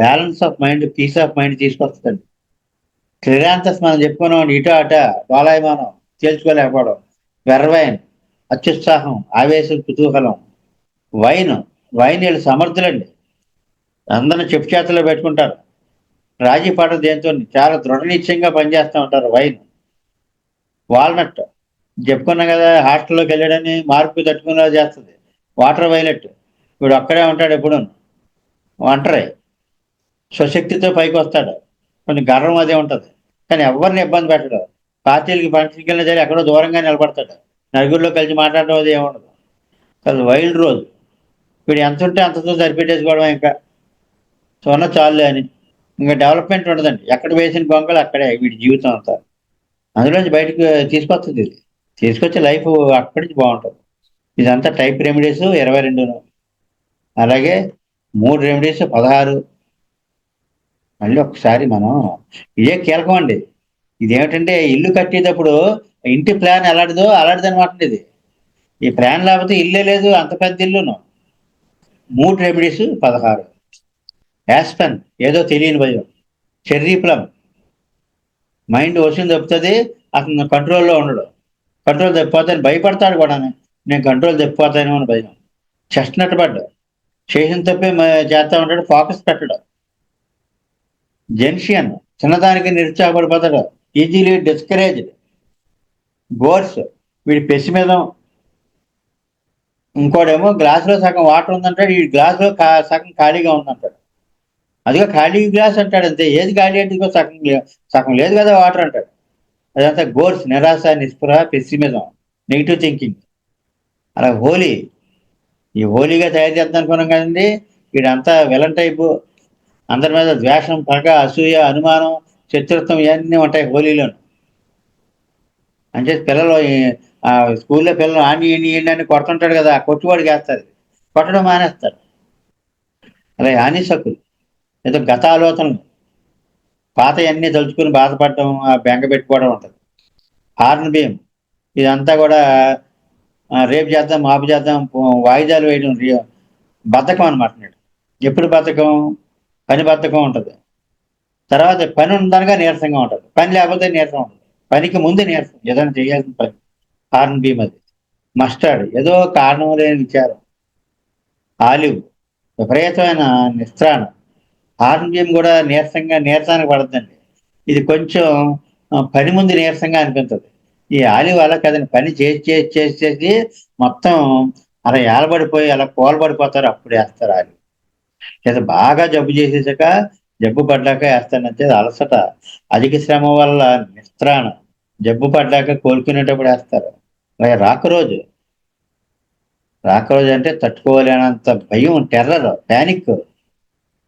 balance of mind, peace of mind తీసుకొస్తుందండి. క్లిరాంతస్ మనం చెప్పుకున్నాం, ఇటో అట డోలాయమానం, తేల్చుకోలేకపోవడం. వెర్వైన్ అత్యుత్సాహం, ఆవేశం, కుతూహలం. వైన్, వీళ్ళు సమర్థులండి, అందరిని చెప్పు చేతుల్లో పెట్టుకుంటారు, రాజీ పడదు దేంతో, చాలా దృఢ నిశ్చయంగా పనిచేస్తూ ఉంటారు. వైన్. వాల్నట్ చెప్పుకున్నాం కదా, హాస్టల్లోకి వెళ్ళాడని మార్పు తట్టుకునేలా చేస్తుంది. వాటర్ వైలెట్, వీడు ఒక్కడే ఉంటాడు ఎప్పుడు, ఒంటరి, స్వశక్తితో పైకి వస్తాడు, కొంచెం గర్వం అదే ఉంటుంది, కానీ ఎవరిని ఇబ్బంది పెట్టడు. పార్టీలకి ఫంక్షన్కి వెళ్ళినా సరే ఎక్కడో దూరంగా నిలబడతాడు, నలుగురిలో కలిసి మాట్లాడడం అది ఏముండదు. అసలు వైల్డ్ రోజు, వీడు ఎంత ఉంటే అంతతో సరిపెట్టేసుకోవడం, ఇంకా చూన్న చాలులే అని. ఇంకా డెవలప్మెంట్ ఉండదండి, ఎక్కడ వేసిన గొంగలు అక్కడే వీడి జీవితం అంతా. అందులోంచి బయటకు తీసుకొస్తుంది, ఇది తీసుకొచ్చే లైఫ్ అక్కడి నుంచి బాగుంటుంది. ఇదంతా టైప్ రెమెడీస్ 22, అలాగే 3 రెమెడీస్ 16. మళ్ళీ ఒకసారి మనం ఇదే కీలకం అండి. ఇదేమిటంటే ఇల్లు కట్టేటప్పుడు ఇంటి ప్లాన్ అలాంటిది అనమాట. ఇది ఈ ప్లాన్ లేకపోతే ఇల్లే లేదు, అంత పెద్ద ఇల్లును. 3 రెమెడీస్ 16. యాస్పెన్ ఏదో తెలియని భయం. చెర్రీ ప్లమ్ మైండ్ వచ్చింది తప్పుతుంది, అతను కంట్రోల్లో ఉండడు, కంట్రోల్ తప్పిపోతాను భయపడతాడు కూడా, నేను కంట్రోల్ తప్పిపోతాను అని భయం. చెస్ట్నట్ బడ్ చేసిన తప్పే చేస్తా ఉంటాడు, ఫోకస్ పెట్టడం. జెన్షియన్ చిన్నదానికి నిరుత్సాహపడిపోతాడు, ఈజీలీ డిస్కరేజ్డ్. గోర్స్ వీడి పెసిమిజం. ఇంకోడేమో గ్లాసులో సగం వాటర్ ఉందంటాడు, ఈ గ్లాసులో సగం ఖాళీగా ఉందంటాడు. అదిగా ఖాళీ గ్లాస్ అంటాడు అంతే, ఏది ఖాళీ అంటే ఇదిగో సగం లేదు కదా వాటర్ అంటాడు. అదంతా గోర్స్, నిరాశ, నిస్పృహ, పెసిమిజం, నెగిటివ్ థింకింగ్. అలా హోలీ, ఈ హోలీగా తయారు చేద్దాం అనుకున్నాం కదండి, వీడంతా విలన్ టైపు, అందరి మీద ద్వేషం, పగ, అసూయ, అనుమానం, శత్రుత్వం ఇవన్నీ ఉంటాయి హోలీలో. అంటే పిల్లలు స్కూల్లో పిల్లలు ఆని అని కొడుతుంటాడు కదా, కొట్టువాడికి వేస్తారు, కొట్టడం మానేస్తారు. అలాగే ఆనిసకులు ఏదో గత ఆలోచనలు, పాత అన్నీ తలుచుకుని బాధపడటం, బెంగ పెట్టుకోవడం ఉంటుంది. హార్న్ బీమ్ ఇదంతా కూడా రేపు చేద్దాం, మాపు చేద్దాం, వాయిదాలు వేయడం, బద్ధకం అనమాట. ఎప్పుడు బద్ధకం, పని బద్ధకం ఉంటుంది. తర్వాత పని ఉందనగా నీరసంగా ఉంటుంది, పని లేకపోతే నీరసం ఉంటుంది, పనికి ముందు నీరసం, ఏదైనా చేయాల్సిన పని. హార్న్ బీమ్ అది. మస్టర్డ్ ఏదో కారణం లేని విచారం. ఆలివ్ విపరీతమైన నిస్త్రాణం. హార్న్ బీమ్ కూడా నీరసానికి పడద్దండి, ఇది కొంచెం పని ముందు నీరసంగా అనిపించదు. ఈ ఆలివ్ అలా కదండి, పని చేసి మొత్తం అలా ఏలబడిపోయి అలా కూలబడిపోతారు, అప్పుడు వేస్తారు ఆలివ్. లేదా బాగా జబ్బు చేసేసాక జబ్బు పడ్డాక వేస్తానంటే అలసట, అధిక శ్రమ వల్ల నిస్త్రాణ, జబ్బు పడ్డాక కోలుకునేటప్పుడు వేస్తారు. అలాగే రాక రోజు అంటే తట్టుకోలేనంత భయం, టెర్రర్, ప్యానిక్,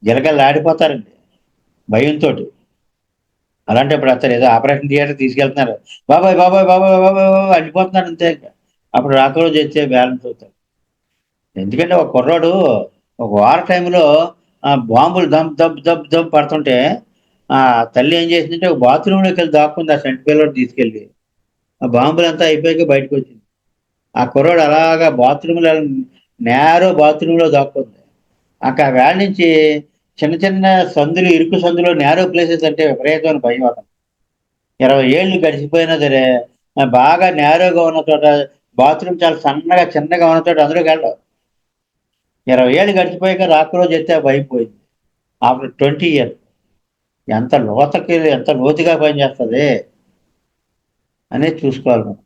గిలగల్లాడిపోతారండి భయంతో. అలాంటప్పుడు వేస్తారు. ఏదో ఆపరేషన్ థియేటర్ తీసుకెళ్తున్నారు, బాబాయ్ బాబాయ్ బాబాయ్ బాబాయ్ బాబాయ్ అండిపోతున్నారు అంతే. అప్పుడు రాక రోజు వచ్చే బ్యాలెన్స్ అవుతారు. ఎందుకంటే ఒక కుర్రాడు ఒక వార టైంలో బాంబులు దమ్ దమ్ దమ్ దమ్ పడుతుంటే ఆ తల్లి ఏం చేసిందంటే ఒక బాత్రూంలోకి వెళ్ళి దాక్కుంది ఆ సెంట్ పిల్లడు తీసుకెళ్ళి. ఆ బాంబులంతా అయిపోయాక బయటకు వచ్చింది. ఆ కుర్రాడు అలాగా బాత్రూంలో నేరో బాత్రూంలో దాక్కుంది. అక్కడ వేళ నుంచి చిన్న చిన్న సందులు, ఇరుకు సందులో నేరో ప్లేసెస్ అంటే విపరీతమైన భయం అతను. 20 ఏళ్ళు గడిచిపోయినా సరే బాగా నేరోగా ఉన్న చోట, బాత్రూమ్ చాలా సన్నగా చిన్నగా ఉన్న చోట అందులోకి వెళ్ళడం. 20 ఏళ్ళు గడిచిపోయాక రాత్రిలో చెప్తే ఆ భయం పోయింది. ఆఫ్టర్ 20 ఇయర్స్ ఎంత లోతుగా పనిచేస్తుంది అనేది చూసుకోవాలి మనం.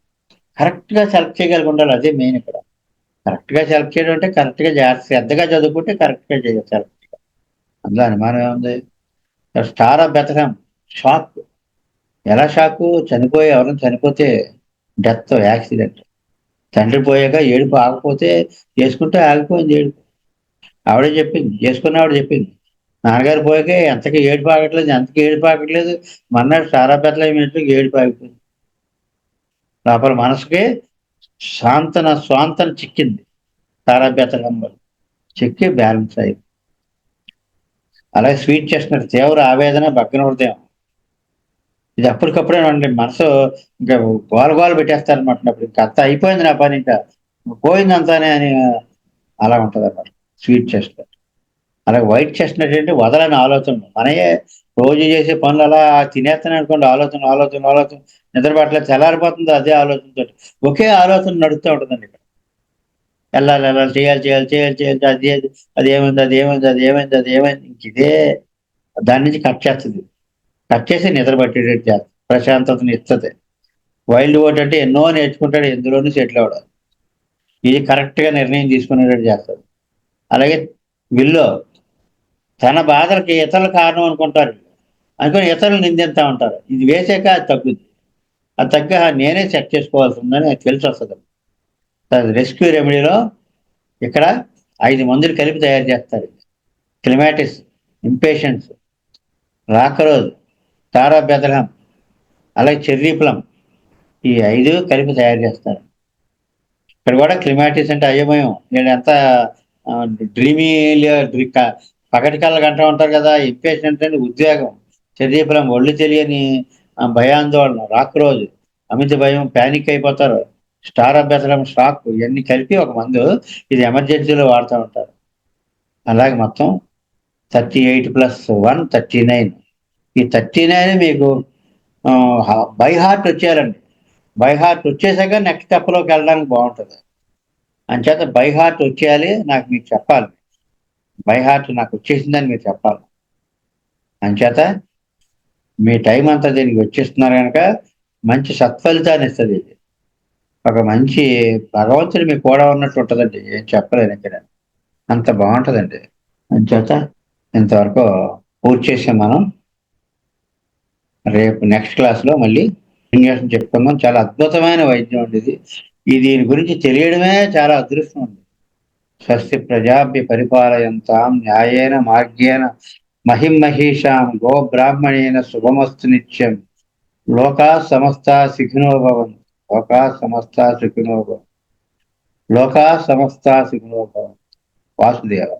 కరెక్ట్‌గా సెలెక్ట్ చేయగలిగి ఉండాలి. అదే మెయిన్ ఇక్కడ. కరెక్ట్‌గా సెలెక్ట్ చేయడం అంటే కరెక్ట్‌గా శ్రద్ధగా చదువుకుంటే కరెక్ట్‌గా చేయొచ్చు సెలెక్ట్. అందులో అనుమానం ఏముంది? Star of Bethlehem shock. ఎలా షాకు? ఎవరైనా చనిపోతే డెత్, యాక్సిడెంట్. తండ్రి పోయాక ఏడుపు ఆగకపోతే చేసుకుంటే ఆగిపోయింది ఏడుపు. ఆవిడే చెప్పింది. చేసుకున్న ఆవిడ చెప్పింది. నాన్నగారు పోయాక ఎంతకీ ఏడుపు ఆగట్లేదు, ఎంతకీ ఏడుపు ఆగట్లేదు. మర్నాడు స్టార్ ఆఫ్ బెత్లెహెమ్ ఇంటికి ఏడుపు ఆగిపోయింది. లోపల మనసుకి స్వాంతన చిక్కింది. స్టార్ ఆఫ్ బెత్లెహెమ్‌లో చిక్కి బ్యాలెన్స్ అయింది. అలాగే స్వీట్ చెస్ట్‌నట్ తీవ్ర ఆవేదన, భగ్న హృదయం. ఇది అప్పటికప్పుడేనండి మనసు ఇంకా గోల పెట్టేస్తారనమాట. అప్పుడు ఇంక అంతా అయిపోయింది నా పని ఇంకా. పోయిందంతానే అని అలా ఉంటదన్నమాట స్వీట్ చెస్ట్‌నట్. అలాగే వైట్ చెస్ట్‌నట్ అంటే వదలని ఆలోచనలు. మనయే రోజు చేసే పనులు అలా తినేత్తననుకోండి, ఆలోచన నిద్ర పట్టలేదు, తెల్లారిపోతుంది అదే ఆలోచనతోటి. ఒకే ఆలోచన నడుస్తూ ఉంటదండి ఇక్కడ. ఎళ్ళాలి, చేయాలి, అదేమైంది ఇంకిదే దాని నుంచి కట్ చేస్తది. కట్ చేసి నిద్ర పట్టేటట్టు చేస్తది. ప్రశాంతతని ఇస్తది. వైల్డ్ ఓట్ అంటే ఎన్నో నేర్చుకుంటాడు, ఎందులోనూ సెటిల్ అవ్వడు. ఇది కరెక్ట్‌గా నిర్ణయం తీసుకునేటట్టు చేస్తది. అలాగే విల్లో తన బాధలకి ఇతరులు కారణం అనుకుంటారు. అనుకోని ఇతరులు నిందిస్తా ఉంటారు. ఇది వేసాక అది తగ్గుద్ది. అది తగ్గాక నేనే సెట్ చేసుకోవాల్సిందని తెలిసొస్తది. రెస్క్యూ రెమెడీలో ఇక్కడ 5 మందులు కలిపి తయారు చేస్తారు. క్లిమాటిస్, ఇంపేషెన్స్, రాకరోజ్, స్టార్ ఆఫ్ బెత్లెహెమ్, అలాగే చెర్రీ ప్లమ్, ఈ 5 కలిపి తయారు చేస్తారు. ఇక్కడ కూడా క్లిమాటిస్ అంటే అయోమయం. వీళ్ళంతా డ్రీమీ పగటి కళ్ళకి అంటూ ఉంటారు కదా! ఇంపేషెంట్ అంటే ఉద్వేగం. చెర్రీ ప్లమ్ ఒళ్ళు తెలియని భయాందోళన. రాక్‌రోజ్ అమిత భయం, పానిక్ అయిపోతారు. Star of Bethlehem shock. ఇయన్నీ కలిపి ఒక మందు. ఇది ఎమర్జెన్సీలో వాడుతా ఉంటారు. అలాగే మొత్తం 38+1 39. ఈ 39 మీకు బై హార్ట్ వచ్చేయాలండి. బై హార్ట్ వచ్చేసాక నెక్స్ట్ స్టెప్‌లోకి వెళ్ళడానికి బావుంటది. అంచేత బై హార్ట్ వచ్చేయాలి. మీకు చెప్పాలి. బై హార్ట్ నాకొచ్చేసిందని మీరు చెప్పాలి. అంచేత మీ టైం అంతా దీనికి వెచ్చిస్తున్నారు గనక మంచి సత్ఫలితాన్నిస్తది ఇది. ఒక మంచి భగవంతుడు మీకు కూడా ఉన్నట్టు ఉంటదండి. ఏం చెప్పలేను ఇక్కడ. అంత బావుంటదండి. అంచేత ఇంతవరకు పూర్తి చేసాం మనం. రేపు నెక్స్ట్ క్లాస్‌లో మళ్ళీ కంటిన్యూషన్ చెప్పుకుందాం. చాలా అద్భుతమైన వైద్యం అండి ఇది. దీని గురించి తెలియడమే చాలా అదృష్టం అండి. స్వస్తి ప్రజాభ్య పరిపాలయంతాం న్యాయేన మార్గేణ మహిమహీషాం గోబ్రాహ్మణేన శుభమస్తు నిత్యం. లోకా సమస్తా సుఖినో భవంతు. లోకా సమస్తా సుఖినో భవంతు. లోకా సమస్తా సుఖినో భవంతు. వాసుదేవ.